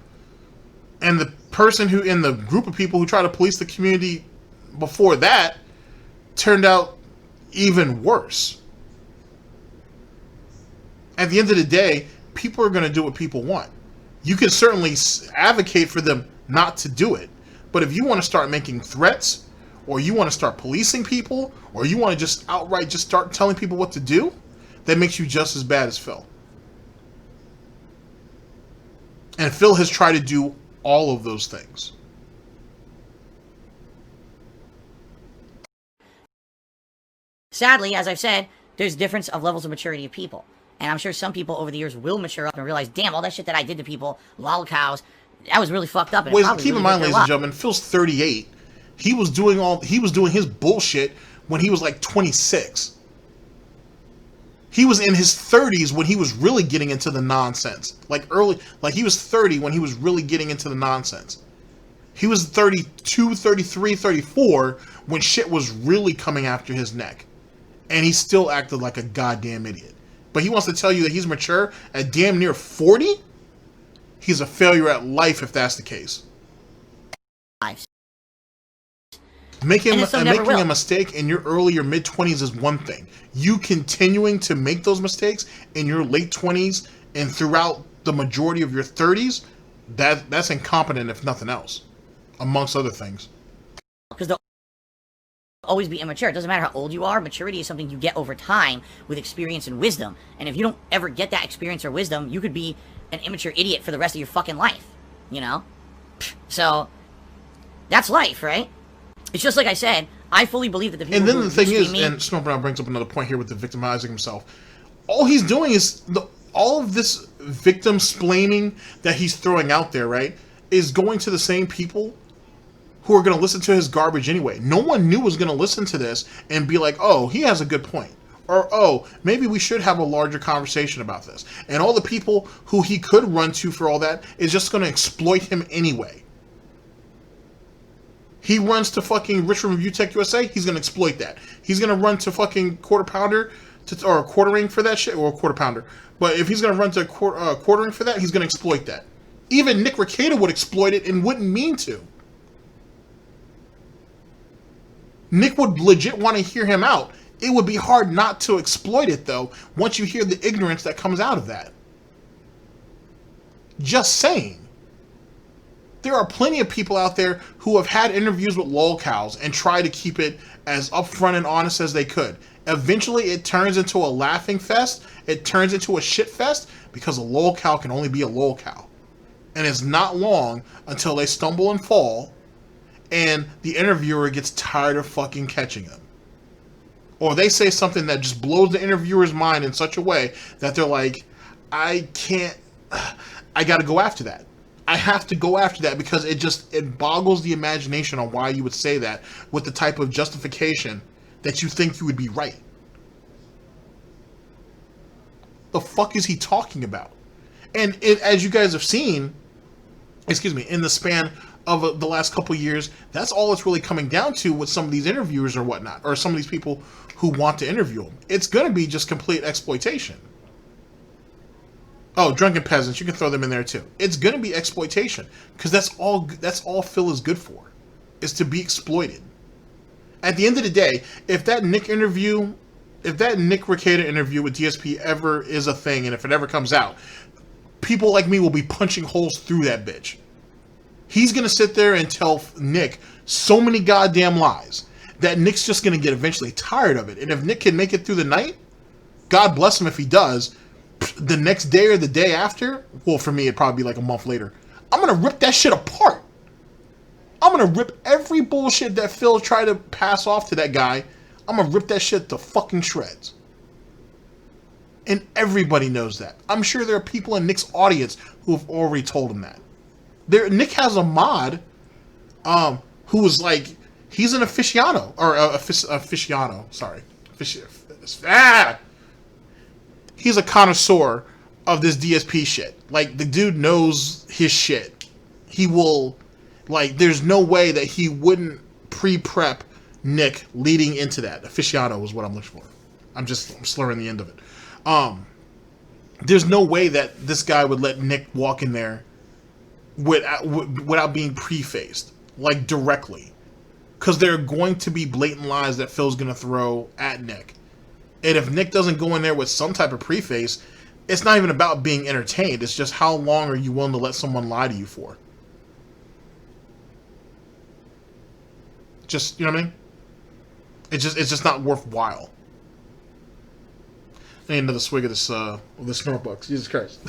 And the person who, in the group of people who tried to police the community before that, turned out even worse. At the end of the day, people are going to do what people want. You can certainly advocate for them not to do it. But if you want to start making threats, or you want to start policing people, or you want to just outright just start telling people what to do, that makes you just as bad as Phil. And Phil has tried to do all of those things. Sadly, as I've said, there's difference of levels of maturity of people. And I'm sure some people over the years will mature up and realize, damn, all that shit that I did to people, lol cows, that was really fucked up. And wait, keep in mind, ladies and gentlemen, Phil's 38. He was doing his bullshit when he was like 26. He was in his 30s when he was really getting into the nonsense. He was 30 when he was really getting into the nonsense. He was 32, 33, 34 when shit was really coming after his neck. And he still acted like a goddamn idiot. But he wants to tell you that he's mature at damn near 40? He's a failure at life if that's the case. Making a mistake in your early or mid-20s is one thing. You continuing to make those mistakes in your late 20s and throughout the majority of your 30s, that's incompetent if nothing else, amongst other things. Because they'll always be immature. It doesn't matter how old you are. Maturity is something you get over time with experience and wisdom. And if you don't ever get that experience or wisdom, you could be an immature idiot for the rest of your fucking life. You know? So, that's life, right? It's just like I said, I fully believe that the people. And then the thing is, and SnortBucks brings up another point here with the victimizing himself. All he's doing is all of this victim splaining that he's throwing out there, right, is going to the same people who are going to listen to his garbage anyway. No one new was going to listen to this and be like, oh, he has a good point. Or, oh, maybe we should have a larger conversation about this. And all the people who he could run to for all that is just going to exploit him anyway. He runs to fucking Rich from Review Tech USA, he's going to exploit that. He's going to run to fucking Quarter Pounder, or a quartering for that shit, or a Quarter Pounder. But if he's going to run to quartering for that, he's going to exploit that. Even Nick Rekieta would exploit it and wouldn't mean to. Nick would legit want to hear him out. It would be hard not to exploit it, though, once you hear the ignorance that comes out of that. Just saying. There are plenty of people out there who have had interviews with lolcows and try to keep it as upfront and honest as they could. Eventually, it turns into a laughing fest. It turns into a shit fest because a lolcow can only be a lolcow. And it's not long until they stumble and fall and the interviewer gets tired of fucking catching them. Or they say something that just blows the interviewer's mind in such a way that they're like, I gotta go after that. I have to go after that because it boggles the imagination on why you would say that with the type of justification that you think you would be right. The fuck is he talking about? And as you guys have seen, in the span of the last couple years, that's all it's really coming down to with some of these interviewers or whatnot, or some of these people who want to interview them. It's going to be just complete exploitation. Oh, drunken peasants, you can throw them in there too. It's going to be exploitation because that's all Phil is good for, is to be exploited. At the end of the day, if that Nick Rekieta interview with DSP ever is a thing, and if it ever comes out, people like me will be punching holes through that bitch. He's going to sit there and tell Nick so many goddamn lies that Nick's just going to get eventually tired of it. And if Nick can make it through the night, God bless him if he does, the next day or the day after, well, for me, it'd probably be like a month later, I'm going to rip that shit apart. I'm going to rip every bullshit that Phil tried to pass off to that guy. I'm going to rip that shit to fucking shreds. And everybody knows that. I'm sure there are people in Nick's audience who have already told him that. Nick has a mod who is like, he's an aficionado, or aficionado, sorry. He's a connoisseur of this DSP shit. Like, the dude knows his shit. He will, like, there's no way that he wouldn't pre-prep Nick leading into that. Aficionado is what I'm looking for. I'm slurring the end of it. There's no way that this guy would let Nick walk in there without being prefaced, like directly, because there are going to be blatant lies that Phil's going to throw at Nick, and if Nick doesn't go in there with some type of preface, it's not even about being entertained. It's just how long are you willing to let someone lie to you for? Just, you know what I mean? It's just not worthwhile. I need another swig of this the SnortBucks. Jesus Christ.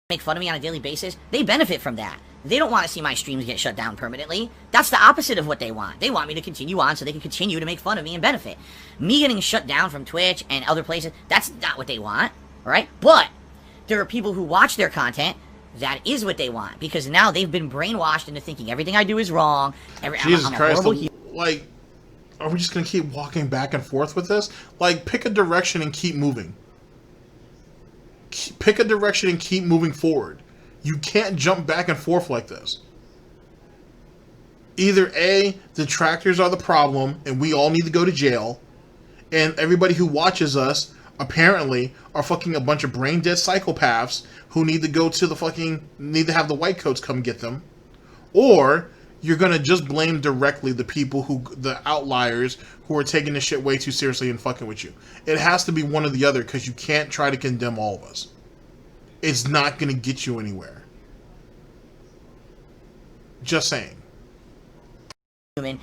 Make fun of me on a daily basis, they benefit from that. They don't want to see my streams get shut down permanently. That's the opposite of what they want. They want me to continue on so they can continue to make fun of me and benefit. Me getting shut down from Twitch and other places, that's not what they want, right? But there are people who watch their content, that is what they want, because now they've been brainwashed into thinking everything I do is wrong. Jesus Christ, like, are we just going to keep walking back and forth with this? Like, pick a direction and keep moving. Pick a direction and keep moving forward. You can't jump back and forth like this. Either A, detractors are the problem and we all need to go to jail, and everybody who watches us apparently are fucking a bunch of brain dead psychopaths who need to go to need to have the white coats come get them, or you're gonna just blame directly the people the outliers who are taking this shit way too seriously and fucking with you. It has to be one or the other, because you can't try to condemn all of us. It's not gonna get you anywhere. Just saying. And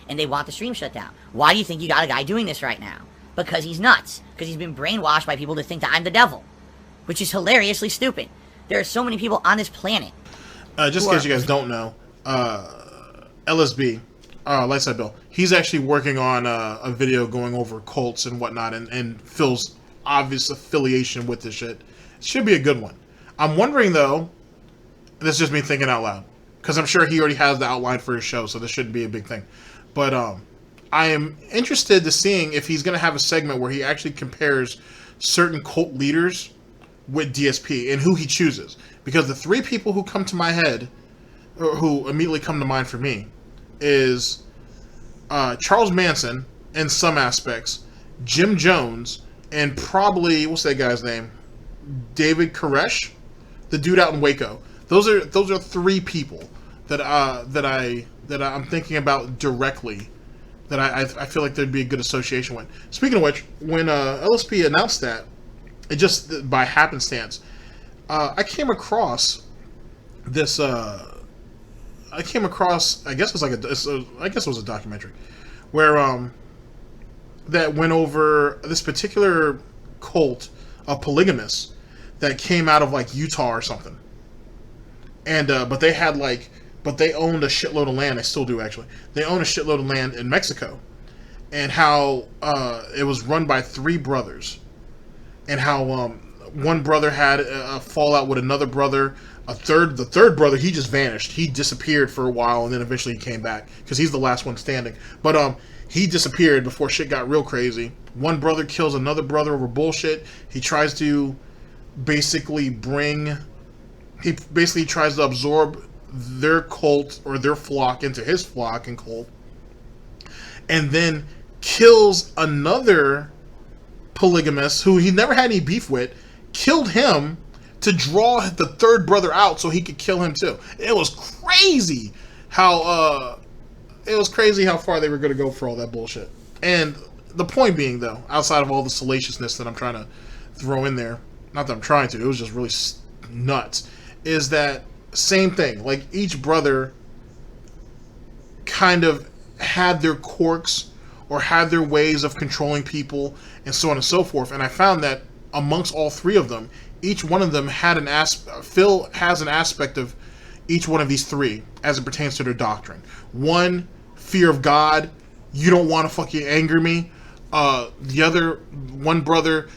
they want the stream shut down. Why do you think you got a guy doing this right now? Because he's nuts. Because he's been brainwashed by people to think that I'm the devil. Which is hilariously stupid. There are so many people on this planet. Just in case you guys don't know, LSB, Lightside Bill, he's actually working on a video going over cults and whatnot, and Phil's obvious affiliation with this shit. It should be a good one. I'm wondering, though, This is just me thinking out loud. Because I'm sure he already has the outline for his show, so this shouldn't be a big thing. But I am interested to seeing if he's going to have a segment where he actually compares certain cult leaders with DSP and who he chooses. Because the three people who come to my head, or who immediately come to mind for me, is Charles Manson in some aspects, Jim Jones, and probably, what's that guy's name? David Koresh, the dude out in Waco. Those are three people that I'm thinking about directly, that I feel like there'd be a good association with. Speaking of which, when LSP announced that, it just by happenstance, I came across this. I guess it was a documentary where that went over this particular cult of polygamists that came out of like Utah or something. And but they owned a shitload of land. They still do, actually. They own a shitload of land in Mexico, and how it was run by three brothers, and how one brother had a fallout with another brother. The third brother, he just vanished. He disappeared for a while, and then eventually he came back because he's the last one standing. But he disappeared before shit got real crazy. One brother kills another brother over bullshit. He tries to basically tries to absorb their cult or their flock into his flock and cult, and then kills another polygamist who he never had any beef with, killed him to draw the third brother out so he could kill him too. It was crazy how far they were going to go for all that bullshit. And the point being, though, outside of all the salaciousness that I'm trying to throw in there, not that I'm trying to, it was just really nuts, is that same thing. Like, each brother kind of had their quirks or had their ways of controlling people and so on and so forth. And I found that amongst all three of them, each one of them had Phil has an aspect of each one of these three as it pertains to their doctrine. One, fear of God. You don't want to fucking anger me. The other one brother,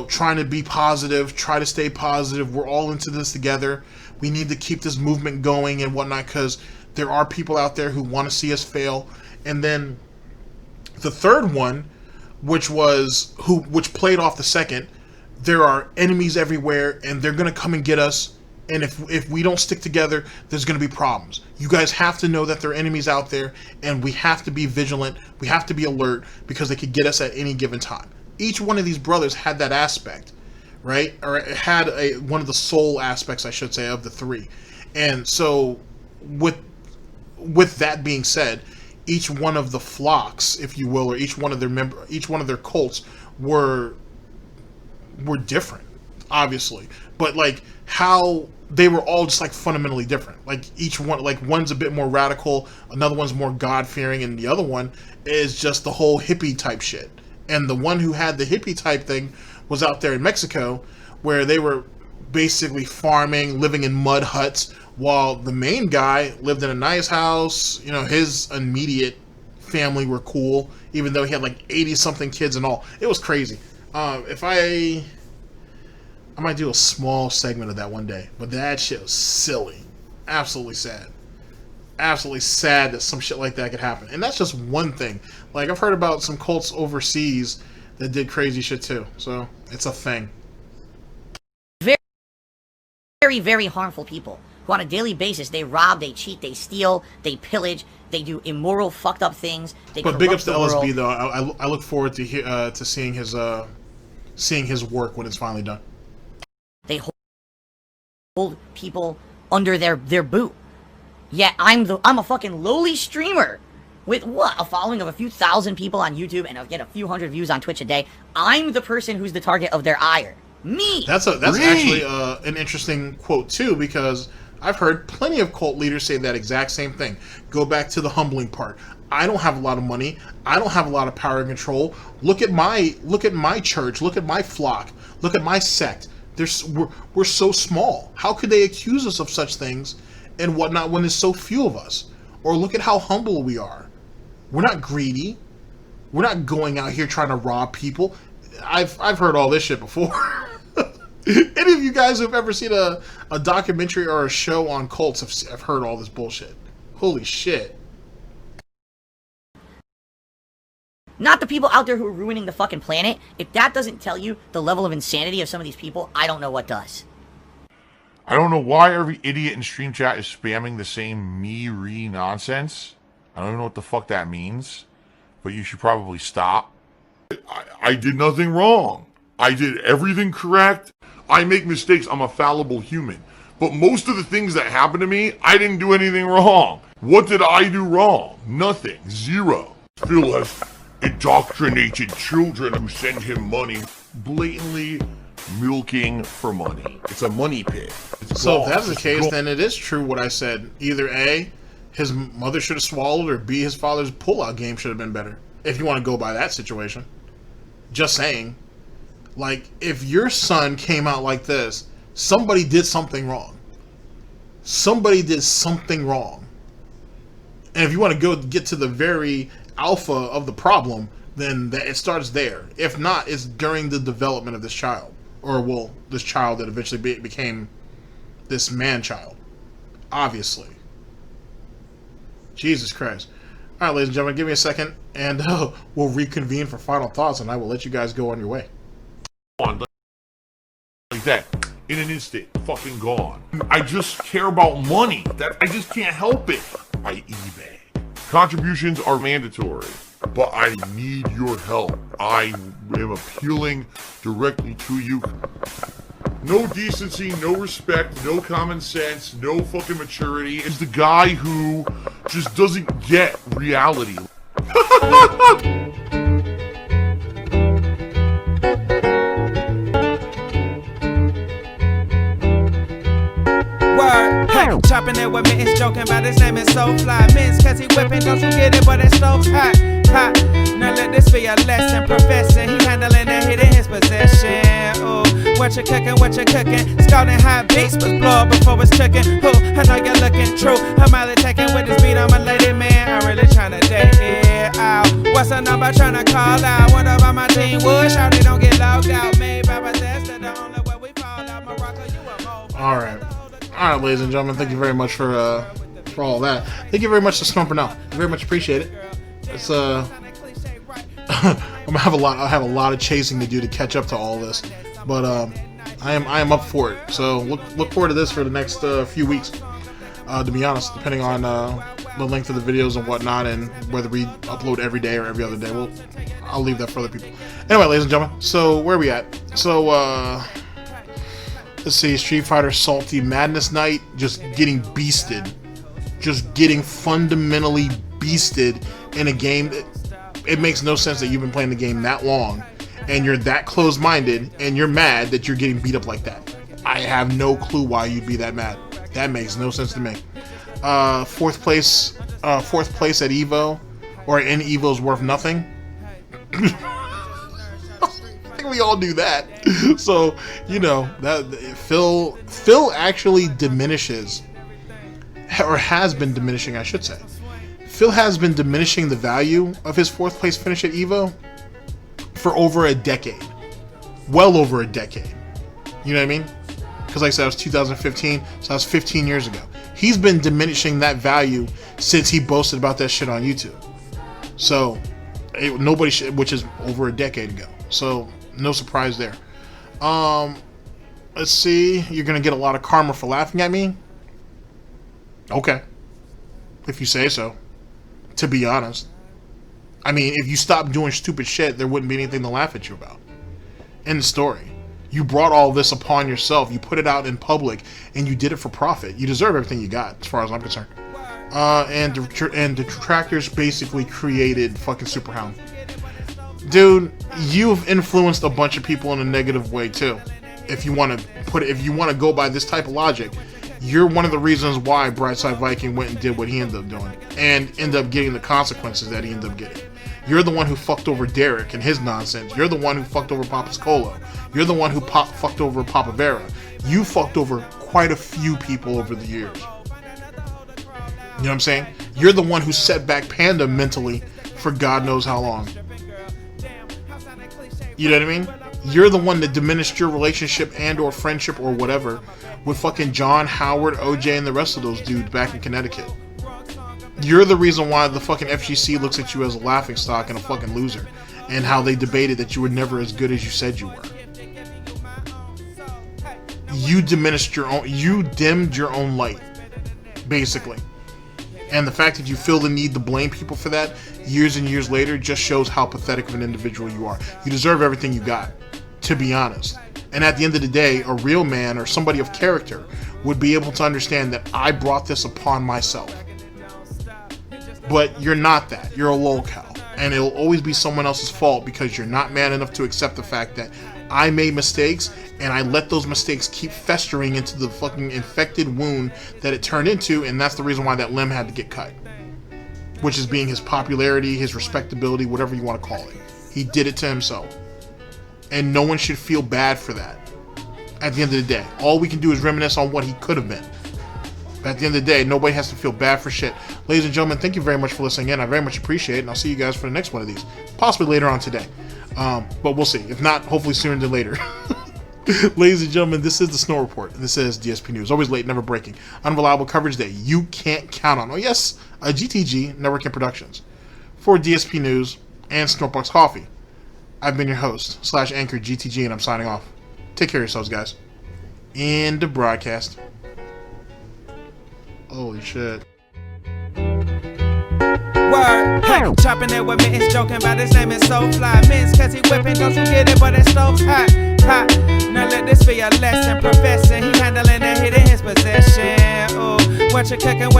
trying to be positive, try to stay positive. We're all into this together. We need to keep this movement going and whatnot, because there are people out there who want to see us fail. And then the third one, which played off the second, there are enemies everywhere and they're going to come and get us. And if we don't stick together, there's going to be problems. You guys have to know that there are enemies out there, and we have to be vigilant. We have to be alert, because they could get us at any given time. Each one of these brothers had that aspect, right? Or it had one of the soul aspects, I should say, of the three. And so with that being said, each one of the flocks, if you will, or each one of their cults were different, obviously. But like how they were all just like fundamentally different. Like each one, like one's a bit more radical, another one's more God-fearing, and the other one is just the whole hippie type shit. And the one who had the hippie type thing was out there in Mexico, where they were basically farming, living in mud huts, while the main guy lived in a nice house. His immediate family were cool, even though he had like 80-something kids and all. It was crazy. I might do a small segment of that one day, but that shit was silly. Absolutely sad. Absolutely sad that some shit like that could happen. And that's just one thing. Like, I've heard about some cults overseas that did crazy shit too. So, it's a thing. Very, very, very harmful people who on a daily basis, they rob, they cheat, they steal, they pillage, they do immoral, fucked up things. But big ups to LSB, though. I look forward to seeing his work when it's finally done. They hold people under their boot. Yet I'm a fucking lowly streamer with a following of a few thousand people on YouTube, and I'll get a few hundred views on Twitch a day. I'm the person who's the target of their ire. Me. That's actually an interesting quote too, because I've heard plenty of cult leaders say that exact same thing. Go back to the humbling part. I don't have a lot of money. I don't have a lot of power and control. Look at my church. Look at my flock. Look at my sect. We're so small. How could they accuse us of such things and whatnot when there's so few of us? Or look at how humble we are. We're not greedy. We're not going out here trying to rob people. I've heard all this shit before. Any of you guys who've ever seen a documentary or a show on cults have heard all this bullshit. Holy shit. Not the people out there who are ruining the fucking planet. If that doesn't tell you the level of insanity of some of these people, I don't know what does. I don't know why every idiot in stream chat is spamming the same me-re nonsense. I don't even know what the fuck that means. But you should probably stop. I did nothing wrong. I did everything correct. I make mistakes. I'm a fallible human. But most of the things that happen to me, I didn't do anything wrong. What did I do wrong? Nothing. Zero. Phil has indoctrinated children who send him money, blatantly milking for money. It's a money pit. So if that's the case, then it is true what I said. Either A, his mother should have swallowed, or B, his father's pullout game should have been better. If you want to go by that situation. Just saying. Like, if your son came out like this, somebody did something wrong. Somebody did something wrong. And if you want to go get to the very alpha of the problem, then it starts there. If not, it's during the development of this child. Or, well, this child that eventually became this man-child. Obviously. Jesus Christ. Alright, ladies and gentlemen, give me a second, and we'll reconvene for final thoughts, and I will let you guys go on your way. Like that, in an instant, fucking gone. I just care about money. That I just can't help it. By eBay. Contributions are mandatory, but I need your help. I am appealing directly to you. No decency, no respect, no common sense, no fucking maturity. Is the guy who just doesn't get reality. Chopping it with Mittens, joking about his name is so fly. Mittens, cause he whipping, don't you get it, but that stove's hot, hot. Now let this be a lesson, professor. He handling the hit in his possession. Ooh, what you cooking? Scalding hot beats, but blow up before it's cooking. Ooh, I know you're looking true. I'm out attacking with this beat, I'm a lady man. I'm really trying to date it out. What's the number trying to call out? What about my team? Wood, shout they don't get logged out. Made by Bethesda, the only way we fall out. Morocco, you a mole. Alright. Alright, ladies and gentlemen, thank you very much for all that. Thank you very much to Snort Burnell. I very much appreciate it. It's I'm gonna have a lot of chasing to do to catch up to all this. But I am up for it. So look forward to this for the next few weeks. To be honest, depending on the length of the videos and whatnot, and whether we upload every day or every other day. I'll leave that for other people. Anyway, ladies and gentlemen, so where are we at? So let's see, Street Fighter Salty Madness Night, just getting beasted. Just getting fundamentally beasted in a game. It makes no sense that you've been playing the game that long, and you're that close-minded, and you're mad that you're getting beat up like that. I have no clue why you'd be that mad. That makes no sense to me. Fourth place at Evo, or in Evo's worth nothing. We all do that. So, you know, that Phil actually diminishes, or has been diminishing, I should say. Phil has been diminishing the value of his fourth place finish at Evo for over a decade. Well over a decade. You know what I mean? Because like I said, it was 2015, so that was 15 years ago. He's been diminishing that value since he boasted about that shit on YouTube. So, nobody should, which is over a decade ago. So, no surprise there. Let's see. You're gonna get a lot of karma for laughing at me. Okay, if you say so. To be honest, I mean, if you stopped doing stupid shit, there wouldn't be anything to laugh at you about. End of story. You brought all this upon yourself. You put it out in public, and you did it for profit. You deserve everything you got, as far as I'm concerned. And Detractors basically created fucking Superhound. Dude, you've influenced a bunch of people in a negative way too. If you want to go by this type of logic, you're one of the reasons why Brightside Viking went and did what he ended up doing, and ended up getting the consequences that he ended up getting. You're the one who fucked over Derek and his nonsense. You're the one who fucked over Papa's Colo. You're the one who fucked over Papa Vera. You fucked over quite a few people over the years. You know what I'm saying? You're the one who set back Panda mentally for God knows how long. You know what I mean? You're the one that diminished your relationship and or friendship or whatever with fucking John, Howard, OJ, and the rest of those dudes back in Connecticut. You're the reason why the fucking FGC looks at you as a laughingstock and a fucking loser, and how they debated that you were never as good as you said you were. You diminished your own, you dimmed your own light, basically. And the fact that you feel the need to blame people for that years and years later just shows how pathetic of an individual you are. You deserve everything you got, to be honest. And at the end of the day, a real man or somebody of character would be able to understand that I brought this upon myself. But you're not that. You're a lolcow. And it'll always be someone else's fault because you're not man enough to accept the fact that I made mistakes and I let those mistakes keep festering into the fucking infected wound that it turned into, and that's the reason why that limb had to get cut. Which is being his popularity, his respectability, whatever you want to call it. He did it to himself. And no one should feel bad for that. At the end of the day, all we can do is reminisce on what he could have been. But at the end of the day, nobody has to feel bad for shit. Ladies and gentlemen, thank you very much for listening in. I very much appreciate it, and I'll see you guys for the next one of these. Possibly later on today. But we'll see. If not, hopefully sooner than later. Ladies and gentlemen, this is the Snort Report, and this is DSP News. Always late, never breaking. Unreliable coverage that you can't count on. Oh yes, a GTG Networking Productions. For DSP News and SnortBucks Coffee, I've been your host, /anchor GTG, and I'm signing off. Take care of yourselves, guys. End of broadcast. Holy shit. Word, hey, chopping it with Mittens, joking about his name is so fly. Mittens, cause he whipping, don't you get it, but that stove's hot, hot. Now let this be a lesson, professing, he handling and hitting his possession. Ooh, what you cooking,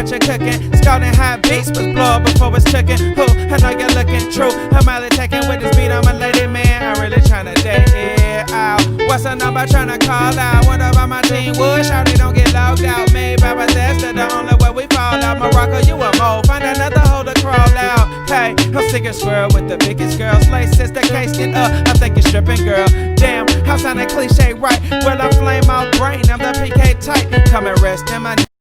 scalding hot beats, was blow up before it's cooking. Ooh, I know you're looking true, I'm out attacking with this beat, I'm a lady man, I'm really tryna date it out. What's the number tryna call out? What about my team? Wood, shout it, don't get logged out. Made by Bethesda, the only way we fall out. Morocco, you a mole, find another hole to crawl out. Hey, I'm sick of squirrel with the biggest girls. Laces the case get up, I'm thinking stripping girl. Damn, how sound that cliche right? Well, I flame out brain, I'm the PK type. Come and rest in my